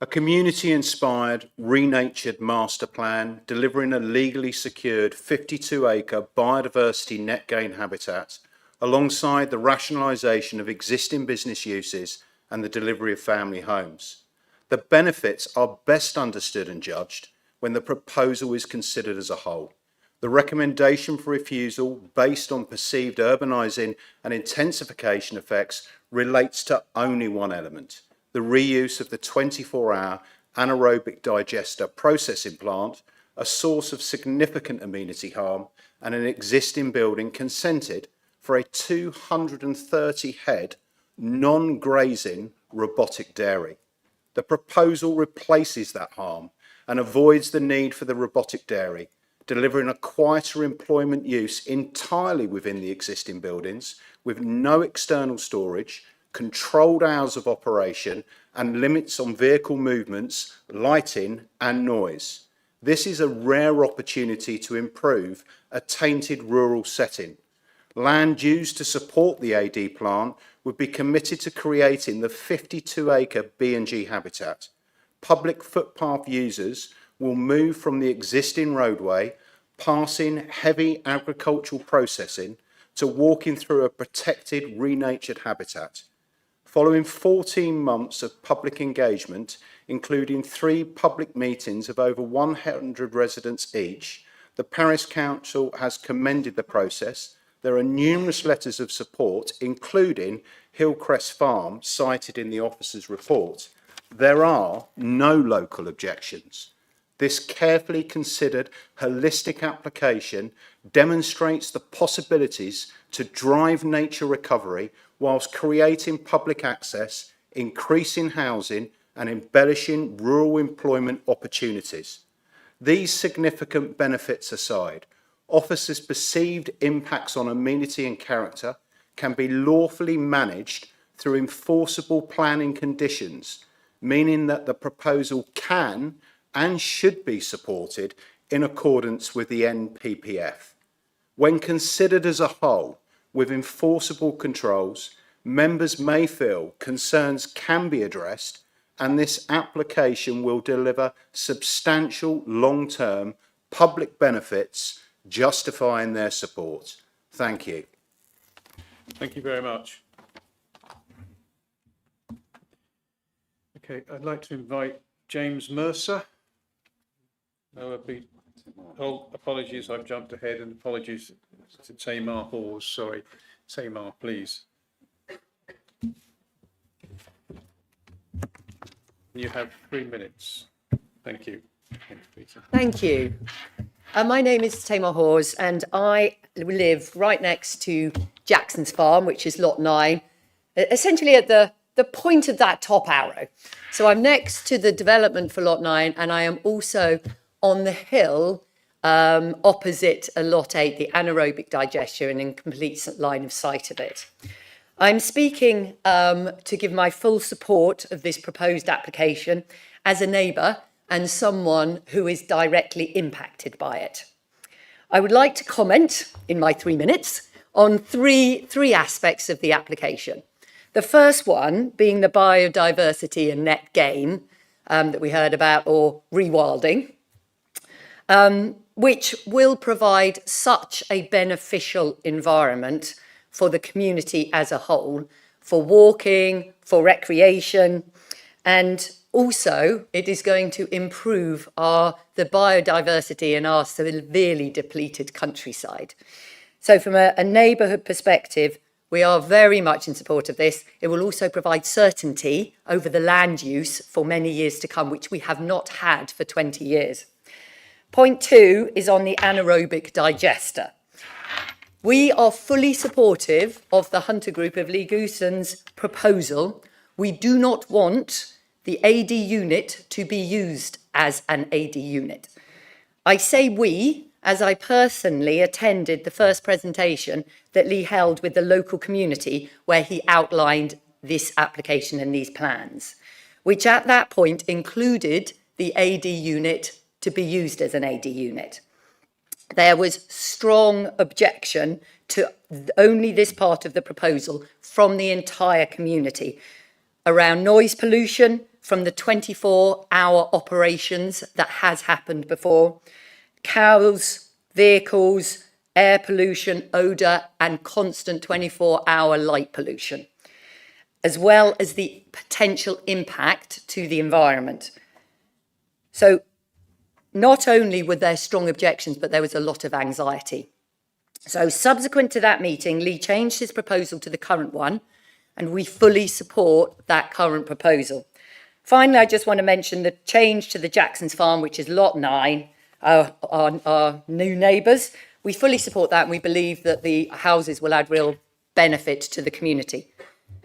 A community-inspired, renatured master plan delivering a legally secured 52-acre biodiversity net gain habitat alongside the rationalisation of existing business uses and the delivery of family homes. The benefits are best understood and judged when the proposal is considered as a whole. The recommendation for refusal based on perceived urbanising and intensification effects relates to only one element: the reuse of the 24-hour anaerobic digester processing plant, a source of significant amenity harm, and an existing building consented for a 230-head non-grazing robotic dairy. The proposal replaces that harm and avoids the need for the robotic dairy, delivering a quieter employment use entirely within the existing buildings with no external storage, controlled hours of operation and limits on vehicle movements, lighting and noise. This is a rare opportunity to improve a tainted rural setting. Land used to support the AD plant would be committed to creating the 52-acre B&G habitat. Public footpath users will move from the existing roadway, passing heavy agricultural processing, to walking through a protected, renatured habitat. Following 14 months of public engagement, including 3 public meetings of over 100 residents each, the Parish Council has commended the process. There are numerous letters of support, including Hillcrest Farm, cited in the officer's report. There are no local objections. This carefully considered, holistic application demonstrates the possibilities to drive nature recovery whilst creating public access, increasing housing and embellishing rural employment opportunities. These significant benefits aside, officers' perceived impacts on amenity and character can be lawfully managed through enforceable planning conditions, meaning that the proposal can and should be supported in accordance with the NPPF. When considered as a whole, with enforceable controls, members may feel concerns can be addressed and this application will deliver substantial long-term public benefits justifying their support. Thank you. Thank you very much. Okay, I'd like to invite James Mercer. Oh, apologies, I've jumped ahead, and apologies to Tamar Hawes. Sorry, Tamar, please. You have 3 minutes. Thank you. Thanks, Peter. Thank you. My name is Tamar Hawes, and I live right next to Jackson's Farm, which is lot 9, essentially at the point of that top arrow. So I'm next to the development for lot 9, and I am also on the hill opposite lot 8, the anaerobic digester, and in complete line of sight of it. I'm speaking to give my full support of this proposed application as a neighbour and someone who is directly impacted by it. I would like to comment in my 3 minutes on three aspects of the application. The first one being the biodiversity and net gain that we heard about, or rewilding, which will provide such a beneficial environment for the community as a whole, for walking, for recreation, and also it is going to improve the biodiversity in our severely depleted countryside. So from a neighbourhood perspective, we are very much in support of this. It will also provide certainty over the land use for many years to come, which we have not had for 20 years. Point 2 is on the anaerobic digester. We are fully supportive of the Hunter Group of Lee Gooson's proposal. We do not want the AD unit to be used as an AD unit. I say we, as I personally attended the first presentation that Lee held with the local community, where he outlined this application and these plans, which at that point included the AD unit to be used as an AD unit. There was strong objection to only this part of the proposal from the entire community around noise pollution from the 24-hour operations that has happened before, cows, vehicles, air pollution, odour, and constant 24-hour light pollution, as well as the potential impact to the environment. So not only were there strong objections, but there was a lot of anxiety. So subsequent to that meeting, Lee changed his proposal to the current one, and we fully support that current proposal. Finally, I just want to mention the change to the Jackson's Farm, which is lot 9, our new neighbours. We fully support that, and we believe that the houses will add real benefit to the community.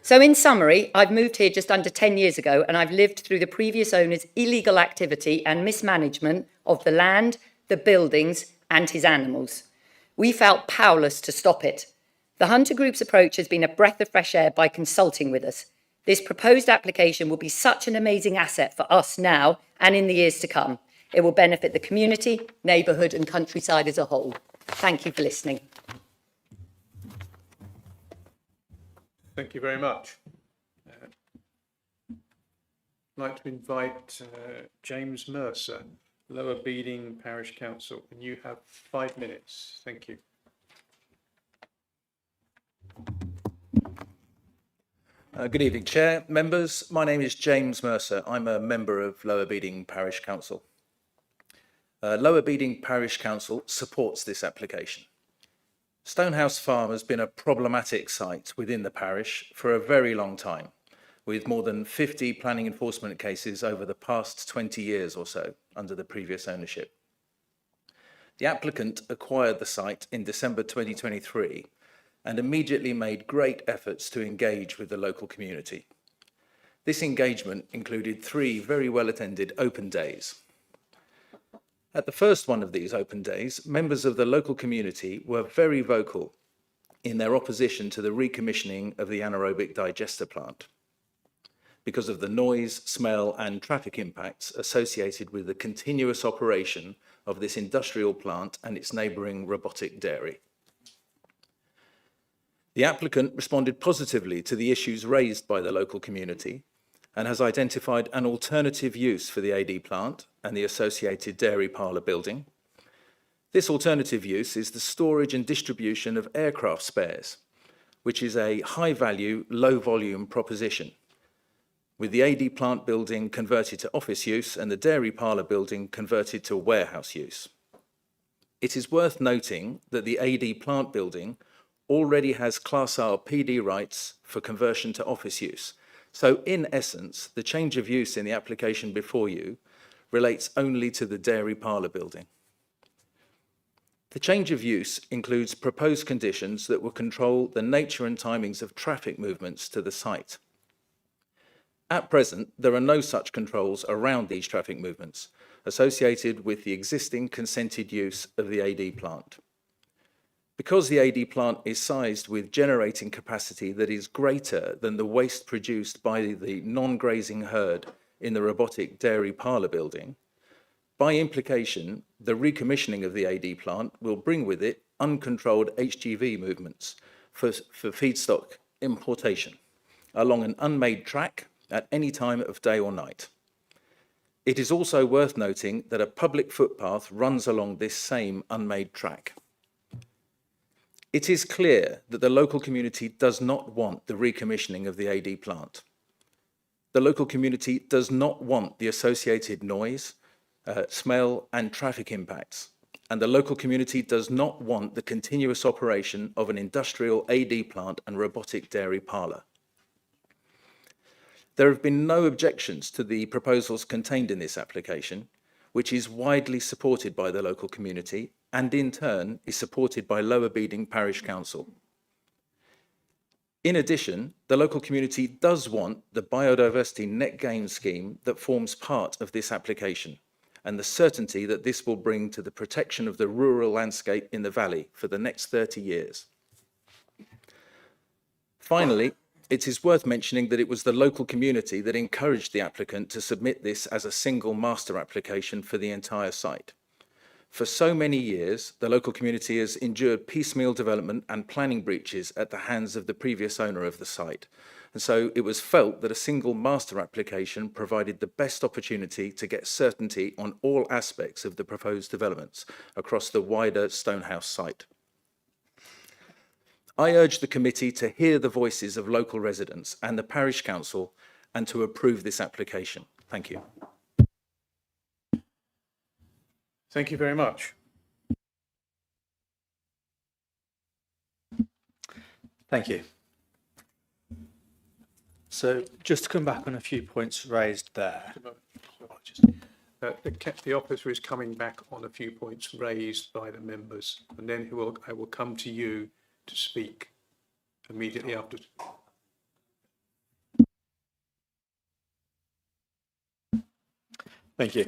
So in summary, I've moved here just under 10 years ago, and I've lived through the previous owner's illegal activity and mismanagement of the land, the buildings, and his animals. We felt powerless to stop it. The Hunter Group's approach has been a breath of fresh air by consulting with us. This proposed application will be such an amazing asset for us now and in the years to come. It will benefit the community, neighbourhood, and countryside as a whole. Thank you for listening. Thank you very much. I'd like to invite James Mercer, Lower Beeding Parish Council, and you have 5 minutes. Thank you. Good evening, Chair, members. My name is James Mercer. I'm a member of Lower Beeding Parish Council. Lower Beeding Parish Council supports this application. Stonehouse Farm has been a problematic site within the parish for a very long time, with more than 50 planning enforcement cases over the past 20 years or so under the previous ownership. The applicant acquired the site in December 2023 and immediately made great efforts to engage with the local community. This engagement included 3 very well-attended open days. At the first one of these open days, members of the local community were very vocal in their opposition to the recommissioning of the anaerobic digester plant because of the noise, smell and traffic impacts associated with the continuous operation of this industrial plant and its neighbouring robotic dairy. The applicant responded positively to the issues raised by the local community and has identified an alternative use for the AD plant and the associated dairy parlour building. This alternative use is the storage and distribution of aircraft spares, which is a high-value, low-volume proposition, with the AD plant building converted to office use and the dairy parlour building converted to warehouse use. It is worth noting that the AD plant building already has Class R PD rights for conversion to office use. So in essence, the change of use in the application before you relates only to the dairy parlour building. The change of use includes proposed conditions that will control the nature and timings of traffic movements to the site. At present, there are no such controls around these traffic movements associated with the existing consented use of the AD plant. Because the AD plant is sized with generating capacity that is greater than the waste produced by the non-grazing herd in the robotic dairy parlour building, by implication, the recommissioning of the AD plant will bring with it uncontrolled HGV movements for feedstock importation along an unmade track at any time of day or night. It is also worth noting that a public footpath runs along this same unmade track. It is clear that the local community does not want the recommissioning of the AD plant. The local community does not want the associated noise, smell and traffic impacts, and the local community does not want the continuous operation of an industrial AD plant and robotic dairy parlour. There have been no objections to the proposals contained in this application, which is widely supported by the local community and in turn is supported by Lower Beeding Parish Council. In addition, the local community does want the biodiversity net gain scheme that forms part of this application and the certainty that this will bring to the protection of the rural landscape in the valley for the next 30 years. Finally, it is worth mentioning that it was the local community that encouraged the applicant to submit this as a single master application for the entire site. For so many years, the local community has endured piecemeal development and planning breaches at the hands of the previous owner of the site. And so it was felt that a single master application provided the best opportunity to get certainty on all aspects of the proposed developments across the wider Stonehouse site. I urge the committee to hear the voices of local residents and the parish council and to approve this application. Thank you. Thank you very much. Thank you. So just to come back on a few points raised there. The officer is coming back on a few points raised by the members, and then I will come to you to speak immediately after. Thank you.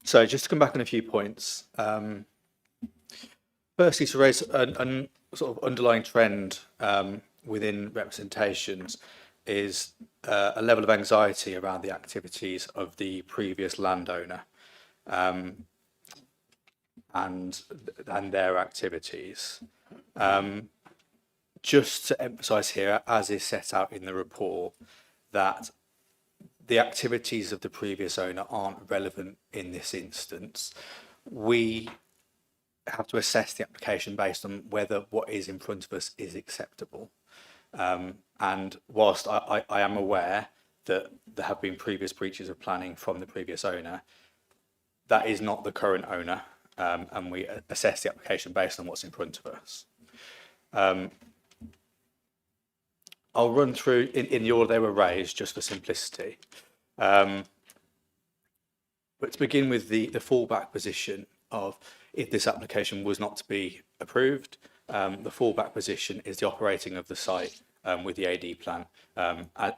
So just to come back on a few points. Firstly, to raise a sort of underlying trend within representations is a level of anxiety around the activities of the previous landowner and their activities. Just to emphasise here, as is set out in the report, that the activities of the previous owner aren't relevant in this instance. We have to assess the application based on whether what is in front of us is acceptable. And whilst I am aware that there have been previous breaches of planning from the previous owner, that is not the current owner, and we assess the application based on what's in front of us. I'll run through in the order they were raised just for simplicity. But to begin with the fallback position of if this application was not to be approved, the fallback position is the operating of the site with the AD plan,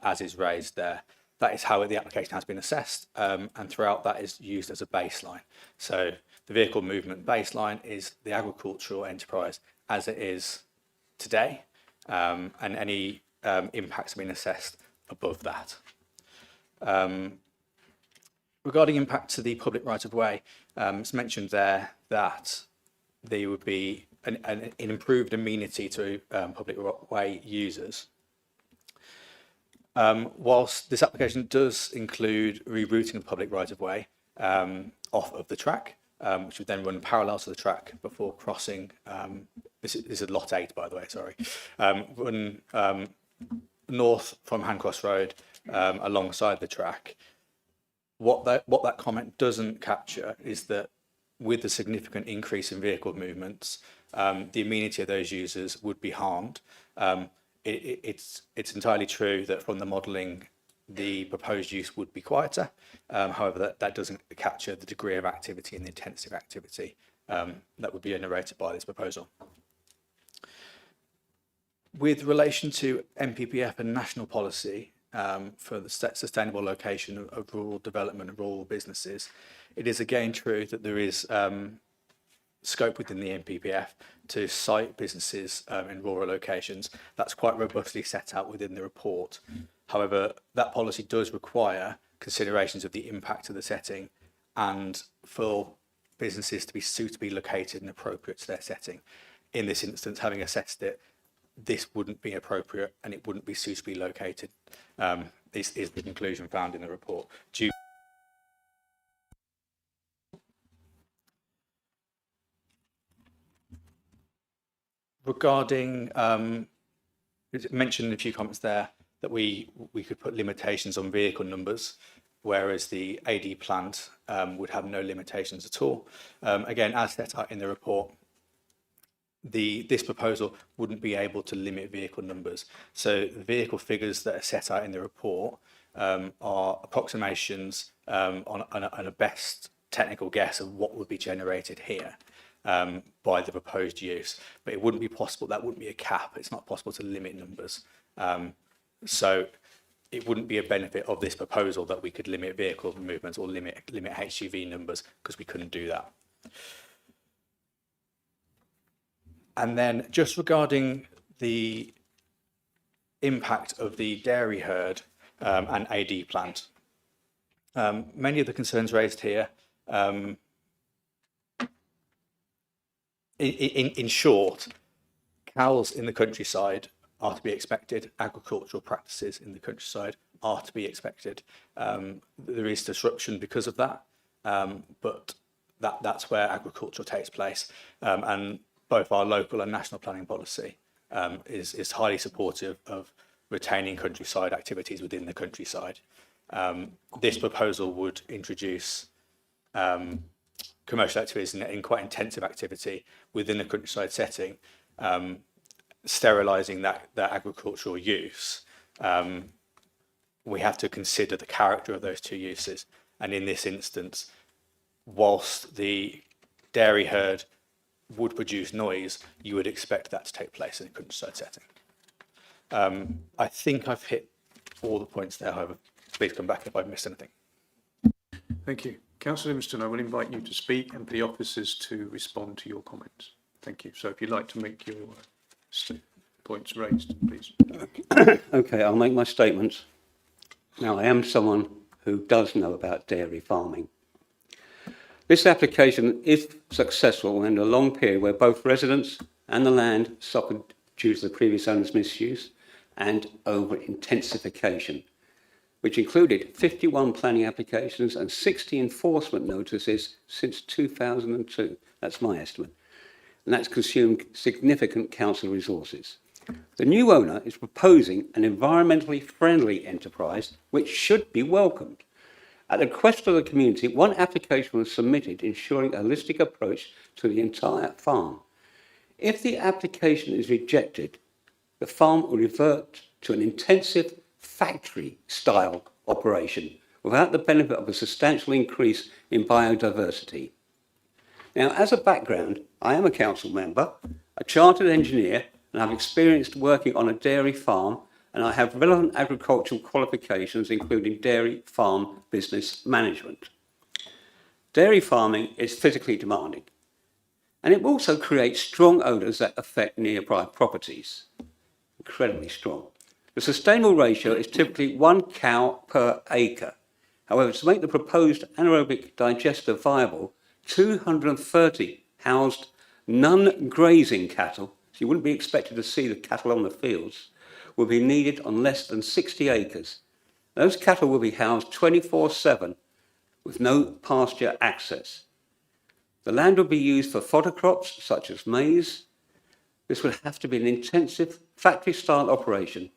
as is raised there. That is how the application has been assessed, and throughout that is used as a baseline. So the vehicle movement baseline is the agricultural enterprise as it is today, and any impacts have been assessed above that. Regarding impact to the public right-of-way, it's mentioned there that there would be an improved amenity to public way users. Whilst this application does include rerouting of public right-of-way off of the track, which would then run parallel to the track before crossing, this is lot 8 by the way, sorry, run north from Handcross Road alongside the track. What that comment doesn't capture is that with the significant increase in vehicle movements, the amenity of those users would be harmed. It's entirely true that from the modelling, the proposed use would be quieter. However, that doesn't capture the degree of activity and the intensity of activity that would be generated by this proposal. With relation to MPPF and national policy for the sustainable location of rural development and rural businesses, it is again true that there is scope within the MPPF to site businesses in rural locations. That's quite robustly set out within the report. However, that policy does require considerations of the impact of the setting and for businesses to be suitably located and appropriate to their setting. In this instance, having assessed it, this wouldn't be appropriate and it wouldn't be suitably located. This is the conclusion found in the report. Regarding, it mentioned in a few comments there that we could put limitations on vehicle numbers, whereas the AD plant would have no limitations at all. Again, as set out in the report, this proposal wouldn't be able to limit vehicle numbers. So the vehicle figures that are set out in the report are approximations on a best technical guess of what would be generated here by the proposed use. But it wouldn't be possible, that wouldn't be a cap. It's not possible to limit numbers. So it wouldn't be a benefit of this proposal that we could limit vehicle movements or limit HGV numbers, because we couldn't do that. And then just regarding the impact of the dairy herd and AD plant, many of the concerns raised here, in short, cows in the countryside are to be expected, agricultural practices in the countryside are to be expected. There is disruption because of that, but that's where agriculture takes place. And both our local and national planning policy is highly supportive of retaining countryside activities within the countryside. This proposal would introduce commercial activities in quite intensive activity within a countryside setting, sterilising that agricultural use. We have to consider the character of those two uses. And in this instance, whilst the dairy herd would produce noise, you would expect that to take place in a countryside setting. I think I've hit all the points there, however, please come back if I've missed anything. Thank you. Councillor Livingston, I will invite you to speak and for the officers to respond to your comments. Thank you. So if you'd like to make your points raised, please. Okay, I'll make my statements. Now, I am someone who does know about dairy farming. This application is successful in a long period where both residents and the land suffered due to the previous owner's misuse and over-intensification, which included 51 planning applications and 60 enforcement notices since 2002. That's my estimate. And that's consumed significant council resources. The new owner is proposing an environmentally friendly enterprise, which should be welcomed. At the request of the community, one application was submitted ensuring a holistic approach to the entire farm. If the application is rejected, the farm will revert to an intensive factory-style operation without the benefit of a substantial increase in biodiversity. Now, as a background, I am a council member a chartered engineer, and have experience working on a dairy farm, and I have relevant agricultural qualifications, including dairy farm business management. Dairy farming is physically demanding, and it also creates strong odours that affect nearby properties. Incredibly strong. The sustainable ratio is typically 1 cow per acre. However, to make the proposed anaerobic digester viable, 230 housed non-grazing cattle, so you wouldn't be expected to see the cattle on the fields, will be needed on less than 60 acres. Those cattle will be housed 24/7 with no pasture access. The land will be used for fodder crops such as maize. This would have to be an intensive factory-style operation,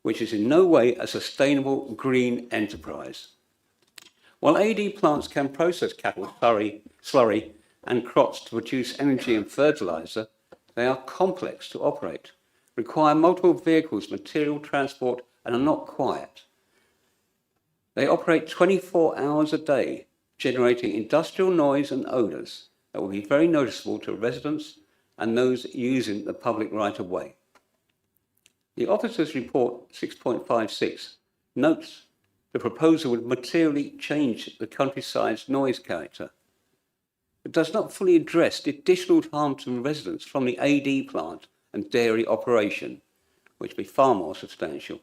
which is in no way a sustainable green enterprise. While AD plants can process cattle slurry and crops to produce energy and fertiliser, they are complex to operate, require multiple vehicles, material transport, and are not quiet. They operate 24 hours a day, generating industrial noise and odours that will be very noticeable to residents and those using the public right-of-way. The Officers' Report 6.56 notes the proposal would materially change the countryside's noise character. It does not fully address the additional harm to residents from the AD plant and dairy operation, which would be far more substantial.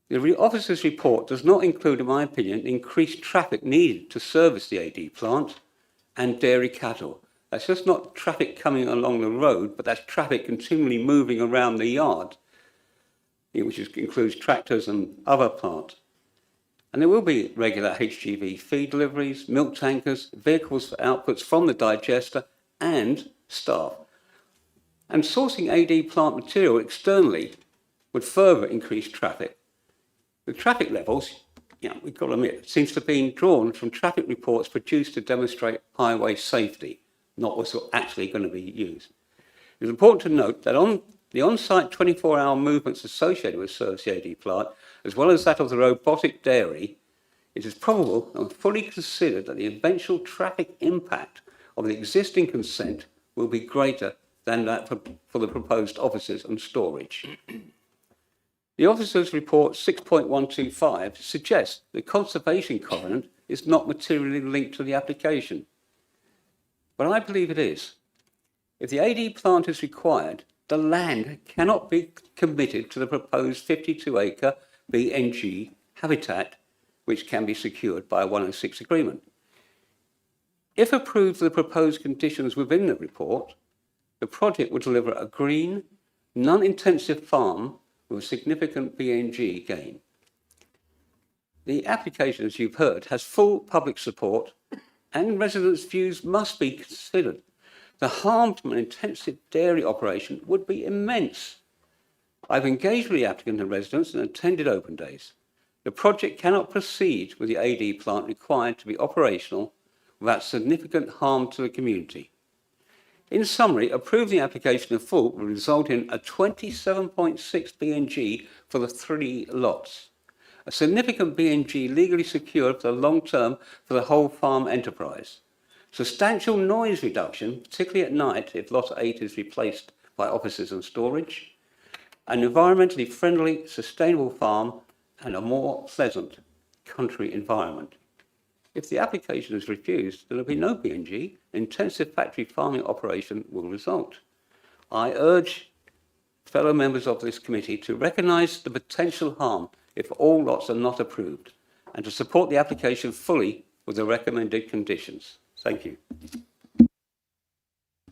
The Officers' Report does not include, in my opinion, the increased traffic needed to service the AD plant and dairy cattle. That's just not traffic coming along the road, but that's traffic continually moving around the yard, which includes tractors and other plant. And there will be regular HGV feed deliveries, milk tankers, vehicles for outputs from the digester and staff. And sourcing AD plant material externally would further increase traffic. The traffic levels, we've got to admit, seems to have been drawn from traffic reports produced to demonstrate highway safety, not what's actually going to be used. It's important to note that on the on-site 24-hour movements associated with Service AD plant, as well as that of the robotic dairy, it is probable and fully considered that the eventual traffic impact of the existing consent will be greater than that for the proposed offices and storage. The Officers' Report 6.125 suggests the Conservation Covenant is not materially linked to the application, but I believe it is. If the AD plant is required, the land cannot be committed to the proposed 52-acre BNG habitat, which can be secured by a 106 agreement. If approved for the proposed conditions within the report, the project would deliver a green, non-intensive farm with a significant BNG gain. The application, as you've heard, has full public support, and residents' views must be considered. The harm from an intensive dairy operation would be immense. I've engaged with the applicant and residents and attended open days. The project cannot proceed with the AD plant required to be operational without significant harm to the community. In summary, approving the application in full will result in a 27.6 BNG for the 3 lots. A significant BNG legally secured for the long term for the whole farm enterprise. Substantial noise reduction, particularly at night if lot 8 is replaced by offices and storage. An environmentally friendly, sustainable farm and a more pleasant country environment. If the application is refused, there will be no BNG. Intensive factory farming operation will result. I urge fellow members of this committee to recognise the potential harm if all lots are not approved, and to support the application fully with the recommended conditions. Thank you.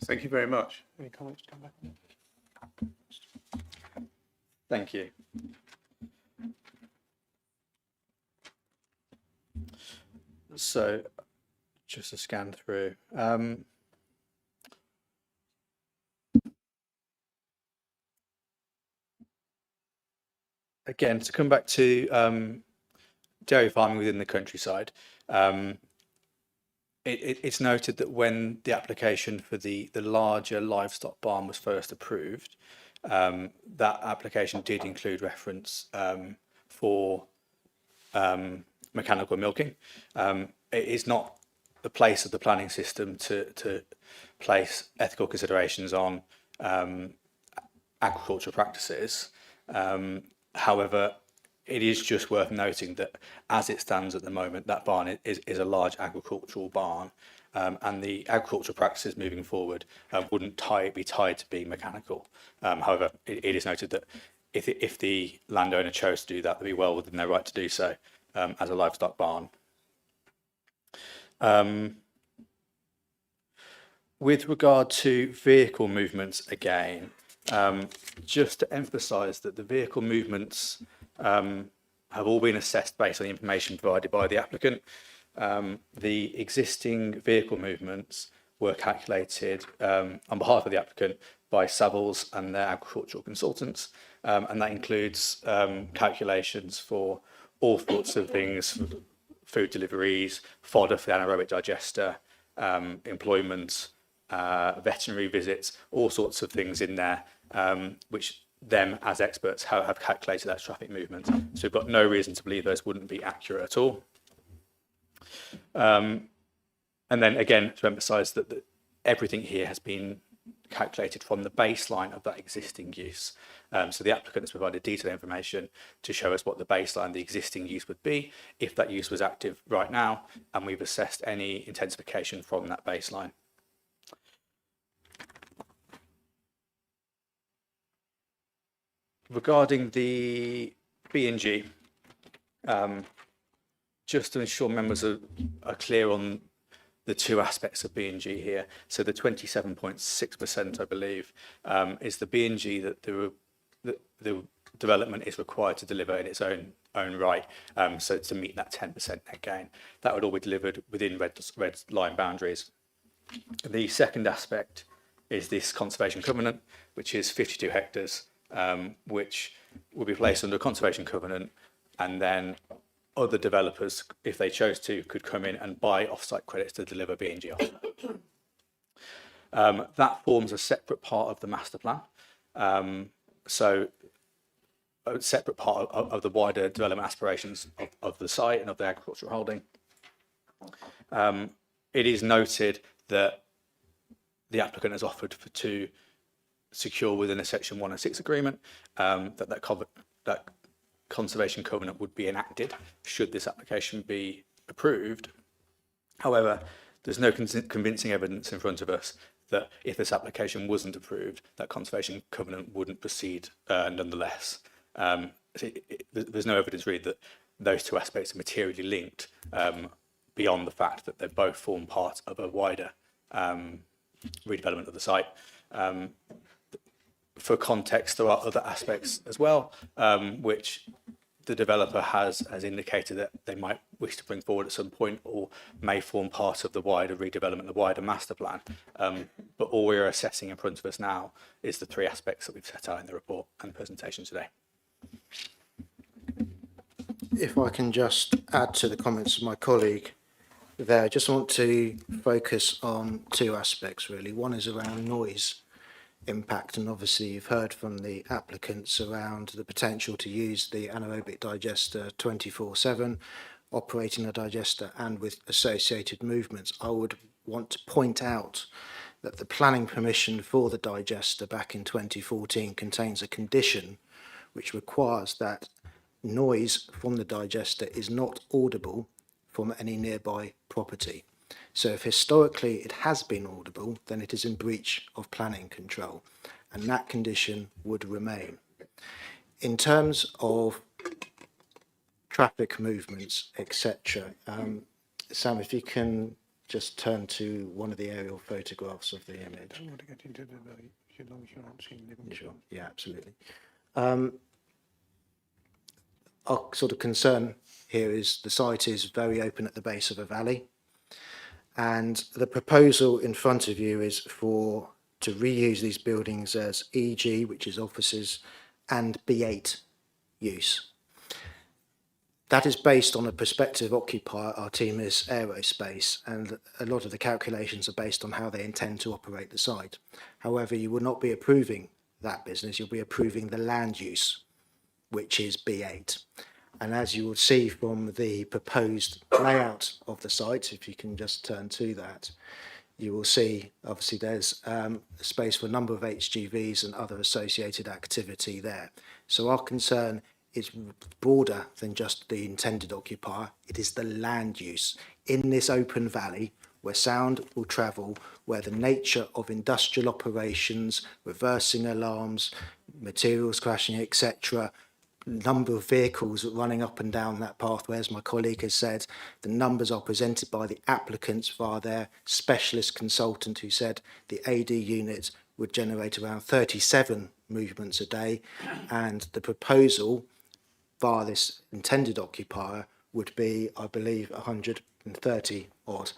Thank you very much. Any comments to come back on? Thank you. So, just to scan through. Again, to come back to dairy farming within the countryside, it's noted that when the application for the larger livestock barn was first approved, that application did include reference for mechanical milking. It is not the place of the planning system to place ethical considerations on agricultural practices. However, it is just worth noting that as it stands at the moment, that barn is a large agricultural barn, and the agricultural practices moving forward wouldn't be tied to being mechanical. However, it is noted that if the landowner chose to do that, they'd be well within their right to do so as a livestock barn. With regard to vehicle movements again, just to emphasise that the vehicle movements have all been assessed based on the information provided by the applicant. The existing vehicle movements were calculated on behalf of the applicant by Savills and their agricultural consultants, and that includes calculations for all sorts of things, food deliveries, fodder for the anaerobic digester, employment, veterinary visits, all sorts of things in there, which them as experts have calculated that traffic movement. So we've got no reason to believe those wouldn't be accurate at all. And then again, to emphasise that everything here has been calculated from the baseline of that existing use. So the applicant has provided detailed information to show us what the baseline, the existing use would be if that use was active right now, and we've assessed any intensification from that baseline. Regarding the B&G, just to ensure members are clear on the two aspects of B&G here. So the 27.6%, I believe, is the B&G that the development is required to deliver in its own right. So to meet that 10% net gain, that would all be delivered within red line boundaries. The second aspect is this conservation covenant, which is 52 hectares, which will be placed under a conservation covenant, and then other developers, if they chose to, could come in and buy off-site credits to deliver B&G off-site. That forms a separate part of the master plan. So a separate part of the wider development aspirations of the site and of the agricultural holding. It is noted that the applicant has offered to secure within a Section 106 agreement that conservation covenant would be enacted should this application be approved. However, there's no convincing evidence in front of us that if this application wasn't approved, that conservation covenant wouldn't proceed nonetheless. There's no evidence really that those two aspects are materially linked beyond the fact that they both form part of a wider redevelopment of the site. For context, there are other aspects as well, which the developer has indicated that they might wish to bring forward at some point or may form part of the wider redevelopment, the wider master plan. But all we're assessing in front of us now is the three aspects that we've set out in the report and the presentation today. If I can just add to the comments of my colleague there, I just want to focus on two aspects really. One is around noise impact, and obviously you've heard from the applicants around the potential to use the anaerobic digester 24/7, operating a digester and with associated movements. I would want to point out that the planning permission for the digester back in 2014 contains a condition which requires that noise from the digester is not audible from any nearby property. So if historically it has been audible, then it is in breach of planning control, and that condition would remain. In terms of traffic movements, etc., Sam, if you can just turn to one of the aerial photographs of the image. I don't want to get into the debate, as long as you're not seeing living. Sure. Yeah, absolutely. Our sort of concern here is the site is very open at the base of a valley. And the proposal in front of you is to reuse these buildings as EG, which is offices, and B8 use. That is based on a prospective occupier, Artemis Aerospace, and a lot of the calculations are based on how they intend to operate the site. However, you will not be approving that business, you'll be approving the land use, which is B8. And as you will see from the proposed layout of the site, if you can just turn to that, you will see obviously there's space for a number of HGVs and other associated activity there. So our concern is broader than just the intended occupier. It is the land use in this open valley where sound will travel, where the nature of industrial operations, reversing alarms, materials crashing, etc., number of vehicles running up and down that pathway, as my colleague has said, the numbers are presented by the applicants via their specialist consultant who said the AD unit would generate around 37 movements a day, and the proposal via this intended occupier would be, I believe, 130 odd,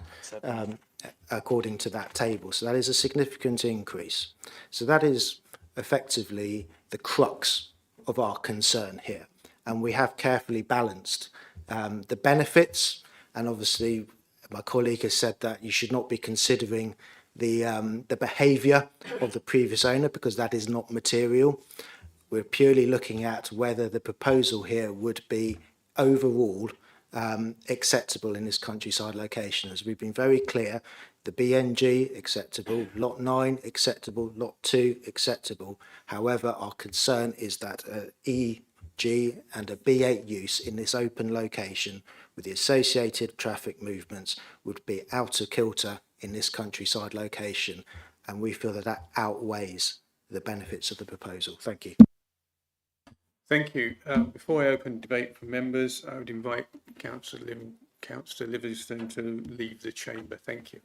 according to that table. So that is a significant increase. So that is effectively the crux of our concern here. And we have carefully balanced the benefits, and obviously my colleague has said that you should not be considering the behaviour of the previous owner because that is not material. We're purely looking at whether the proposal here would be overall acceptable in this countryside location. As we've been very clear, the BNG acceptable, lot 9 acceptable, lot 2 acceptable. However, our concern is that EG and a B8 use in this open location with the associated traffic movements would be out of kilter in this countryside location, and we feel that that outweighs the benefits of the proposal. Thank you. Thank you. Before I open debate for members, I would invite Councillor Livingston to leave the chamber. Thank you.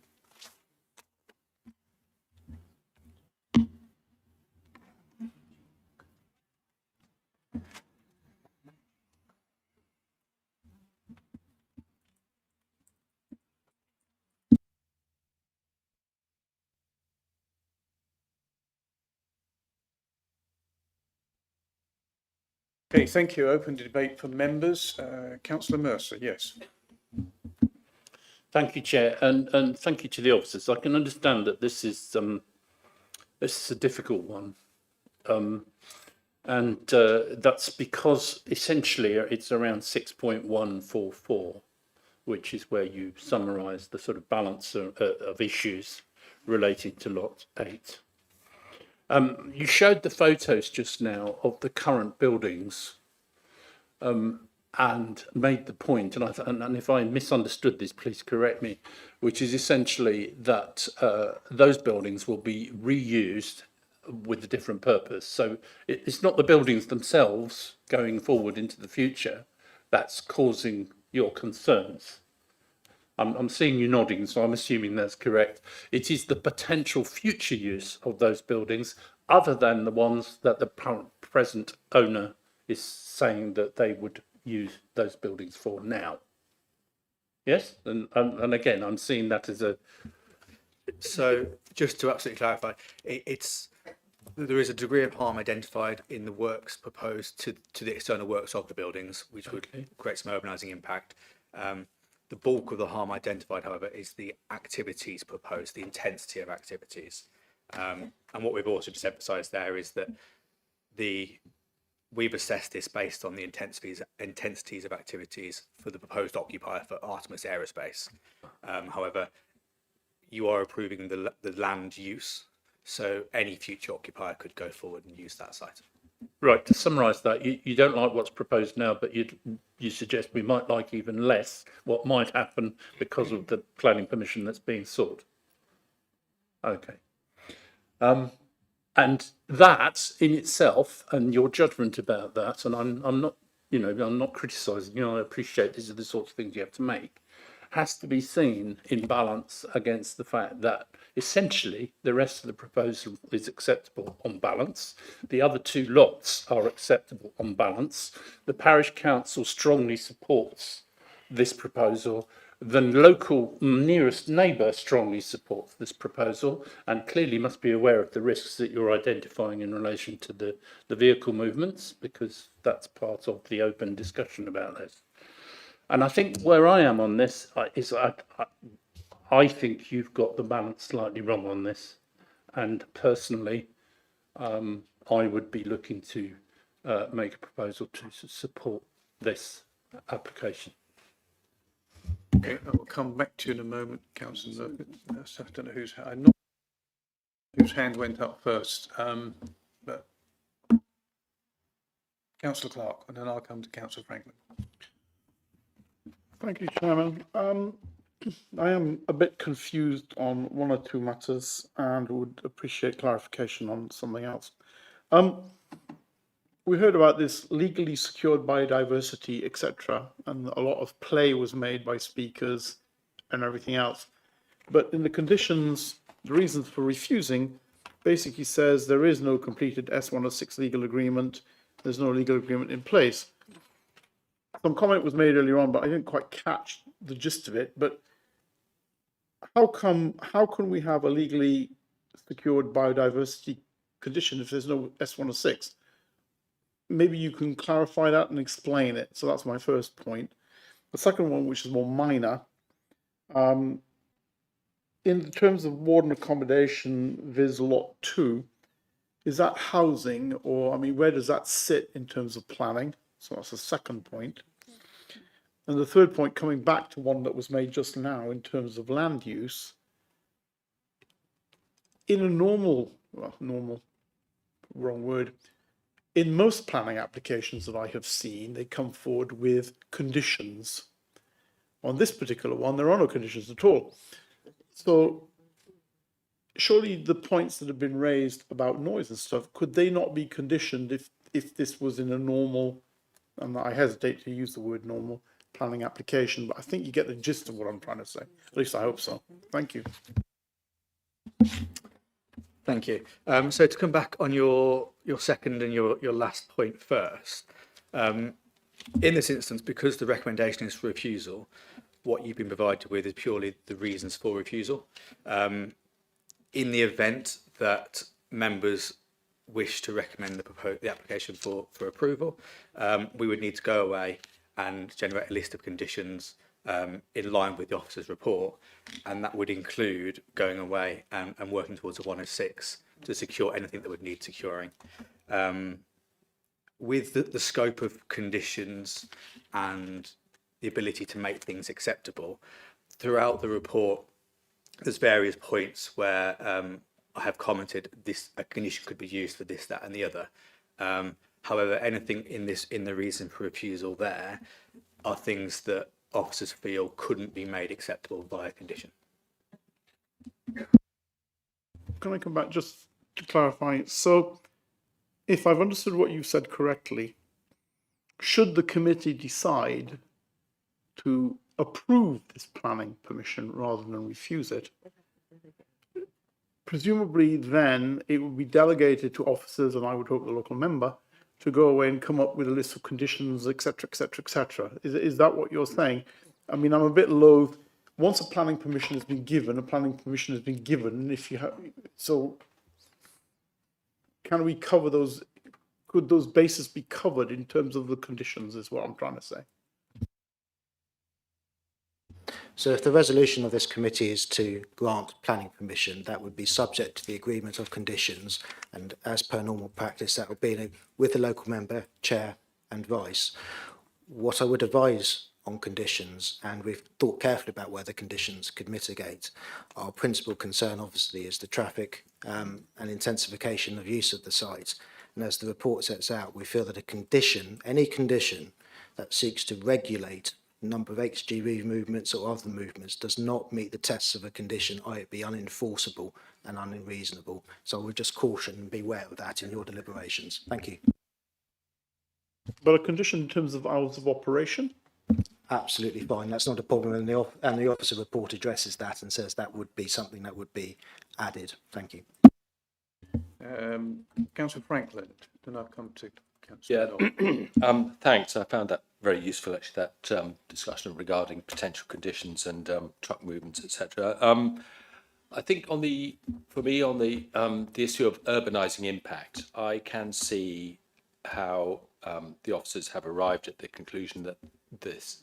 Okay, thank you. Open the debate for members. Councillor Mercer, yes. Thank you, Chair, and thank you to the officers. I can understand that this is a difficult one, and that's because essentially it's around 6.144, which is where you summarise the sort of balance of issues relating to Lot 8. You showed the photos just now of the current buildings and made the point, and if I misunderstood this, please correct me, which is essentially that those buildings will be reused with a different purpose. So it's not the buildings themselves going forward into the future that's causing your concerns. I'm seeing you nodding, so I'm assuming that's correct. It is the potential future use of those buildings other than the ones that the present owner is saying that they would use those buildings for now. Yes? And again, I'm seeing that as a... So just to absolutely clarify, there is a degree of harm identified in the works proposed to the external works of the buildings, which would create some urbanising impact. The bulk of the harm identified, however, is the activities proposed, the intensity of activities. And what we've also just emphasised there is that we've assessed this based on the intensities of activities for the proposed occupier for Artemis Aerospace. However, you are approving the land use, so any future occupier could go forward and use that site. Right, to summarise that, you don't like what's proposed now, but you suggest we might like even less what might happen because of the planning permission that's being sought. Okay. And that in itself, and your judgment about that, and I'm not, I'm not criticising you, I appreciate these are the sorts of things you have to make, has to be seen in balance against the fact that essentially the rest of the proposal is acceptable on balance. The other two lots are acceptable on balance. The parish council strongly supports this proposal. The local nearest neighbour strongly supports this proposal and clearly must be aware of the risks that you're identifying in relation to the vehicle movements, because that's part of the open discussion about this. And I think where I am on this is I think you've got the balance slightly wrong on this. And personally, I would be looking to make a proposal to support this application. Okay, I will come back to you in a moment, Councillor Murphy. I don't know whose hand went up first, but Councillor Clark, and then I'll come to Councillor Franklin. Thank you, Chairman. I am a bit confused on one or two matters and would appreciate clarification on something else. We heard about this legally secured biodiversity, etc., and a lot of play was made by speakers and everything else. But in the conditions, the reasons for refusing basically says there is no completed S106 legal agreement, there's no legal agreement in place. Some comment was made earlier on, but I didn't quite catch the gist of it. But how can we have a legally secured biodiversity condition if there's no S106? Maybe you can clarify that and explain it. So that's my first point. The second one, which is more minor, in terms of warden accommodation, viz. Lot 2, is that housing, or I mean, where does that sit in terms of planning? So that's the second point. And the third point, coming back to one that was made just now in terms of land use, in a normal, wrong word, in most planning applications that I have seen, they come forward with conditions. On this particular one, there are no conditions at all. So surely the points that have been raised about noise and stuff, could they not be conditioned if this was in a normal, and I hesitate to use the word normal, planning application, but I think you get the gist of what I'm trying to say. At least I hope so. Thank you. Thank you. So to come back on your second and your last point first, in this instance, because the recommendation is for refusal, what you've been provided with is purely the reasons for refusal. In the event that members wish to recommend the application for approval, we would need to go away and generate a list of conditions in line with the officer's report, and that would include going away and working towards a 106 to secure anything that would need securing. With the scope of conditions and the ability to make things acceptable, throughout the report, there's various points where I have commented a condition could be used for this, that, and the other. However, anything in the reason for refusal there are things that officers feel couldn't be made acceptable by a condition. Can I come back just to clarify? So if I've understood what you said correctly, should the committee decide to approve this planning permission rather than refuse it, presumably then it would be delegated to officers, and I would hope the local member, to go away and come up with a list of conditions, etc., etc., etc. Is that what you're saying? I mean, I'm a bit loath. Once a planning permission has been given, and if you have, so can we cover those? Could those bases be covered in terms of the conditions? Is what I'm trying to say. So if the resolution of this committee is to grant planning permission, that would be subject to the agreement of conditions, and as per normal practice, that would be with the local member, chair and vice. What I would advise on conditions, and we've thought carefully about whether conditions could mitigate, our principal concern obviously is the traffic and intensification of use of the site. And as the report sets out, we feel that a condition, any condition that seeks to regulate number of HGV movements or other movements does not meet the tests of a condition, i.e. be unenforceable and unreasonable. So I would just caution and beware of that in your deliberations. Thank you. But a condition in terms of hours of operation? Absolutely fine. That's not a problem. And the officer report addresses that and says that would be something that would be added. Thank you. Councillor Franklin, then I'll come to Councillor. Yeah. Thanks. I found that very useful, actually, that discussion regarding potential conditions and truck movements, etc. I think for me on the issue of urbanising impact, I can see how the officers have arrived at the conclusion that this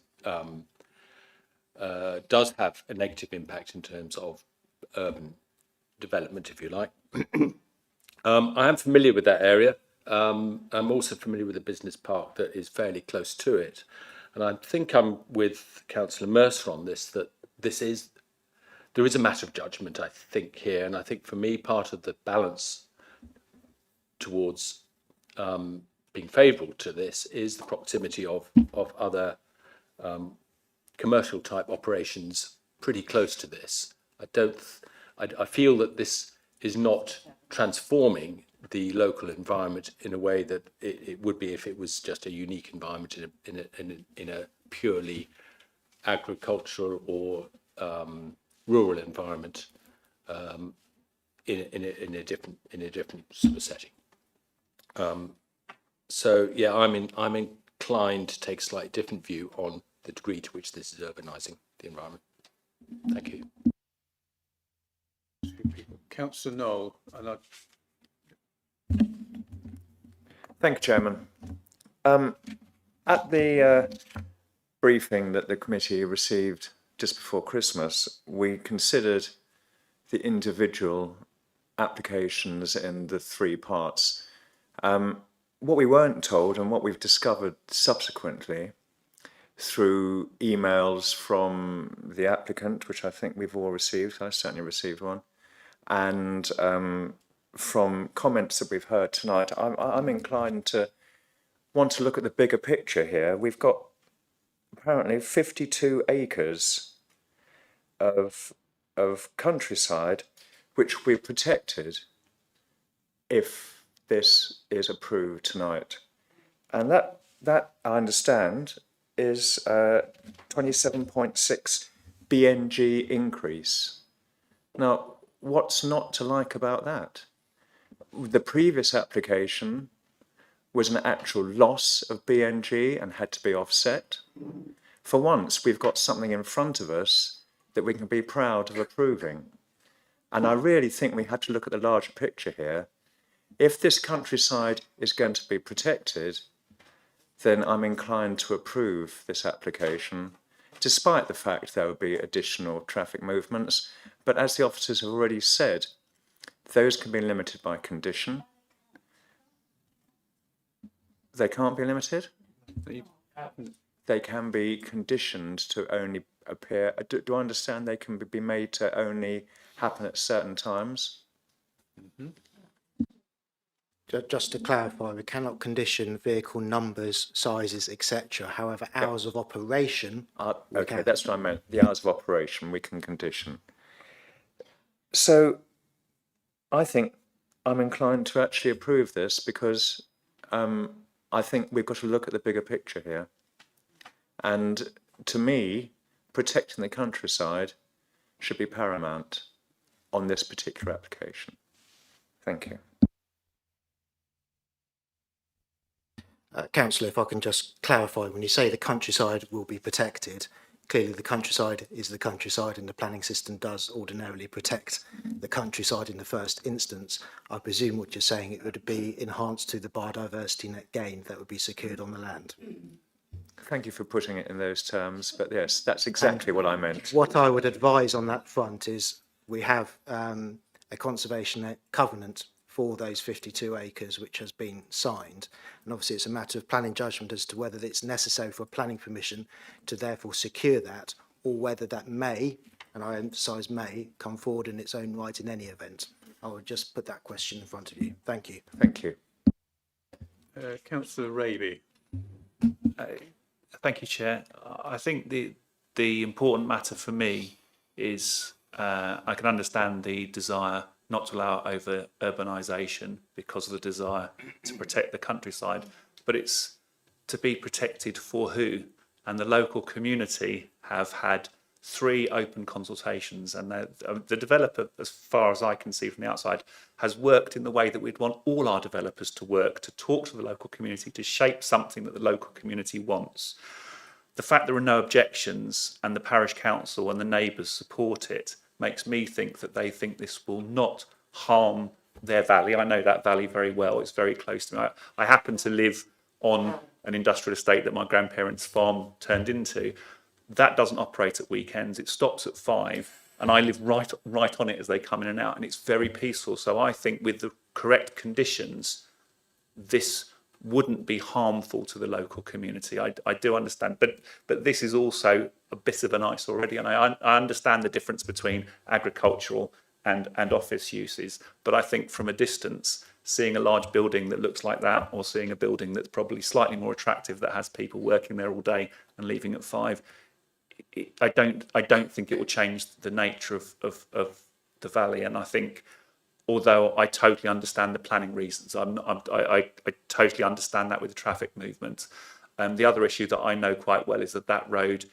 does have a negative impact in terms of urban development, if you like. I am familiar with that area. I'm also familiar with a business park that is fairly close to it. And I think I'm with Councillor Mercer on this, that there is a matter of judgment, I think, here. And I think for me, part of the balance towards being favourable to this is the proximity of other commercial type operations pretty close to this. I feel that this is not transforming the local environment in a way that it would be if it was just a unique environment in a purely agricultural or rural environment in a different sort of setting. So yeah, I'm inclined to take a slightly different view on the degree to which this is urbanising the environment. Thank you. Councillor Knoll, and Thank you, Chairman. At the briefing that the committee received just before Christmas, we considered the individual applications in the three parts. What we weren't told, and what we've discovered subsequently through emails from the applicant, which I think we've all received, I certainly received one, and from comments that we've heard tonight, I'm inclined to want to look at the bigger picture here. We've got apparently 52 acres of countryside which we've protected if this is approved tonight. And that I understand is 27.6 BNG increase. Now, what's not to like about that? The previous application was an actual loss of BNG and had to be offset. For once, we've got something in front of us that we can be proud of approving. And I really think we had to look at the larger picture here. If this countryside is going to be protected, then I'm inclined to approve this application, despite the fact there will be additional traffic movements. But as the officers have already said, those can be limited by condition. They can't be limited? They can be conditioned to only appear. Do I understand they can be made to only happen at certain times? Mm-hmm. Just to clarify, we cannot condition vehicle numbers, sizes, etc. However, hours of operation. Okay, that's what I meant. The hours of operation we can condition. So I think I'm inclined to actually approve this because I think we've got to look at the bigger picture here. And to me, protecting the countryside should be paramount on this particular application. Thank you. Councillor, if I can just clarify, when you say the countryside will be protected, clearly the countryside is the countryside and the planning system does ordinarily protect the countryside in the first instance. I presume what you're saying, it would be enhanced to the biodiversity net gain that would be secured on the land. Thank you for putting it in those terms, but yes, that's exactly what I meant. What I would advise on that front is we have a conservation covenant for those 52 acres which has been signed, and obviously it's a matter of planning judgment as to whether it's necessary for a planning permission to therefore secure that, or whether that may, and I emphasise may, come forward in its own right in any event. I would just put that question in front of you. Thank you. Thank you. Councillor Raby. Thank you, Chair. I think the important matter for me is I can understand the desire not to allow over urbanisation because of the desire to protect the countryside, but it's to be protected for who? And the local community have had 3 open consultations, and the developer, as far as I can see from the outside, has worked in the way that we'd want all our developers to work, to talk to the local community, to shape something that the local community wants. The fact there are no objections and the parish council and the neighbours support it makes me think that they think this will not harm their valley. I know that valley very well. It's very close to me. I happen to live on an industrial estate that my grandparents' farm turned into. That doesn't operate at weekends. It stops at 5, and I live right on it as they come in and out, and it's very peaceful. So I think with the correct conditions, this wouldn't be harmful to the local community. I do understand, but this is also a bit of an eyesore already, and I understand the difference between agricultural and office uses, but I think from a distance, seeing a large building that looks like that, or seeing a building that's probably slightly more attractive that has people working there all day and leaving at 5, I don't think it will change the nature of the valley. And I think, although I totally understand the planning reasons, I totally understand that with the traffic movement. The other issue that I know quite well is that road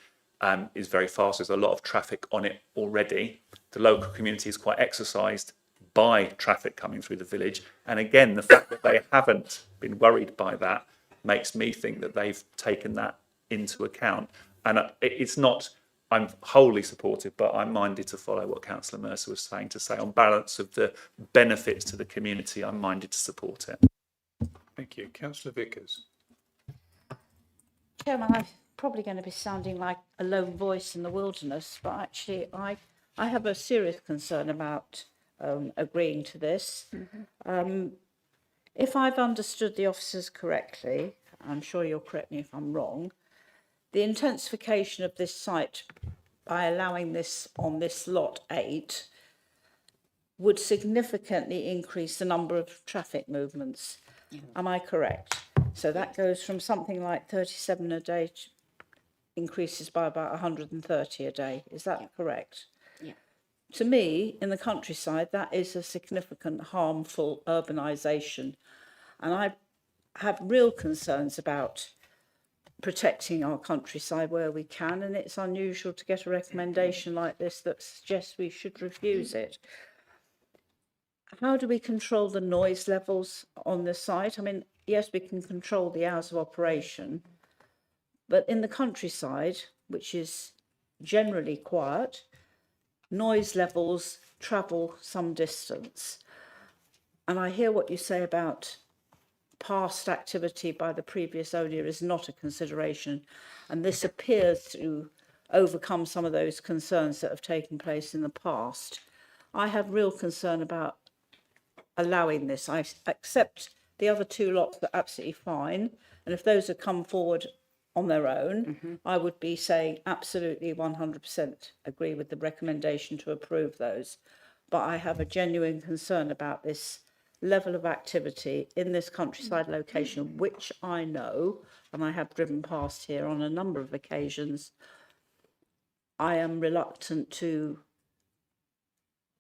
is very fast. There's a lot of traffic on it already. The local community is quite exercised by traffic coming through the village. And again, the fact that they haven't been worried by that makes me think that they've taken that into account. And it's not, I'm wholly supportive, but I'm minded to follow what Councillor Mercer was saying, to say on balance of the benefits to the community, I'm minded to support it. Thank you. Councillor Vickers. Chairman, I'm probably going to be sounding like a lone voice in the wilderness, but actually I have a serious concern about agreeing to this. If I've understood the officers correctly, I'm sure you'll correct me if I'm wrong, the intensification of this site by allowing this on this lot 8 would significantly increase the number of traffic movements. Am I correct? So that goes from something like 37 a day to increases by about 130 a day. Is that correct? Yeah. To me, in the countryside, that is a significant harmful urbanisation. And I have real concerns about protecting our countryside where we can, and it's unusual to get a recommendation like this that suggests we should refuse it. How do we control the noise levels on the site? I mean, yes, we can control the hours of operation, but in the countryside, which is generally quiet, noise levels travel some distance. And I hear what you say about past activity by the previous owner is not a consideration, and this appears to overcome some of those concerns that have taken place in the past. I have real concern about allowing this. I accept the other 2 lots are absolutely fine, and if those had come forward on their own, I would be saying absolutely 100% agree with the recommendation to approve those. But I have a genuine concern about this level of activity in this countryside location, which I know, and I have driven past here on a number of occasions. I am reluctant to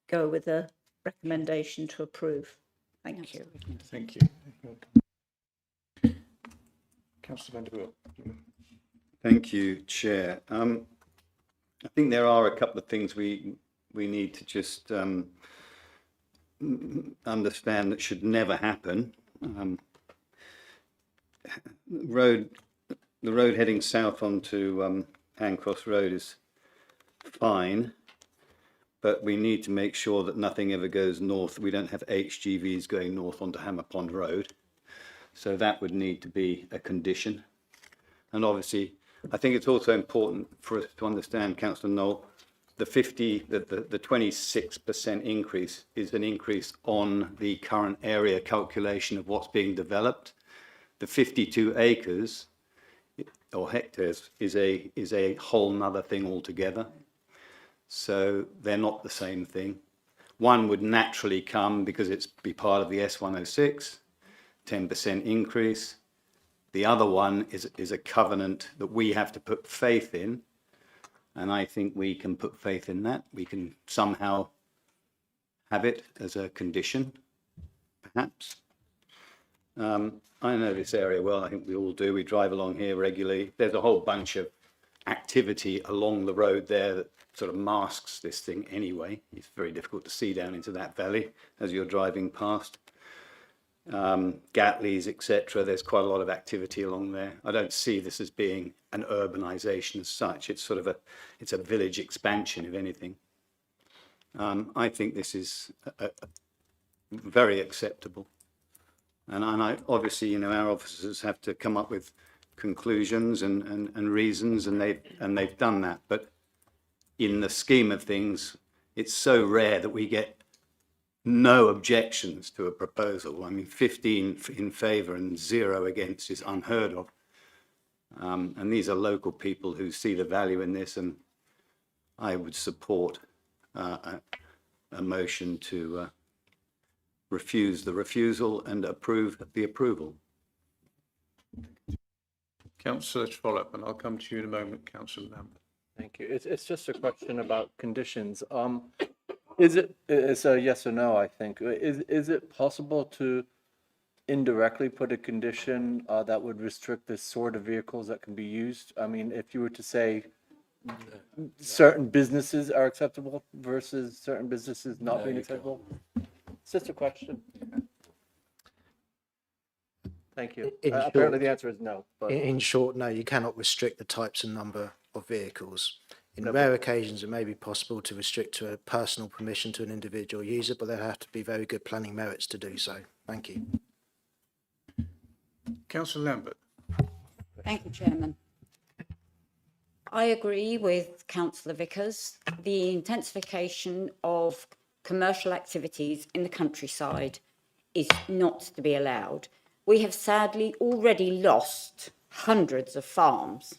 go with a recommendation to approve. Thank you. Thank you. Councillor van der Wouw. Thank you, Chair. I think there are a couple of things we need to just understand that should never happen. The road heading south onto Hancross Road is fine, but we need to make sure that nothing ever goes north. We don't have HGVs going north onto Hammer Pond Road, so that would need to be a condition. And obviously, I think it's also important for us to understand, Councillor Knoll, the 26% increase is an increase on the current area calculation of what's being developed. The 52 acres or hectares is a whole nother thing altogether. So they're not the same thing. One would naturally come because it's be part of the S106, 10% increase. The other one is a covenant that we have to put faith in. And I think we can put faith in that. We can somehow have it as a condition, perhaps. I know this area well. I think we all do. We drive along here regularly. There's a whole bunch of activity along the road there that sort of masks this thing anyway. It's very difficult to see down into that valley as you're driving past. Gatleys, etc. There's quite a lot of activity along there. I don't see this as being an urbanisation as such. It's sort of it's a village expansion, if anything. I think this is very acceptable. And obviously, you know, our officers have to come up with conclusions and reasons, and they've done that. But in the scheme of things, it's so rare that we get no objections to a proposal. I mean, 15 in favour and 0 against is unheard of. And these are local people who see the value in this, and I would support a motion to refuse the refusal and approve the approval. Councillor Trollope, and I'll come to you in a moment, Councillor Lambert. Thank you. It's just a question about conditions. It's a yes or no, I think. Is it possible to indirectly put a condition that would restrict the sort of vehicles that can be used? I mean, if you were to say certain businesses are acceptable versus certain businesses not being acceptable? It's just a question. Thank you. Apparently the answer is no. But In short, no, you cannot restrict the types and number of vehicles. In rare occasions, it may be possible to restrict to a personal permission to an individual user, but there have to be very good planning merits to do so. Thank you. Councillor Lambert. Thank you, Chairman. I agree with Councillor Vickers. The intensification of commercial activities in the countryside is not to be allowed. We have sadly already lost hundreds of farms.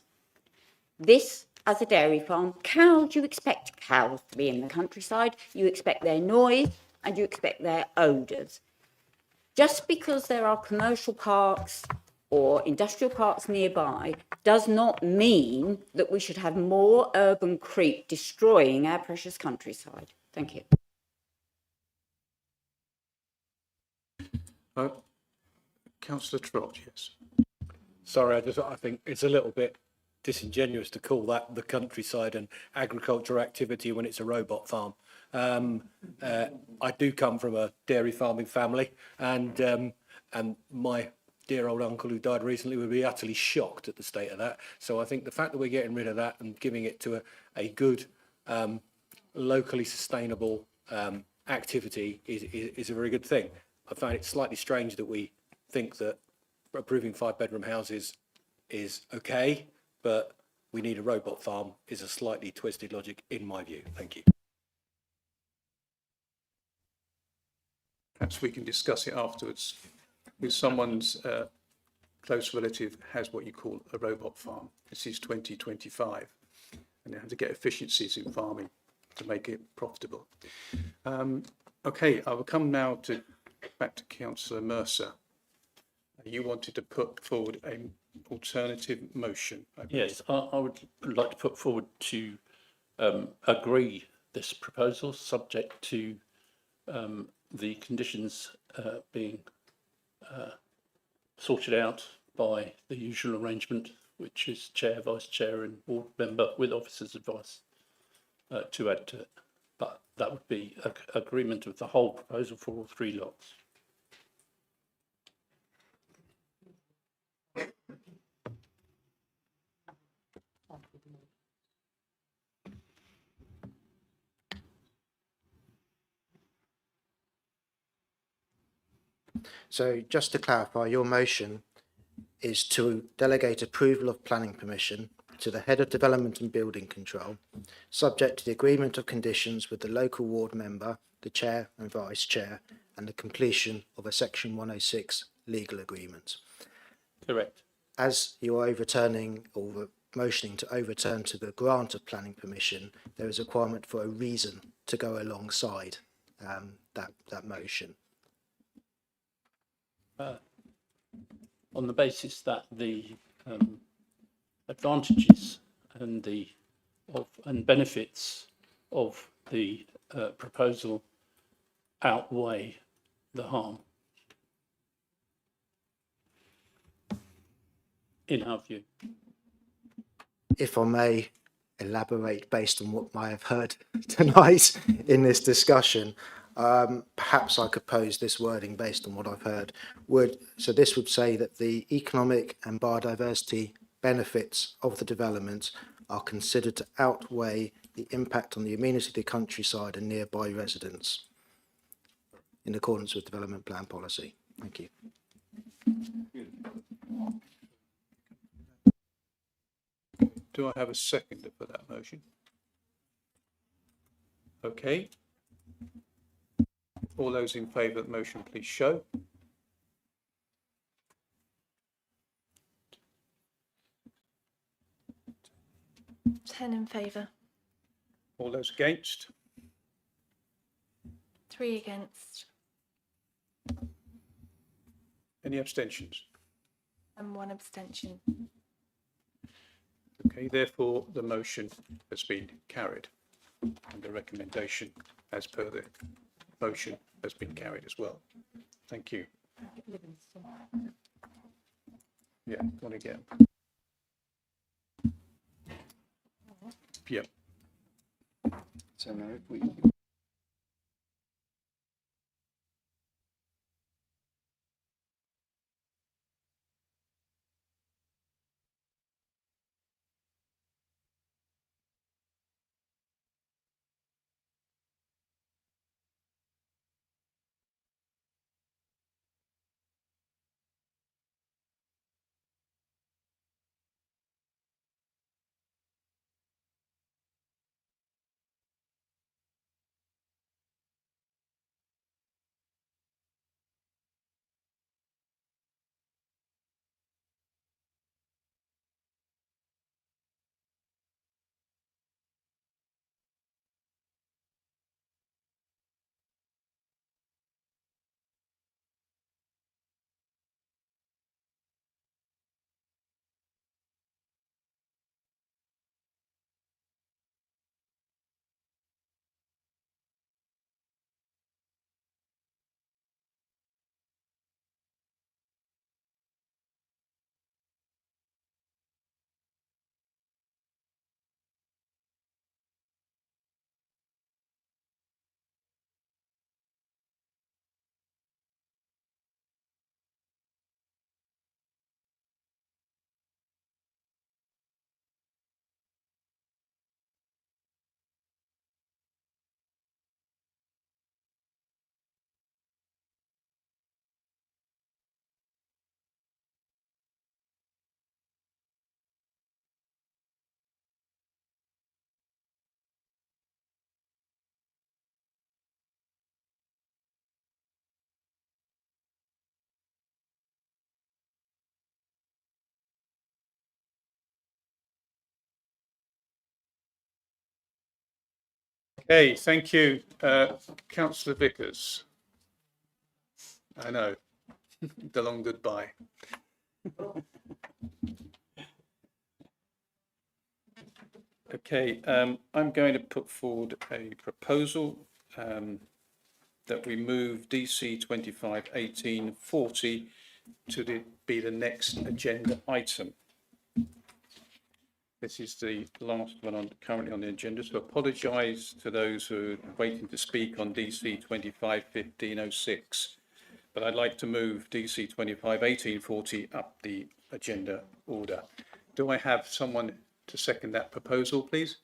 This, as a dairy farm, cows, you expect cows to be in the countryside, you expect their noise and you expect their odours. Just because there are commercial parks or industrial parks nearby does not mean that we should have more urban creep destroying our precious countryside. Thank you. Councillor Trott, yes. Sorry, I think it's a little bit disingenuous to call that the countryside and agricultural activity when it's a robot farm. I do come from a dairy farming family, and my dear old uncle who died recently would be utterly shocked at the state of that. So I think the fact that we're getting rid of that and giving it to a good, locally sustainable activity is a very good thing. I find it slightly strange that we think that approving 5-bedroom houses is okay, but we need a robot farm is a slightly twisted logic in my view. Thank you. Perhaps we can discuss it afterwards. If someone's close relative has what you call a robot farm, this is 2025, and they have to get efficiencies in farming to make it profitable. Okay, I will come now back to Councillor Mercer. You wanted to put forward an alternative motion. Yes, I would like to put forward to agree this proposal subject to the conditions being sorted out by the usual arrangement, which is chair, vice chair and board member with officer's advice to add to it. But that would be agreement of the whole proposal for all 3 lots. So just to clarify, your motion is to delegate approval of planning permission to the Head of Development and Building Control, subject to the agreement of conditions with the local ward member, the chair and vice chair, and the completion of a Section 106 legal agreement. Correct. As you are overturning or motioning to overturn to the grant of planning permission, there is a requirement for a reason to go alongside that motion. On the basis that the advantages and benefits of the proposal outweigh the harm, in our view. If I may elaborate based on what I have heard tonight in this discussion, perhaps I could pose this wording based on what I've heard. So this would say that the economic and biodiversity benefits of the development are considered to outweigh the impact on the amenity of the countryside and nearby residents in accordance with development plan policy. Thank you. Do I have a seconder for that motion? Okay. All those in favour of the motion, please show. Ten in favour. All those against? 3 against. Any abstentions? And 1 abstention. Okay, therefore the motion has been carried and the recommendation as per the motion has been carried as well. Thank you. Yeah, want to get. Yeah. So now if we Okay, thank you, Councillor Vickers. I know, the long goodbye. Okay, I'm going to put forward a proposal that we move DC 25/18/40 to be the next agenda item. This is the last one currently on the agenda, so apologise to those who are waiting to speak on DC 25/15/06. But I'd like to move DC 25/18/40 up the agenda order. Do I have someone to second that proposal, please?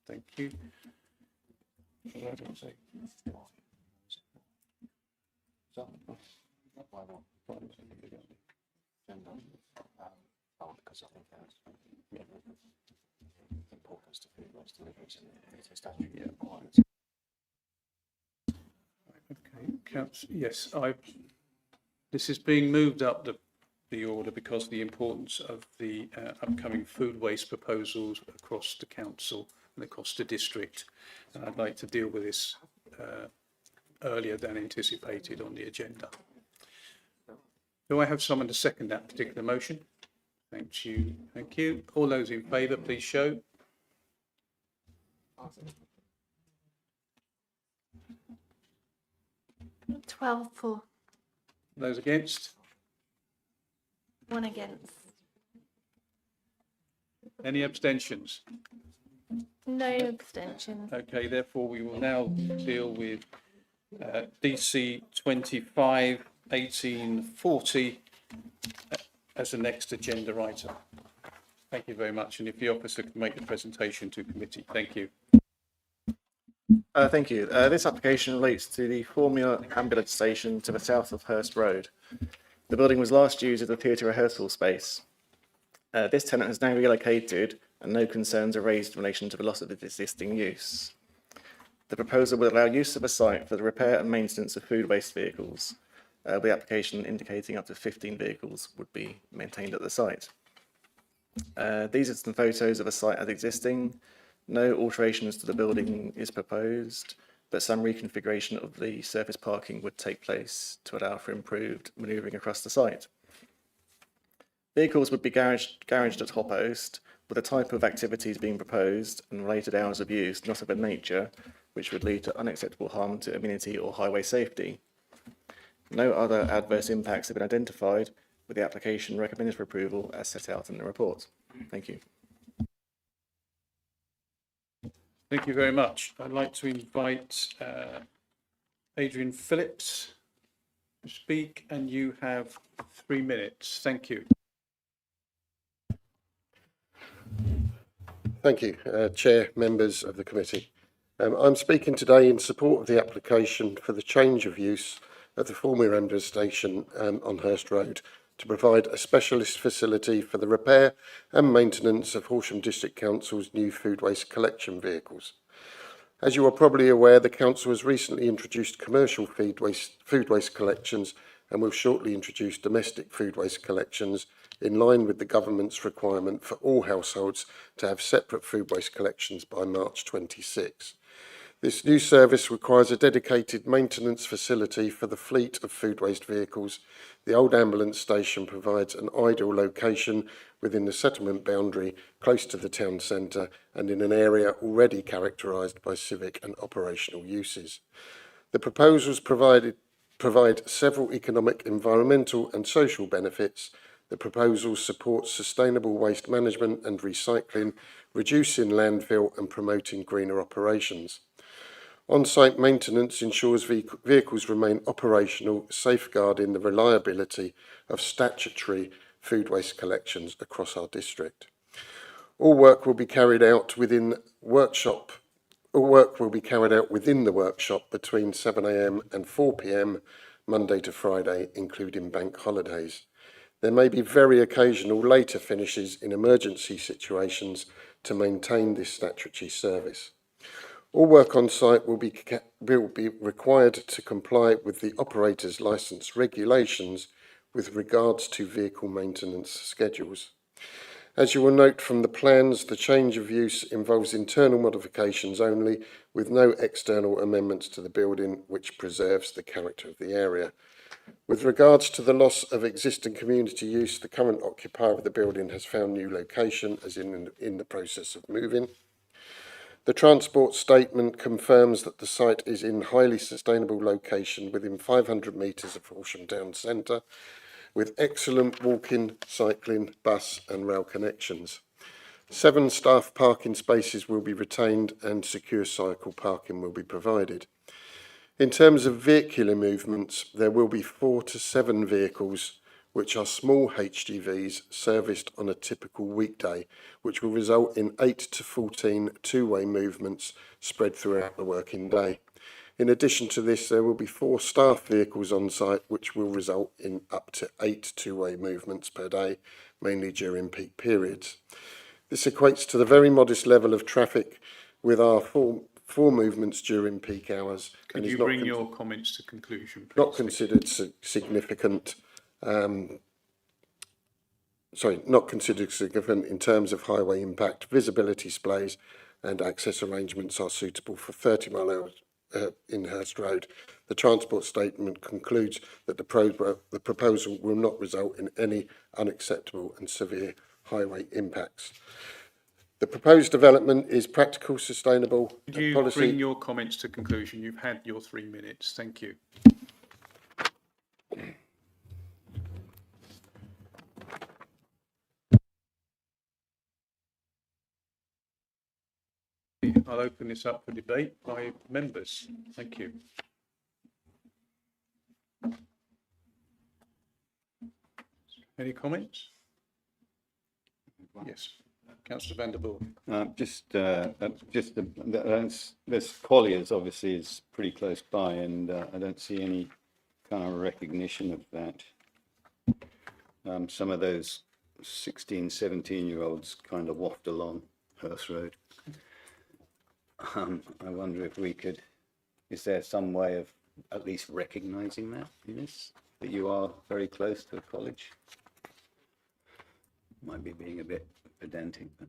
Thank you. Because I think that's importance to food waste deliveries and statutory requirements. Okay, yes, this is being moved up the order because of the importance of the upcoming food waste proposals across the council and across the district. And I'd like to deal with this earlier than anticipated on the agenda. Do I have someone to second that particular motion? Thank you. Thank you. All those in favour, please show. Twelve for. Those against? 1 against. Any abstentions? No abstentions. Okay, therefore we will now deal with DC 25/18/40 as the next agenda item. Thank you very much. And if the officer could make the presentation to committee, thank you. Thank you. This application relates to the Formula Ambulance Station to the south of Hurst Road. The building was last used as a theatre rehearsal space. This tenant has now relocated and no concerns are raised in relation to the loss of its existing use. The proposal would allow use of a site for the repair and maintenance of food waste vehicles, with the application indicating up to 15 vehicles would be maintained at the site. These are some photos of a site as existing. No alterations to the building is proposed, but some reconfiguration of the surface parking would take place to allow for improved manoeuvring across the site. Vehicles would be garaged at Hop Host, with the type of activities being proposed and related hours of use not of a nature which would lead to unacceptable harm to amenity or highway safety. No other adverse impacts have been identified, with the application recommended for approval as set out in the report. Thank you. Thank you very much. I'd like to invite Adrian Phillips to speak, and you have 3 minutes. Thank you. Thank you, Chair, members of the committee. I'm speaking today in support of the application for the change of use at the former Embley Station on Hurst Road to provide a specialist facility for the repair and maintenance of Horsham District Council's new food waste collection vehicles. As you are probably aware, the Council has recently introduced commercial food waste collections and will shortly introduce domestic food waste collections in line with the government's requirement for all households to have separate food waste collections by March 26. This new service requires a dedicated maintenance facility for the fleet of food waste vehicles. The old ambulance station provides an ideal location within the settlement boundary, close to the town centre and in an area already characterised by civic and operational uses. The proposals provide several economic, environmental and social benefits. The proposals support sustainable waste management and recycling, reducing landfill and promoting greener operations. On-site maintenance ensures vehicles remain operational, safeguarding the reliability of statutory food waste collections across our district. All work will be carried out within the workshop between 7 a.m. and 4 p.m. Monday to Friday, including bank holidays. There may be very occasional later finishes in emergency situations to maintain this statutory service. All work on site will be required to comply with the operator's licence regulations with regards to vehicle maintenance schedules. As you will note from the plans, the change of use involves internal modifications only, with no external amendments to the building, which preserves the character of the area. With regards to the loss of existing community use, the current occupier of the building has found new location, as in the process of moving. The transport statement confirms that the site is in highly sustainable location within 500 metres of Horsham Town Centre, with excellent walking, cycling, bus and rail connections. 7 staff parking spaces will be retained and secure cycle parking will be provided. In terms of vehicular movements, there will be 4 to 7 vehicles which are small HGVs serviced on a typical weekday, which will result in 8 to 14 two-way movements spread throughout the working day. In addition to this, there will be 4 staff vehicles on site, which will result in up to 8 two-way movements per day, mainly during peak periods. This equates to the very modest level of traffic with our 4 movements during peak hours. Could you bring your comments to conclusion, please? Not considered significant. Not considered significant in terms of highway impact. Visibility displays and access arrangements are suitable for 30 mile hours in Hurst Road. The transport statement concludes that the proposal will not result in any unacceptable and severe highway impacts. The proposed development is practical, sustainable. Could you bring your comments to conclusion? You've had your 3 minutes. Thank you. I'll open this up for debate by members. Thank you. Any comments? Yes, Councillor van der Boel. This Colliers obviously is pretty close by, and I don't see any kind of recognition of that. Some of those 16, 17-year-olds kind of waft along Hurst Road. I wonder if we could, is there some way of at least recognising that in this, that you are very close to a college? Might be being a bit pedantic, but.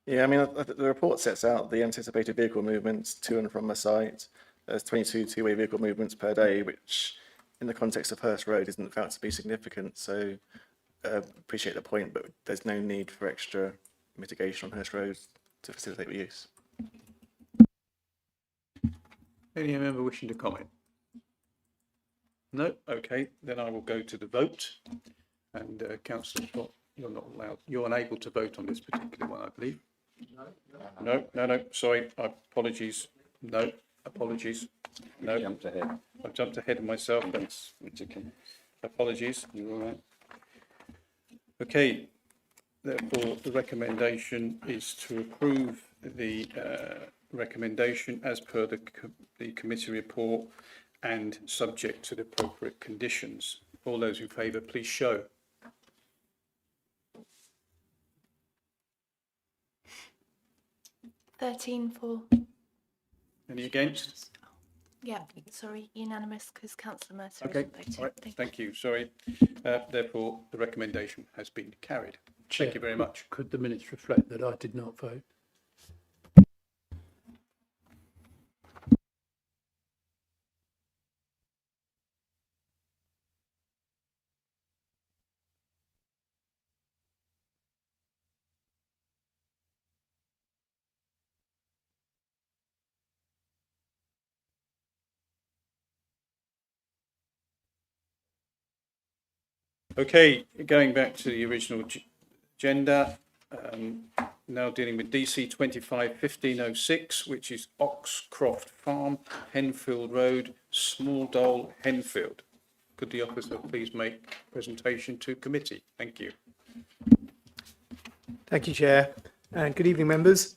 Yeah, I mean, the report sets out the anticipated vehicle movements to and from the site. There's 22 two-way vehicle movements per day, which in the context of Hurst Road isn't felt to be significant. So appreciate the point, but there's no need for extra mitigation on Hurst Road to facilitate the use. Any member wishing to comment? No? Okay, then I will go to the vote. And Councillor Scott, you're not allowed, you're unable to vote on this particular one, I believe. No, sorry, apologies. No, apologies. No. Jumped ahead. I've jumped ahead of myself, that's okay. Apologies, you're all right. Okay, therefore the recommendation is to approve the recommendation as per the committee report and subject to the appropriate conditions. All those in favour, please show. For. Any against? Yeah, sorry, unanimous because Councillor Mercer Okay, isn't voting. all right, thank you, sorry. Therefore, the recommendation has been carried. Chair, Thank you very much. Could the minutes reflect that I did not vote? Okay, going back to the original agenda, now dealing with DC 25-1506, which is Oxcroft Farm, Henfield Road, Small Dole, Henfield. Could the officer please make presentation to committee? Thank you. Thank you, Chair, and good evening, members.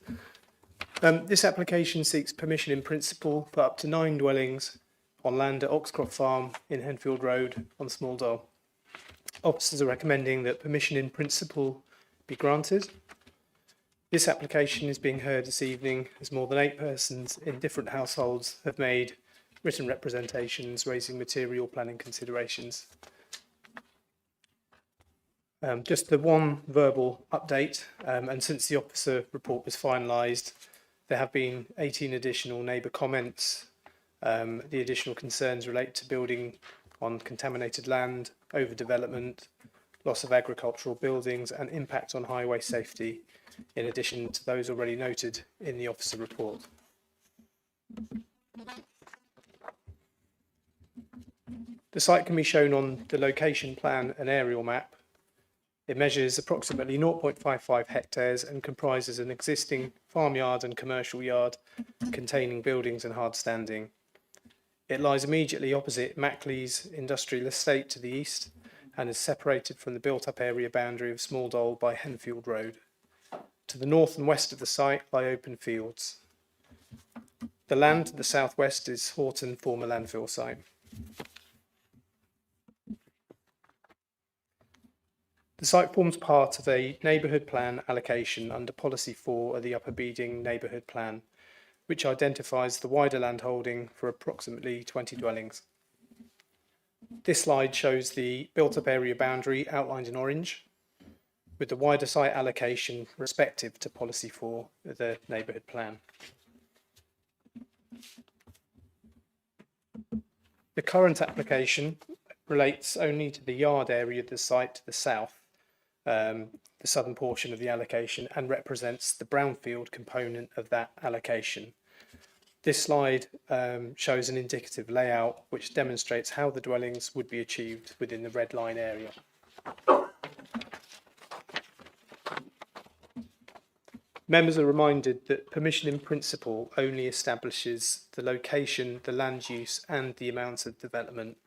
This application seeks permission in principle for up to 9 dwellings on land at Oxcroft Farm in Henfield Road on Small Dole. Officers are recommending that permission in principle be granted. This application is being heard this evening as more than 8 persons in different households have made written representations raising material planning considerations. Just the one verbal update, and since the officer report was finalised, there have been 18 additional neighbour comments. The additional concerns relate to building on contaminated land, overdevelopment, loss of agricultural buildings and impact on highway safety, in addition to those already noted in the officer report. The site can be shown on the location plan and aerial map. It measures approximately 0.55 hectares and comprises an existing farmyard and commercial yard containing buildings and hard standing. It lies immediately opposite Mackley's industrial estate to the east and is separated from the built-up area boundary of Small Dole by Henfield Road. To the north and west of the site lie open fields. The land to the southwest is Horsham former landfill site. The site forms part of a neighbourhood plan allocation under Policy 4 of the Upper Beeding Neighbourhood Plan, which identifies the wider land holding for approximately 20 dwellings. This slide shows the built-up area boundary outlined in orange, with the wider site allocation respective to Policy 4 of the Neighbourhood Plan. The current application relates only to the yard area of the site to the south, the southern portion of the allocation, and represents the brownfield component of that allocation. This slide shows an indicative layout which demonstrates how the dwellings would be achieved within the red line area. Members are reminded that permission in principle only establishes the location, the land use and the amount of development.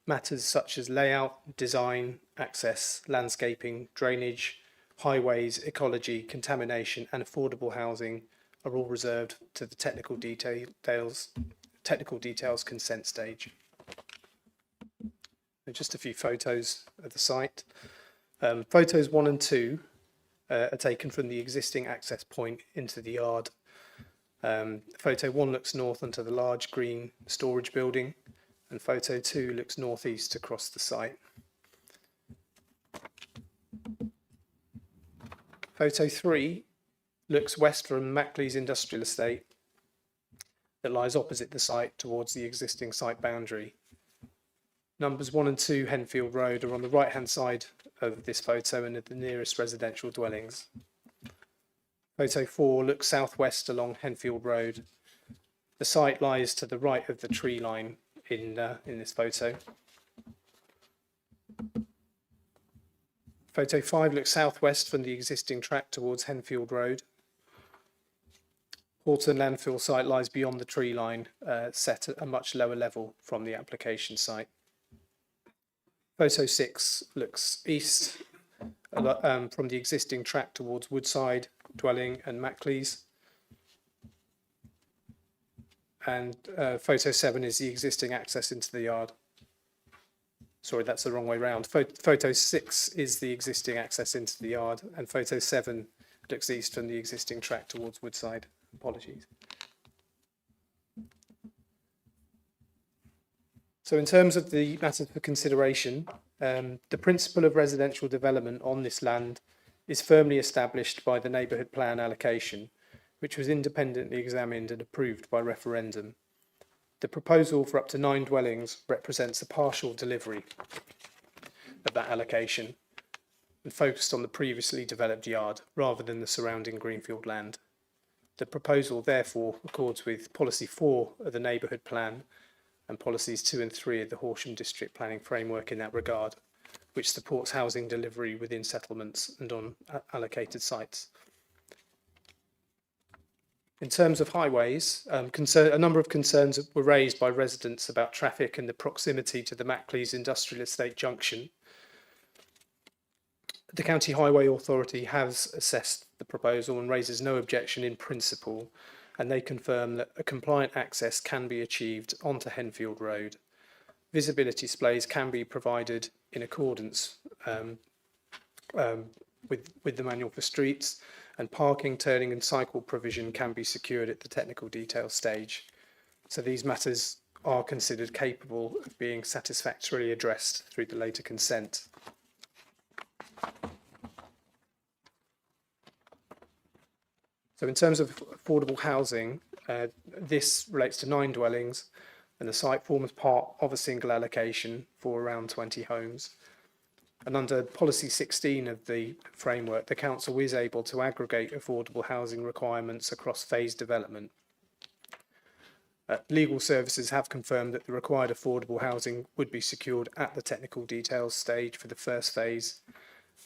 Matters such as layout, design, access, landscaping, drainage, highways, ecology, contamination and affordable housing are all reserved to the technical details consent stage. So just a few photos of the site. Photos 1 and 2 are taken from the existing access point into the yard. Photo 1 looks north onto the large green storage building, and photo 2 looks northeast across the site. Photo 3 looks west from Mackley's industrial estate that lies opposite the site towards the existing site boundary. Numbers 1 and 2 Henfield Road are on the right-hand side of this photo and are the nearest residential dwellings. Photo 4 looks southwest along Henfield Road. The site lies to the right of the tree line in this photo. Photo 5 looks southwest from the existing track towards Henfield Road. Horsham landfill site lies beyond the tree line, set at a much lower level from the application site. Photo 6 looks east from the existing track towards Woodside, Dwelling and Mackley's. And photo 7 is the existing access into the yard. Sorry, that's the wrong way round. Photo 6 is the existing access into the yard, and photo 7 looks east from the existing track towards Woodside. Apologies. So in terms of the matters for consideration, the principle of residential development on this land is firmly established by the neighbourhood plan allocation, which was independently examined and approved by referendum. The proposal for up to 9 dwellings represents a partial delivery of that allocation and focused on the previously developed yard rather than the surrounding greenfield land. The proposal therefore accords with policy 4 of the neighbourhood plan and policies 2 and 3 of the Horsham district planning framework in that regard, which supports housing delivery within settlements and on allocated sites. In terms of highways, a number of concerns were raised by residents about traffic and the proximity to the Mackley's industrial estate junction. The County Highway Authority has assessed the proposal and raises no objection in principle, and they confirm that a compliant access can be achieved onto Henfield Road. Visibility displays can be provided in accordance with the manual for streets, and parking, turning and cycle provision can be secured at the technical detail stage. So these matters are considered capable of being satisfactorily addressed through the later consent. So in terms of affordable housing, this relates to 9 dwellings, and the site forms part of a single allocation for around 20 homes. And under policy 16 of the framework, the council is able to aggregate affordable housing requirements across phased development. Legal services have confirmed that the required affordable housing would be secured at the technical details stage for the first phase.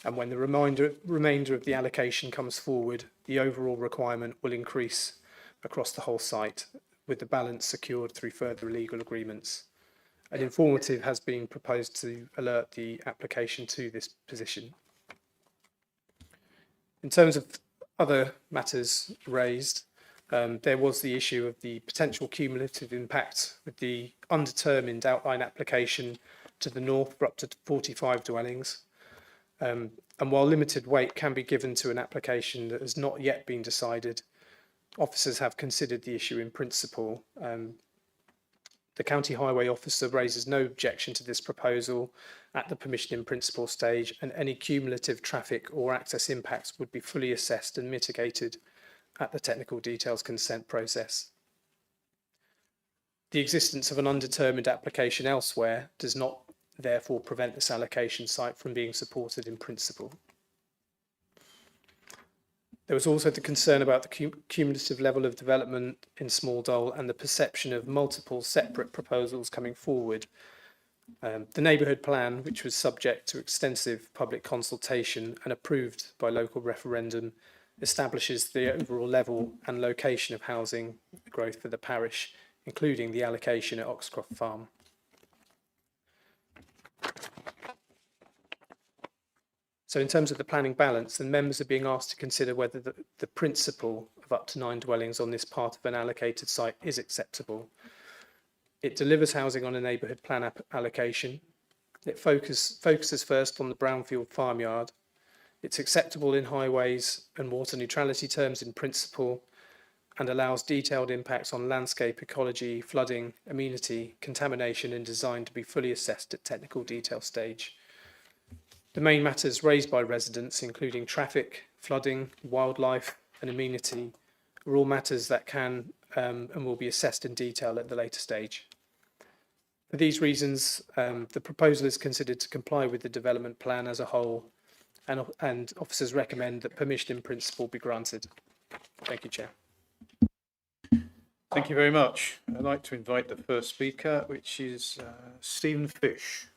And when the remainder of the allocation comes forward, the overall requirement will increase across the whole site, with the balance secured through further legal agreements. An informative has been proposed to alert the application to this position. In terms of other matters raised, there was the issue of the potential cumulative impact with the undetermined outline application to the north for up to 45 dwellings. And while limited weight can be given to an application that has not yet been decided, officers have considered the issue in principle. The County Highway Officer raises no objection to this proposal at the permission in principle stage, and any cumulative traffic or access impacts would be fully assessed and mitigated at the technical details consent process. The existence of an undetermined application elsewhere does not therefore prevent this allocation site from being supported in principle. There was also the concern about the cumulative level of development in Small Dole and the perception of multiple separate proposals coming forward. The neighbourhood plan, which was subject to extensive public consultation and approved by local referendum, establishes the overall level and location of housing growth for the parish, including the allocation at Oxcroft Farm. So in terms of the planning balance, the members are being asked to consider whether the principle of up to 9 dwellings on this part of an allocated site is acceptable. It delivers housing on a neighbourhood plan allocation. It focuses first on the brownfield farmyard. It's acceptable in highways and water neutrality terms in principle, and allows detailed impacts on landscape, ecology, flooding, amenity, contamination and design to be fully assessed at technical detail stage. The main matters raised by residents, including traffic, flooding, wildlife and amenity, are all matters that can and will be assessed in detail at the later stage. For these reasons, the proposal is considered to comply with the development plan as a whole, and officers recommend that permission in principle be granted. Thank you, Chair. Thank you very much. I'd like to invite the first speaker, which is Stephen Fish,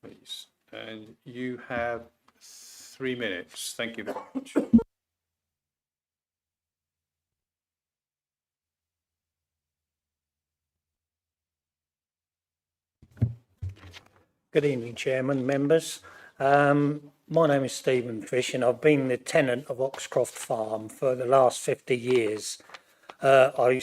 please. And you have 3 minutes. Thank you very much. Good evening, Chairman, members. My name is Stephen Fish and I've been the tenant of Oxcroft Farm for the last 50 years. I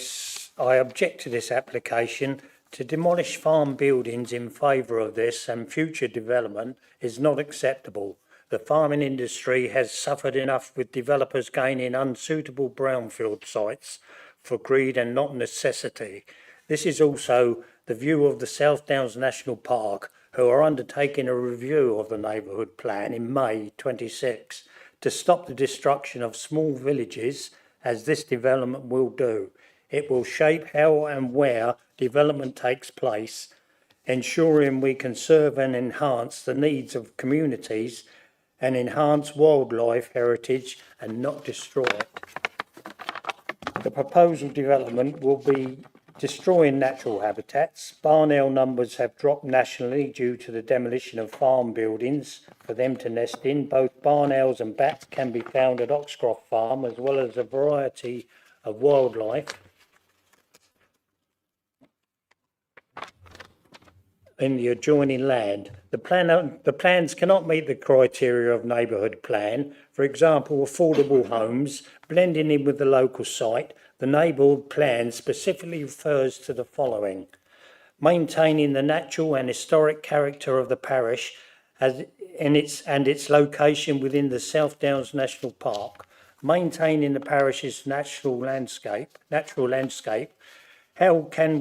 object to this application. To demolish farm buildings in favour of this and future development is not acceptable. The farming industry has suffered enough with developers gaining unsuitable brownfield sites for greed and not necessity. This is also the view of the South Downs National Park, who are undertaking a review of the neighbourhood plan in May 26 to stop the destruction of small villages, as this development will do. It will shape how and where development takes place, ensuring we conserve and enhance the needs of communities and enhance wildlife heritage and not destroy it. The proposed development will be destroying natural habitats. Barn owl numbers have dropped nationally due to the demolition of farm buildings for them to nest in. Both barn owls and bats can be found at Oxcroft Farm, as well as a variety of wildlife in the adjoining land. The plans cannot meet the criteria of neighbourhood plan. For example, affordable homes, blending in with the local site. The neighbourhood plan specifically refers to the following: maintaining the natural and historic character of the parish and its location within the South Downs National Park, maintaining the parish's natural landscape. How can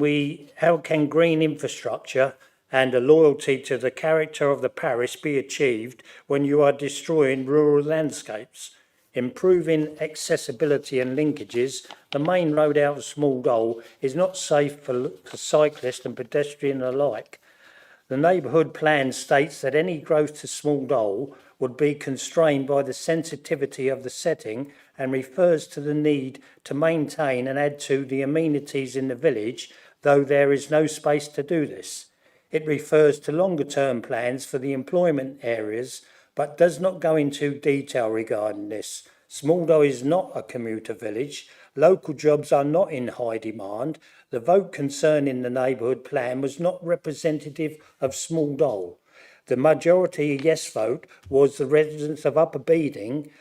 green infrastructure and a loyalty to the character of the parish be achieved when you are destroying rural landscapes? Improving accessibility and linkages. The main road out of Small Dole is not safe for cyclists and pedestrians alike. The neighbourhood plan states that any growth to Small Dole would be constrained by the sensitivity of the setting and refers to the need to maintain and add to the amenities in the village, though there is no space to do this. It refers to longer term plans for the employment areas, but does not go into detail regarding this. Small Dole is not a commuter village. Local jobs are not in high demand. The vote concerning the neighbourhood plan was not representative of Small Dole. The majority yes vote was the residents of Upper Beeding,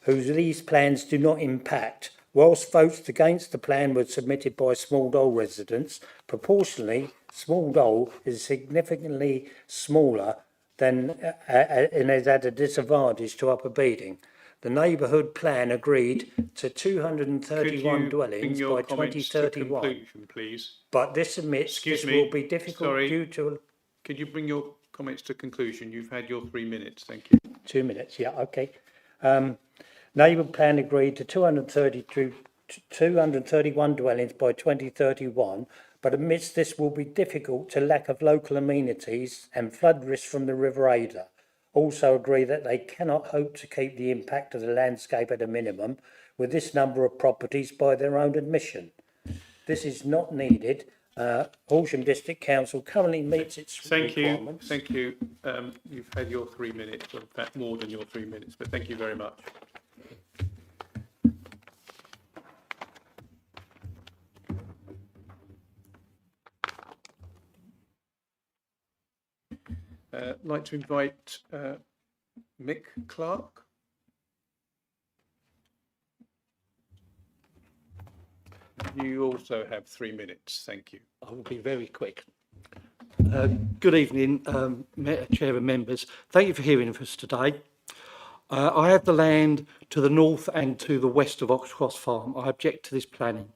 whose these plans do not impact. Whilst votes against the plan were submitted by Small Dole residents, proportionally, Small Dole is significantly smaller and is at a disadvantage to Upper Beeding. The neighbourhood plan agreed to 231 dwellings by 2031. Conclusion, please? But this admits this will be difficult due to... Could you bring your comments to conclusion? You've had your 3 minutes. Thank you. 2 minutes, yeah, okay. Neighbourhood plan agreed to 231 dwellings by 2031, but admits this will be difficult to lack of local amenities and flood risk from the River Ada. Also agree that they cannot hope to keep the impact of the landscape at a minimum with this number of properties by their own admission. This is not needed. Horsham District Council currently meets its requirements. Thank you. You've had your 3 minutes, or in fact more than your 3 minutes, but thank you very much. I'd like to invite Mick Clark. You also have 3 minutes. Thank you. I will be very quick. Good evening, Chair and members. Thank you for hearing us today. I have the land to the north and to the west of Oxcross Farm. I object to this planning.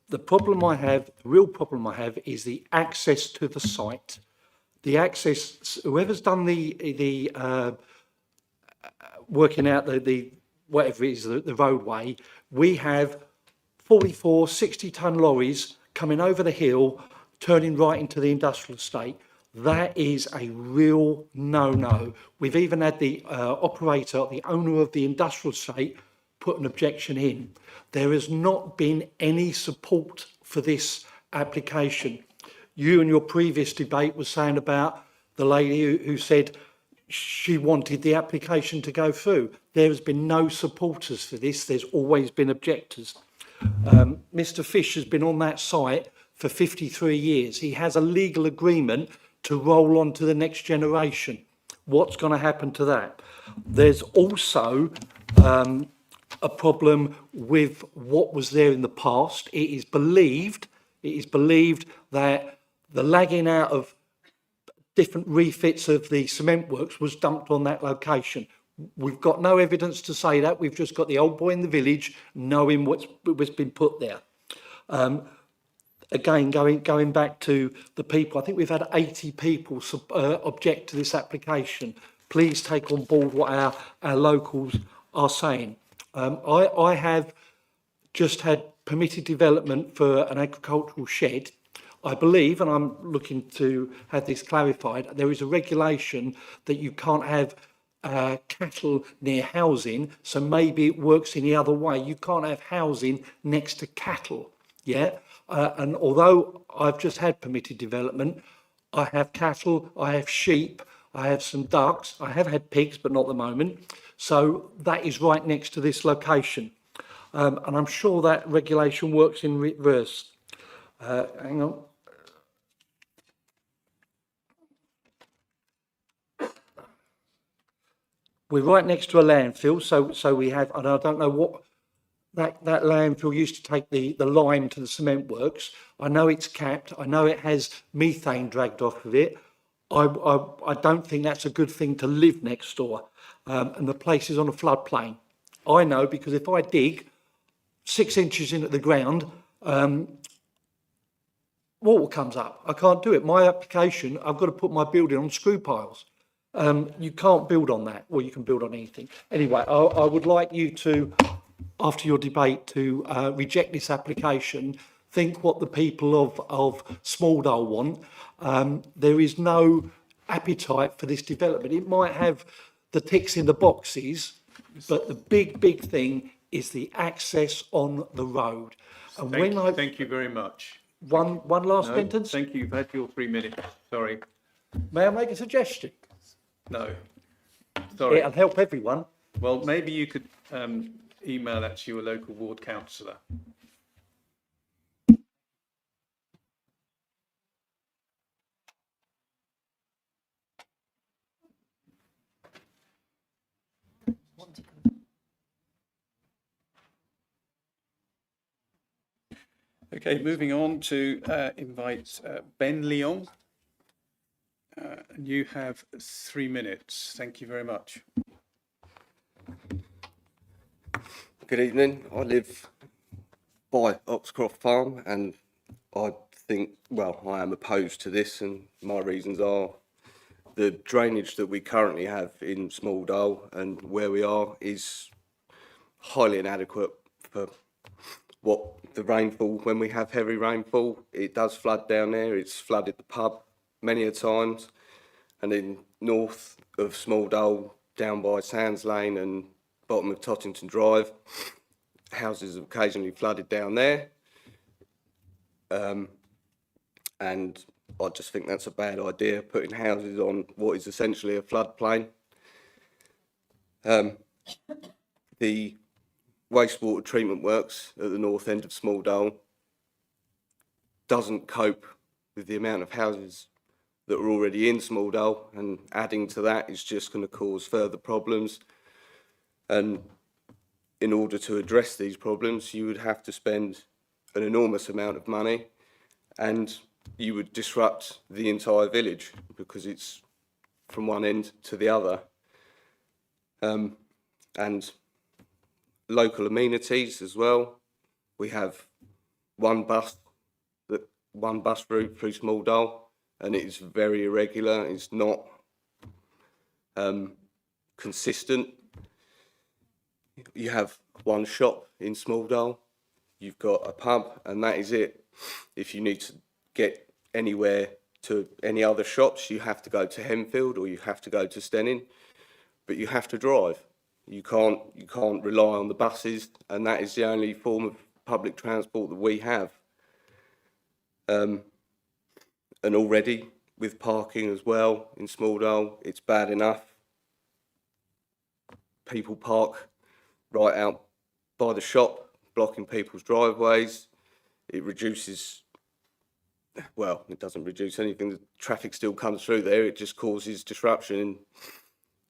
The problem I have, the real problem I have, is the access to the site. The access, whoever's done the working out the whatever it is, the roadway, we have 44 60-ton lorries coming over the hill, turning right into the industrial estate. That is a real no-no. We've even had the operator, the owner of the industrial estate, put an objection in. There has not been any support for this application. You in your previous debate was saying about the lady who said she wanted the application to go through. There has been no supporters for this. There's always been objectors. Mr. Fish has been on that site for 53 years. He has a legal agreement to roll on to the next generation. What's going to happen to that? There's also a problem with what was there in the past. It is believed that the lagging out of different refits of the cement works was dumped on that location. We've got no evidence to say that. We've just got the old boy in the village knowing what's been put there. Again, going back to the people, I think we've had 80 people object to this application. Please take on board what our locals are saying. I have just had permitted development for an agricultural shed. I believe, and I'm looking to have this clarified, there is a regulation that you can't have cattle near housing, so maybe it works in the other way. You can't have housing next to cattle, yeah? And although I've just had permitted development, I have cattle, I have sheep, I have some ducks, I have had pigs, but not at the moment. So that is right next to this location. And I'm sure that regulation works in reverse. Hang on. We're right next to a landfill, so we have, and I don't know what that landfill used to take the lime to the cement works. I know it's capped. I know it has methane dragged off of it. I don't think that's a good thing to live next door. And the place is on a floodplain. I know because if I dig 6 inches into the ground, water comes up. I can't do it. My application, I've got to put my building on screw piles. You can't build on that. Well, you can build on anything. Anyway, I would like you to, after your debate, to reject this application. Think what the people of Smalldale want. There is no appetite for this development. It might have the ticks in the boxes, but the big thing is the access on the road. And thank you very much. One last sentence. Thank you. You've had your 3 minutes. Sorry. May I make a suggestion? No. Sorry. It'll help everyone. Well, maybe you could email that to your local ward councillor. Okay, moving on to invite Ben Leon. You have 3 minutes. Thank you very much. Good evening. I live by Oxcroft Farm and I think, well, I am opposed to this, and my reasons are the drainage that we currently have in Smalldale and where we are is highly inadequate for what the rainfall, when we have heavy rainfall, it does flood down there. It's flooded the pub many a times, and in north of Smalldale, down by Sands Lane and bottom of Tottington Drive, houses have occasionally flooded down there, and I just think that's a bad idea, putting houses on what is essentially a floodplain. The wastewater treatment works at the north end of Smalldale doesn't cope with the amount of houses that are already in Smalldale, and adding to that is just going to cause further problems. And in order to address these problems, you would have to spend an enormous amount of money, and you would disrupt the entire village because it's from one end to the other. and local amenities as well. We have one bus route through Small Dole, and it is very irregular. It's not consistent. You have one shop in Small Dole, you've got a pub, and that is it. If you need to get anywhere to any other shops, you have to go to Henfield or you have to go to Stenning, but you have to drive. You can't rely on the buses, and that is the only form of public transport that we have. And already with parking as well in Small Dole, it's bad enough. People park right out by the shop, blocking people's driveways. It reduces, well, it doesn't reduce anything. The traffic still comes through there. It just causes disruption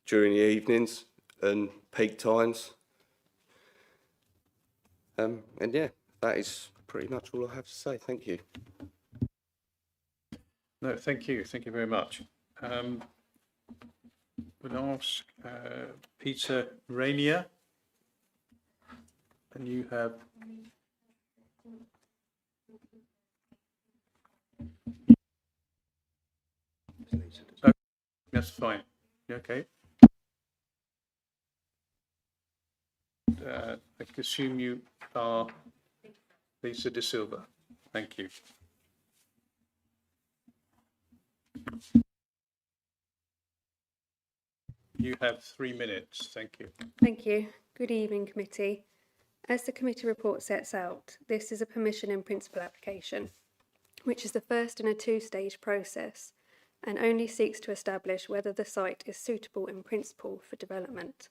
during the evenings and peak times. And yeah, that is pretty much all I have to say. Thank you. No, thank you. Thank you very much. Would ask Peter Rainier, and you have. Oh, that's fine. Okay. I assume you are Lisa De Silva. Thank you. You have 3 minutes. Thank you. Thank you. Good evening, committee. As the committee report sets out, this is a permission in principle application, which is the first in a two-stage process and only seeks to establish whether the site is suitable in principle for development.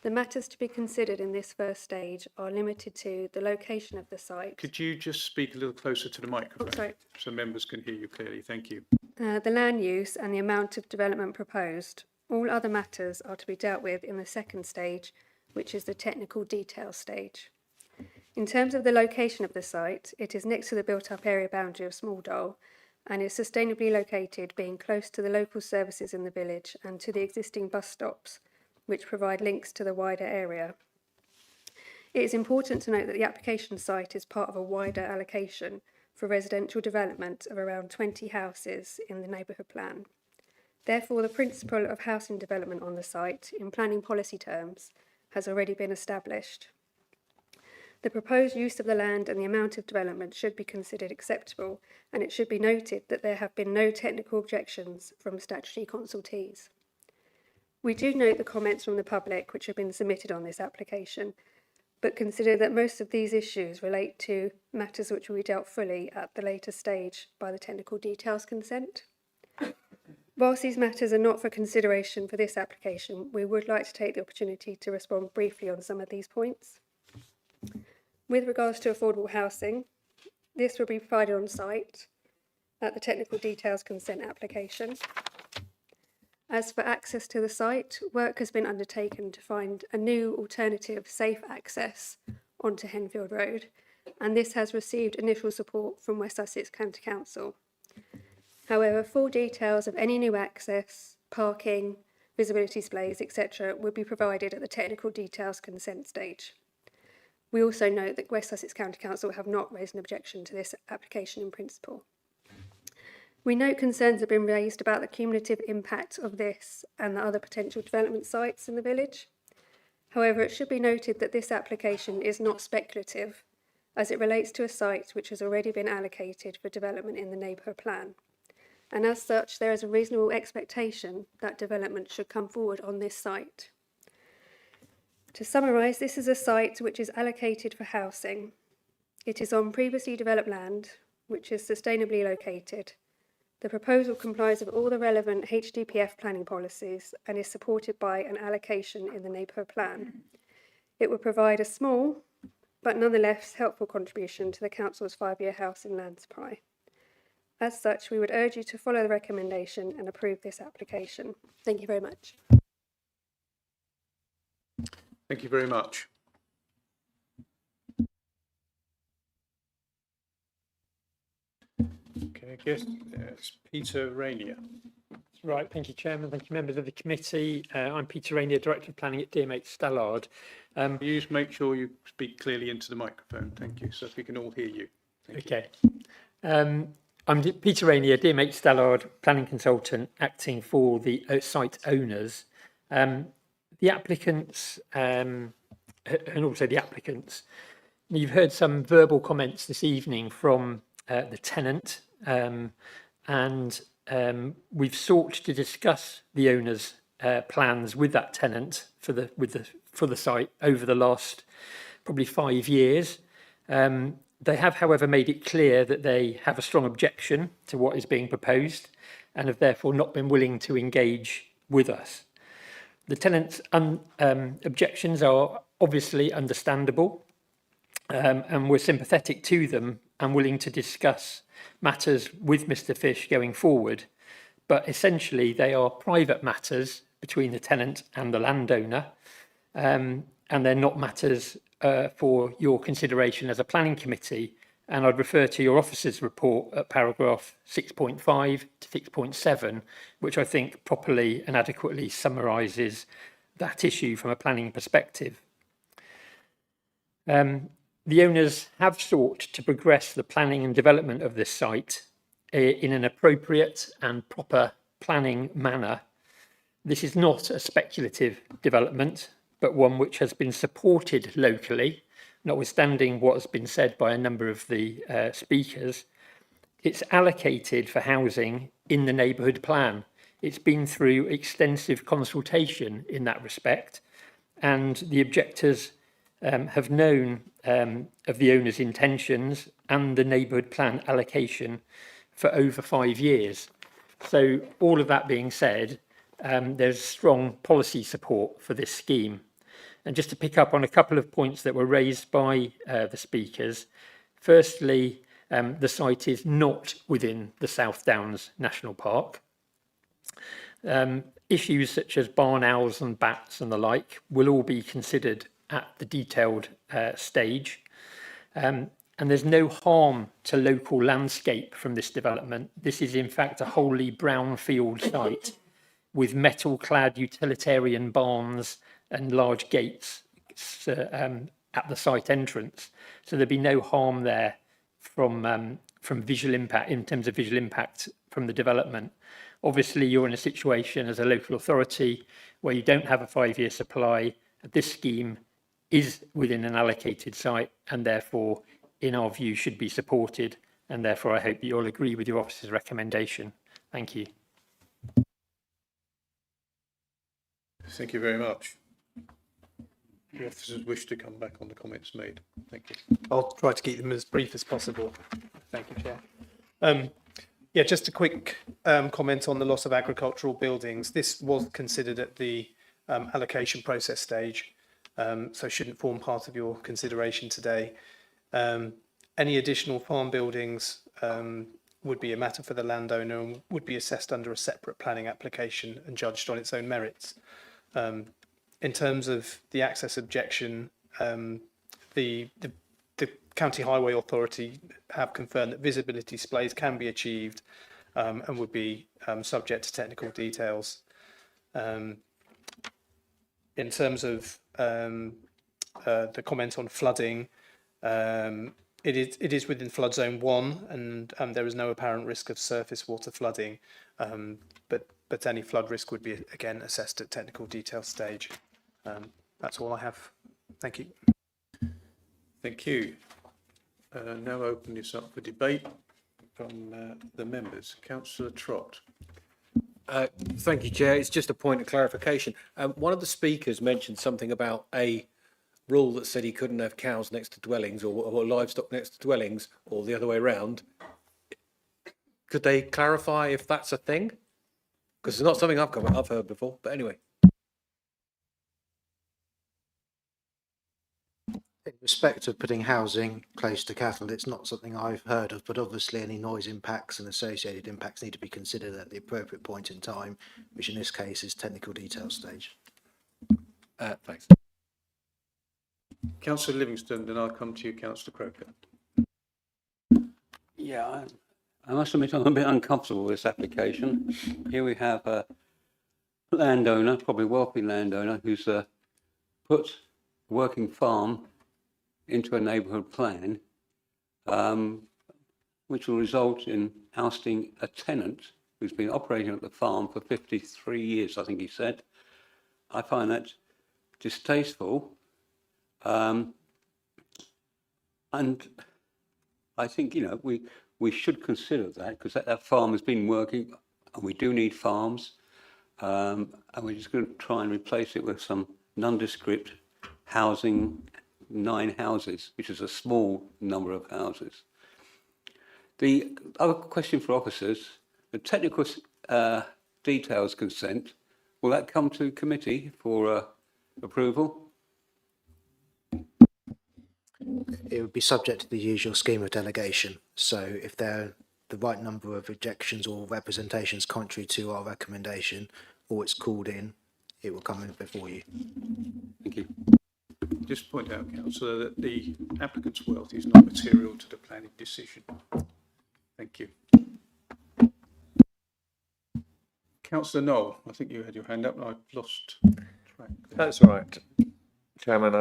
The matters to be considered in this first stage are limited to the location of the site. Could you just speak a little closer to the microphone? Oh, sorry. So members can hear you clearly. Thank you. The land use and the amount of development proposed. All other matters are to be dealt with in the second stage, which is the technical detail stage. In terms of the location of the site, it is next to the built-up area boundary of Small Dole and is sustainably located, being close to the local services in the village and to the existing bus stops, which provide links to the wider area. It is important to note that the application site is part of a wider allocation for residential development of around 20 houses in the neighbourhood plan. Therefore, the principle of housing development on the site, in planning policy terms, has already been established. The proposed use of the land and the amount of development should be considered acceptable, and it should be noted that there have been no technical objections from statutory consultees. We do note the comments from the public which have been submitted on this application, but consider that most of these issues relate to matters which will be dealt fully at the later stage by the technical details consent. Whilst these matters are not for consideration for this application, we would like to take the opportunity to respond briefly on some of these points. With regards to affordable housing, this will be provided on site at the technical details consent application. As for access to the site, work has been undertaken to find a new alternative safe access onto Henfield Road, and this has received initial support from West Sussex County Council. However, full details of any new access, parking, visibility displays, etc. will be provided at the technical details consent stage. We also note that West Sussex County Council have not raised an objection to this application in principle. We note concerns have been raised about the cumulative impact of this and the other potential development sites in the village. However, it should be noted that this application is not speculative, as it relates to a site which has already been allocated for development in the neighbourhood plan. And as such, there is a reasonable expectation that development should come forward on this site. To summarise, this is a site which is allocated for housing. It is on previously developed land, which is sustainably located. The proposal complies with all the relevant HDPF planning policies and is supported by an allocation in the neighbourhood plan. It will provide a small, but nonetheless helpful contribution to the Council's 5-year housing land supply. As such, we would urge you to follow the recommendation and approve this application. Thank you very much. Thank you very much. Okay, I guess it's Peter Rainier. Right, thank you, Chairman. Thank you, members of the committee. I'm Peter Rainier, Director of Planning at DMH Stallard. You just make sure you speak clearly into the microphone. Thank you, so we can all hear you. Thank you. Okay. I'm Peter Rainier, DMH Stallard, Planning Consultant, acting for the site owners. The applicants, and also the applicants, you've heard some verbal comments this evening from the tenant, and we've sought to discuss the owner's plans with that tenant for the site over the last probably 5 years. They have, however, made it clear that they have a strong objection to what is being proposed and have therefore not been willing to engage with us. The tenants' objections are obviously understandable, and we're sympathetic to them and willing to discuss matters with Mr. Fish going forward. But essentially, they are private matters between the tenant and the landowner, and they're not matters for your consideration as a planning committee. And I'd refer to your officer's report at paragraph 6.5 to 6.7, which I think properly and adequately summarises that issue from a planning perspective. The owners have sought to progress the planning and development of this site in an appropriate and proper planning manner. This is not a speculative development, but one which has been supported locally, notwithstanding what has been said by a number of the speakers. It's allocated for housing in the neighbourhood plan. It's been through extensive consultation in that respect, and the objectors have known of the owner's intentions and the neighbourhood plan allocation for over 5 years. So all of that being said, there's strong policy support for this scheme. And just to pick up on a couple of points that were raised by the speakers, firstly, the site is not within the South Downs National Park. Issues such as barn owls and bats and the like will all be considered at the detailed stage. And there's no harm to local landscape from this development. This is in fact a wholly brownfield site with metal-clad utilitarian barns and large gates at the site entrance. So there'd be no harm there from visual impact, in terms of visual impact from the development. Obviously, you're in a situation as a local authority where you don't have a 5-year supply. This scheme is within an allocated site and therefore, in our view, should be supported. And therefore, I hope that you'll agree with your officer's recommendation. Thank you. Thank you very much. The officers wish to come back on the comments made. Thank you. I'll try to keep them as brief as possible. Thank you, Chair. Yeah, just a quick comment on the loss of agricultural buildings. This was considered at the allocation process stage, so shouldn't form part of your consideration today. Any additional farm buildings would be a matter for the landowner and would be assessed under a separate planning application and judged on its own merits. In terms of the access objection, the County Highway Authority have confirmed that visibility displays can be achieved and would be subject to technical details. In terms of the comment on flooding, it is within flood zone 1 and there is no apparent risk of surface water flooding, but any flood risk would be again assessed at technical detail stage. That's all I have. Thank you. Thank you. Now open this up for debate from the members. Councillor Trott. Thank you, Chair. It's just a point of clarification. One of the speakers mentioned something about a rule that said he couldn't have cows next to dwellings or livestock next to dwellings or the other way around. Could they clarify if that's a thing? Because it's not something I've heard before, but anyway. In respect of putting housing close to cattle, it's not something I've heard of, but obviously any noise impacts and associated impacts need to be considered at the appropriate point in time, which in this case is technical detail stage. Thanks. Councillor Livingston, then I'll come to you, Councillor Croker. Yeah, I must admit I'm a bit uncomfortable with this application. Here we have a landowner, probably wealthy landowner, who's put a working farm into a neighbourhood plan, which will result in ousting a tenant who's been operating at the farm for 53 years, I think he said. I find that distasteful. And I think, we should consider that, because that farm has been working, and we do need farms. And we're just going to try and replace it with some nondescript housing, 9 houses, which is a small number of houses. The other question for officers, the technical details consent, will that come to committee for approval? It would be subject to the usual scheme of delegation. So if there are the right number of objections or representations contrary to our recommendation, or it's called in, it will come in before you. Thank you. Just point out, councillor, that the applicant's wealth is not material to the planning decision. Thank you. Councillor Knoll, I think you had your hand up and I've lost track. That's right, Chairman.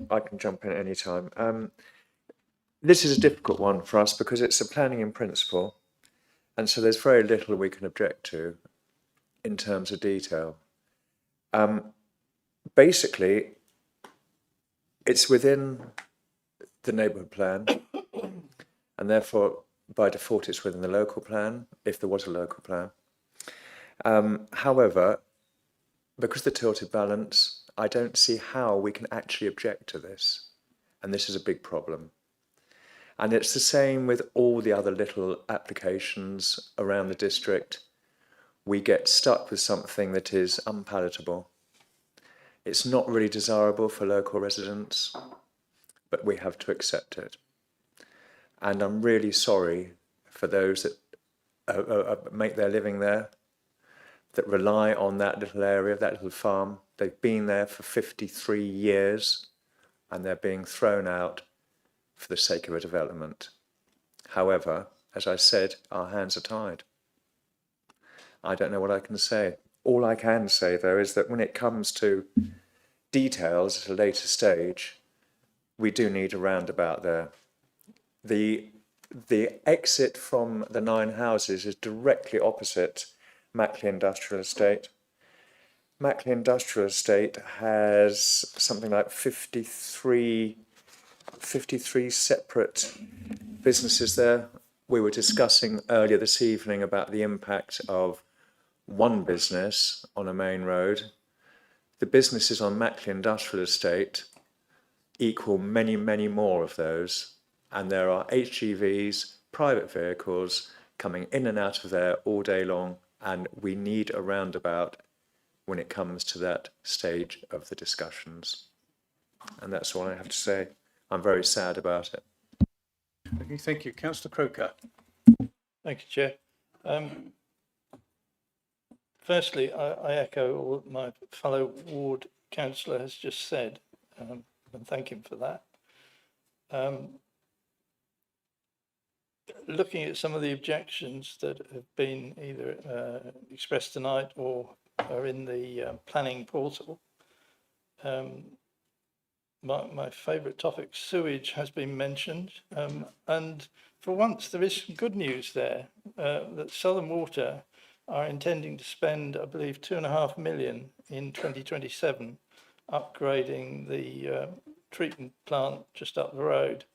I can jump in at any time. This is a difficult one for us because it's a planning in principle, and so there's very little we can object to in terms of detail. Basically, it's within the neighbourhood plan, and therefore, by default, it's within the local plan, if there was a local plan. However, because the tilted balance, I don't see how we can actually object to this, and this is a big problem. And it's the same with all the other little applications around the district. We get stuck with something that is unpalatable. It's not really desirable for local residents, but we have to accept it. And I'm really sorry for those that make their living there, that rely on that little area, that little farm. They've been there for 53 years and they're being thrown out for the sake of a development. However, as I said, our hands are tied. I don't know what I can say. All I can say, though, is that when it comes to details at a later stage, we do need a roundabout there. The exit from the 9 houses is directly opposite Mackley Industrial Estate. Mackley Industrial Estate has something like 53 separate businesses there. We were discussing earlier this evening about the impact of one business on a main road. The businesses on Mackley Industrial Estate equal many, many more of those, and there are HGVs, private vehicles coming in and out of there all day long, and we need a roundabout when it comes to that stage of the discussions. And that's all I have to say. I'm very sad about it. Okay, thank you. Councillor Croker. Thank you, Chair. Firstly, I echo what my fellow ward councillor has just said, and thank him for that. Looking at some of the objections that have been either expressed tonight or are in the planning portal, my favourite topic, sewage, has been mentioned, and for once there is some good news there, that Southern Water are intending to spend, I believe, 2.5 million in 2027 upgrading the treatment plant just up the road.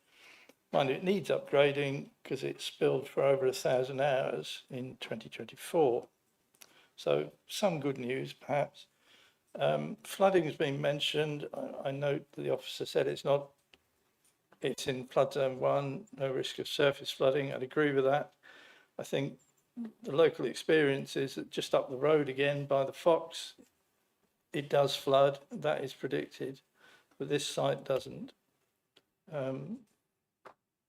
Mind you, it needs upgrading because it spilled for over 1,000 hours in 2024. So some good news, perhaps. Flooding has been mentioned. I note that the officer said it's in flood zone 1, no risk of surface flooding. I'd agree with that. I think the local experience is that just up the road again by the Fox, it does flood. That is predicted, but this site doesn't.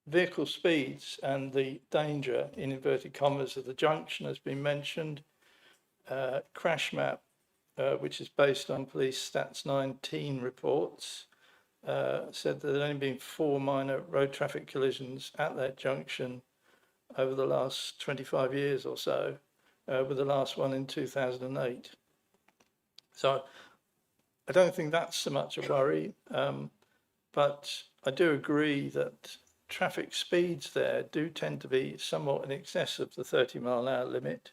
Vehicle speeds and the danger, in inverted commas, of the junction has been mentioned. Crash map, which is based on police stats 19 reports, said that there had only been 4 minor road traffic collisions at that junction over the last 25 years or so, with the last one in 2008. So I don't think that's so much a worry, but I do agree that traffic speeds there do tend to be somewhat in excess of the 30-mile-an-hour limit.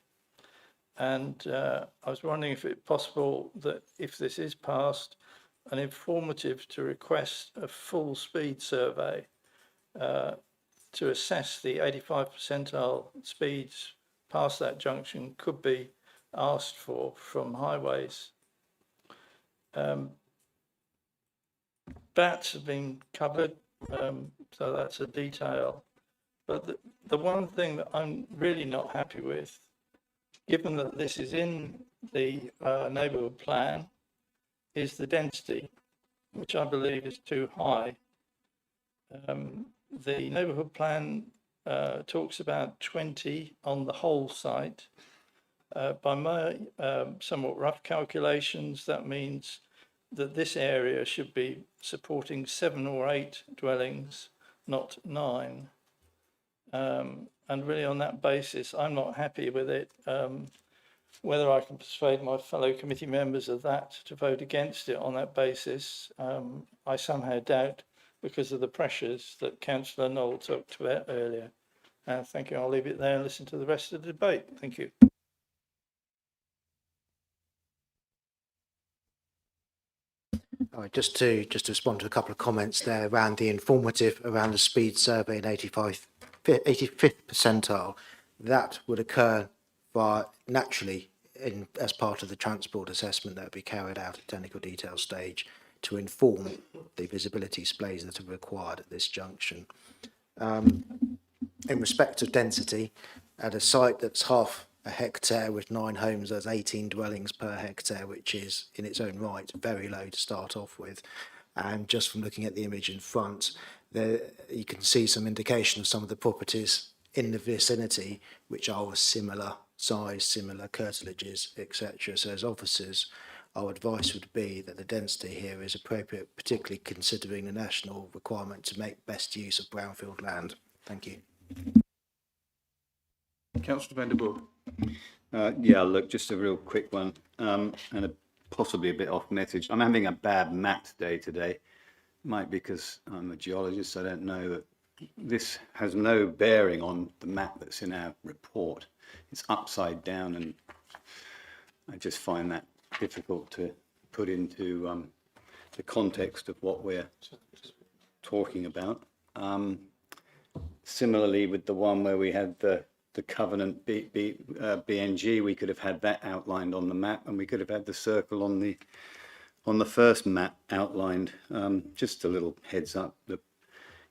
And I was wondering if it's possible that if this is passed, an informative to request a full speed survey to assess the 85th percentile speeds past that junction could be asked for from highways. Bats have been covered, so that's a detail. But the one thing that I'm really not happy with, given that this is in the neighbourhood plan, is the density, which I believe is too high. The neighbourhood plan talks about 20 on the whole site. By my somewhat rough calculations, that means that this area should be supporting 7 or 8 dwellings, not 9. And really on that basis, I'm not happy with it. Whether I can persuade my fellow committee members of that to vote against it on that basis, I somehow doubt, because of the pressures that Councillor Knoll talked about earlier. Thank you. I'll leave it there and listen to the rest of the debate. Thank you. All right, just to respond to a couple of comments there around the informative around the speed survey in 85th percentile, that would occur naturally as part of the transport assessment that would be carried out at technical detail stage to inform the visibility displays that are required at this junction. In respect of density, at a site that's half a hectare with 9 homes, there's 18 dwellings per hectare, which is in its own right very low to start off with. And just from looking at the image in front, there you can see some indication of some of the properties in the vicinity which are of similar size, similar curtilages, etc. So as officers, our advice would be that the density here is appropriate, particularly considering the national requirement to make best use of brownfield land. Thank you. Councillor van der Burg. Yeah, look, just a real quick one, and possibly a bit off message. I'm having a bad math day today. Might be because I'm a geologist, I don't know that this has no bearing on the map that's in our report. It's upside down, and I just find that difficult to put into the context of what we're talking about. Similarly, with the one where we had the covenant BNG, we could have had that outlined on the map, and we could have had the circle on the first map outlined. Just a little heads up that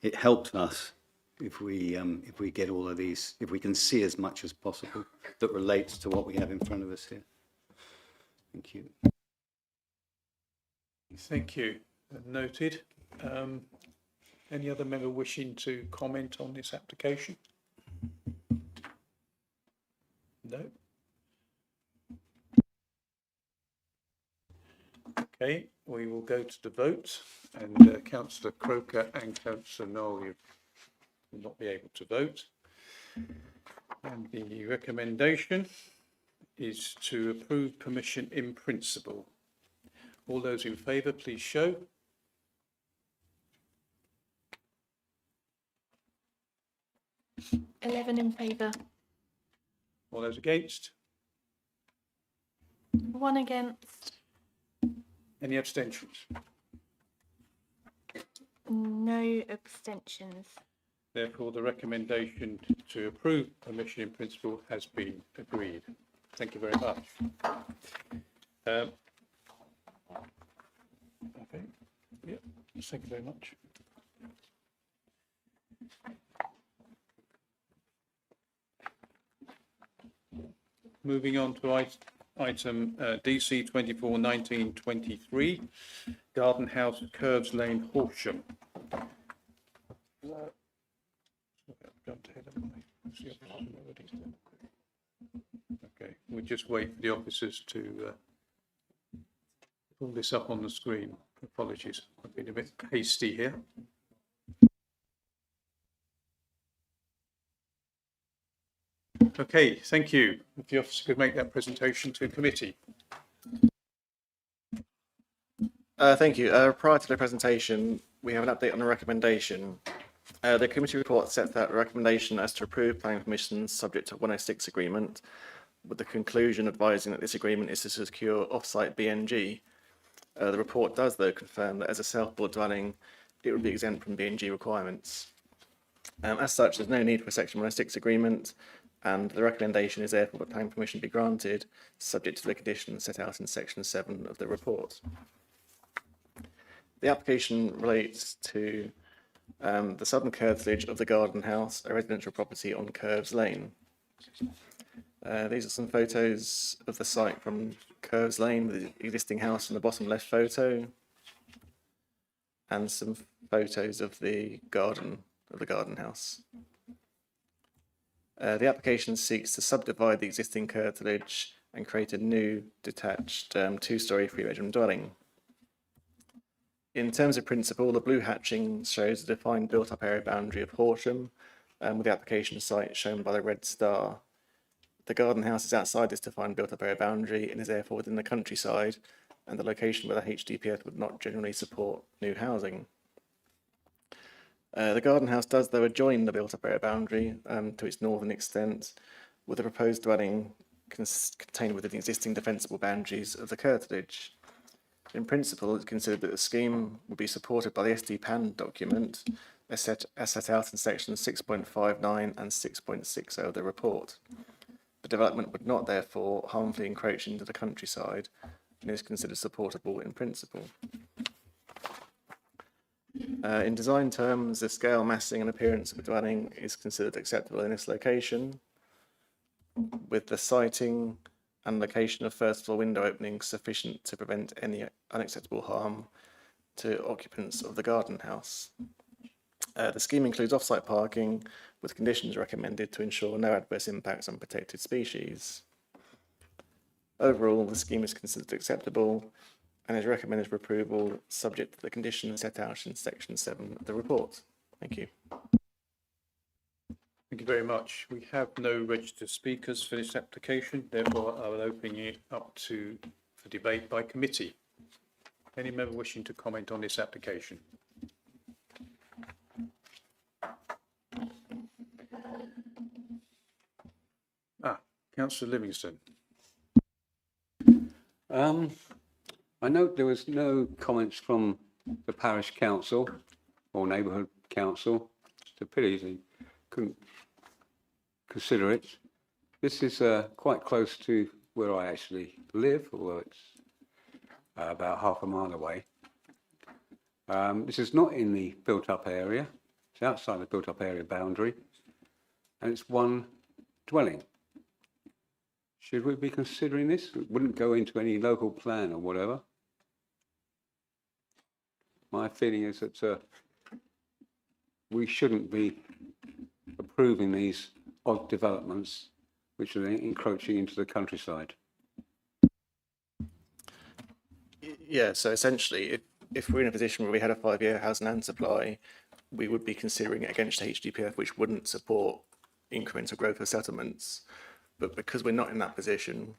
it helps us if we get all of these, if we can see as much as possible that relates to what we have in front of us here. Thank you. Thank you. Noted. Any other member wishing to comment on this application? No. Okay, we will go to the vote, and Councillor Croker and Councillor Knoll, you will not be able to vote. And the recommendation is to approve permission in principle. All those in favour, please show. Eleven in favour. All those against? 1 against. Any abstentions? No abstentions. Therefore, the recommendation to approve permission in principle has been agreed. Thank you very much. Okay. Yeah. Thank you very much. Moving on to item DC 241923, Garden House, Curves Lane, Horsham. Okay, we'll just wait for the officers to pull this up on the screen. Apologies, I've been a bit hasty here. Okay, thank you. If the officer could make that presentation to committee. Thank you. Prior to the presentation, we have an update on the recommendation. The committee report sets out a recommendation as to approve planning permissions subject to 106 agreement, with the conclusion advising that this agreement is to secure off-site BNG. The report does, though, confirm that as a self-board dwelling, it would be exempt from BNG requirements. As such, there's no need for a Section 106 agreement, and the recommendation is therefore that planning permission be granted, subject to the conditions set out in Section 7 of the report. The application relates to the southern curtilage of the garden house, a residential property on Curves Lane. These are some photos of the site from Curves Lane with the existing house in the bottom left photo, and some photos of the garden house. The application seeks to subdivide the existing curtilage and create a new detached two-storey three-bedroom dwelling. In terms of principle, the blue hatching shows the defined built-up area boundary of Horsham, with the application site shown by the red star. The garden house is outside this defined built-up area boundary and is therefore within the countryside, and the location where the HDPF would not generally support new housing. The garden house does, though, adjoin the built-up area boundary to its northern extent, with the proposed dwelling contained within the existing defensible boundaries of the curtilage. In principle, it's considered that the scheme would be supported by the SD-PAN document as set out in sections 6.59 and 6.60 of the report. The development would not, therefore, harmfully encroach into the countryside and is considered supportable in principle. In design terms, the scale, massing and appearance of the dwelling is considered acceptable in this location, with the siting and location of first floor window openings sufficient to prevent any unacceptable harm to occupants of the garden house. The scheme includes off-site parking, with conditions recommended to ensure no adverse impacts on protected species. Overall, the scheme is considered acceptable and is recommended for approval, subject to the conditions set out in Section 7 of the report. Thank you. Thank you very much. We have no registered speakers for this application, therefore I will open it up for debate by committee. Any member wishing to comment on this application? Councillor Livingston. I note there was no comments from the parish council or neighbourhood council. It's a pity they couldn't consider it. This is quite close to where I actually live, although it's about half a mile away. This is not in the built-up area. It's outside the built-up area boundary, and it's one dwelling. Should we be considering this? It wouldn't go into any local plan or whatever. My feeling is that we shouldn't be approving these odd developments which are encroaching into the countryside. Yeah, so essentially, if we're in a position where we had a 5-year housing and supply, we would be considering it against the HDPF, which wouldn't support incremental growth of settlements. But because we're not in that position,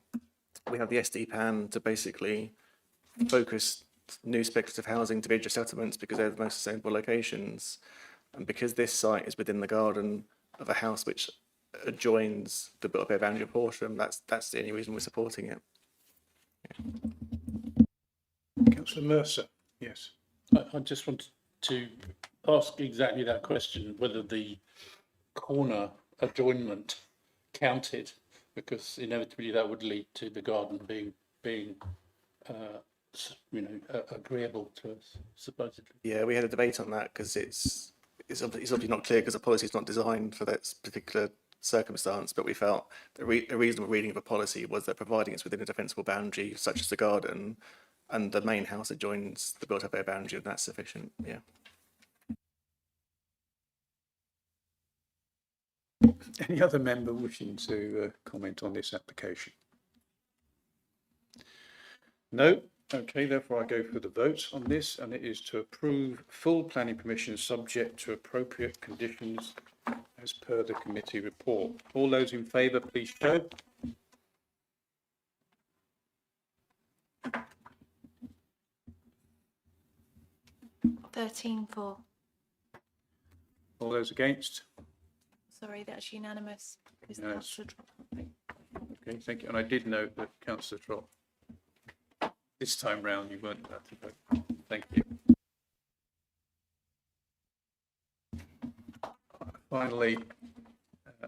we have the SD-PAN to basically focus new speculative housing to the edge of settlements because they're the most sustainable locations. And because this site is within the garden of a house which adjoins the built-up area boundary of Horsham, that's the only reason we're supporting it. Yeah. Councillor Mercer, yes. I just wanted to ask exactly that question, whether the corner adjoinment counted, because inevitably that would lead to the garden being agreeable to us, supposedly. Yeah, we had a debate on that because it's obviously not clear because the policy is not designed for that particular circumstance, but we felt a reasonable reading of a policy was that providing it's within a defensible boundary such as the garden and the main house adjoins the built-up area boundary, and that's sufficient. Yeah. Any other member wishing to comment on this application? No? Okay, therefore I go for the vote on this, and it is to approve full planning permission subject to appropriate conditions as per the committee report. All those in favour, please show. for. All those against? Sorry, that's unanimous. Because Yes. Councillor Trott. Okay, thank you. And I did note that Councillor Trott, this time round, you weren't allowed to vote. Thank you. Finally,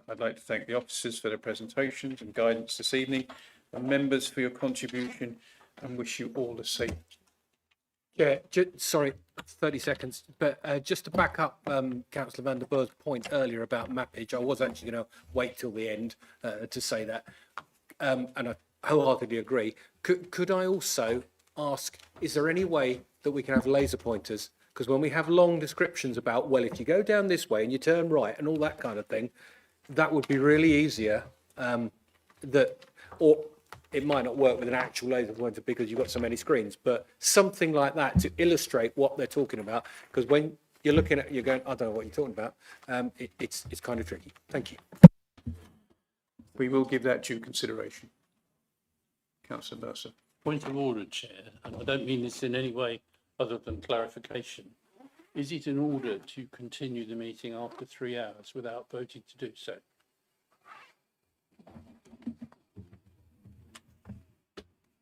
I'd like to thank the officers for their presentations and guidance this evening, and members for your contribution, and wish you all a safe. Yeah, sorry, 30 seconds, but just to back up Councillor van der Burg's point earlier about mappage, I was actually going to wait till the end to say that, and I wholeheartedly agree. Could I also ask, is there any way that we can have laser pointers? Because when we have long descriptions about, well, if you go down this way and you turn right and all that kind of thing, that would be really easier. Or it might not work with an actual laser pointer because you've got so many screens, but something like that to illustrate what they're talking about. Because when you're looking at, you're going, I don't know what you're talking about. It's kind of tricky. Thank you. We will give that due consideration. Councillor Mercer. Point of order, Chair, and I don't mean this in any way other than clarification. Is it in order to continue the meeting after 3 hours without voting to do so?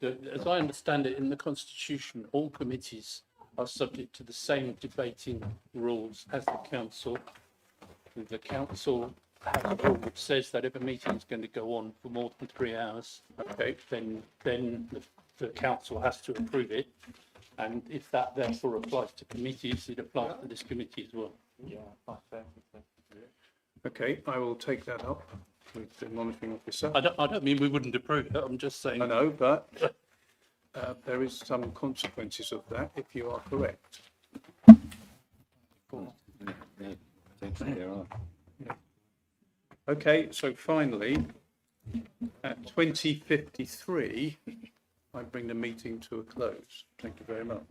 As I understand it in the Constitution, all committees are subject to the same debating rules as the council. The council has a rule which says that if a meeting is going to go on for more than 3 hours, okay, then the council has to approve it. And if that therefore applies to committees, it applies to this committee as well. Okay, I will take that up with the monitoring officer. I don't mean we wouldn't approve it. I'm just saying. I know, but there is some consequences of that if you are correct. Okay, so finally, at 20:53, I bring the meeting to a close. Thank you very much.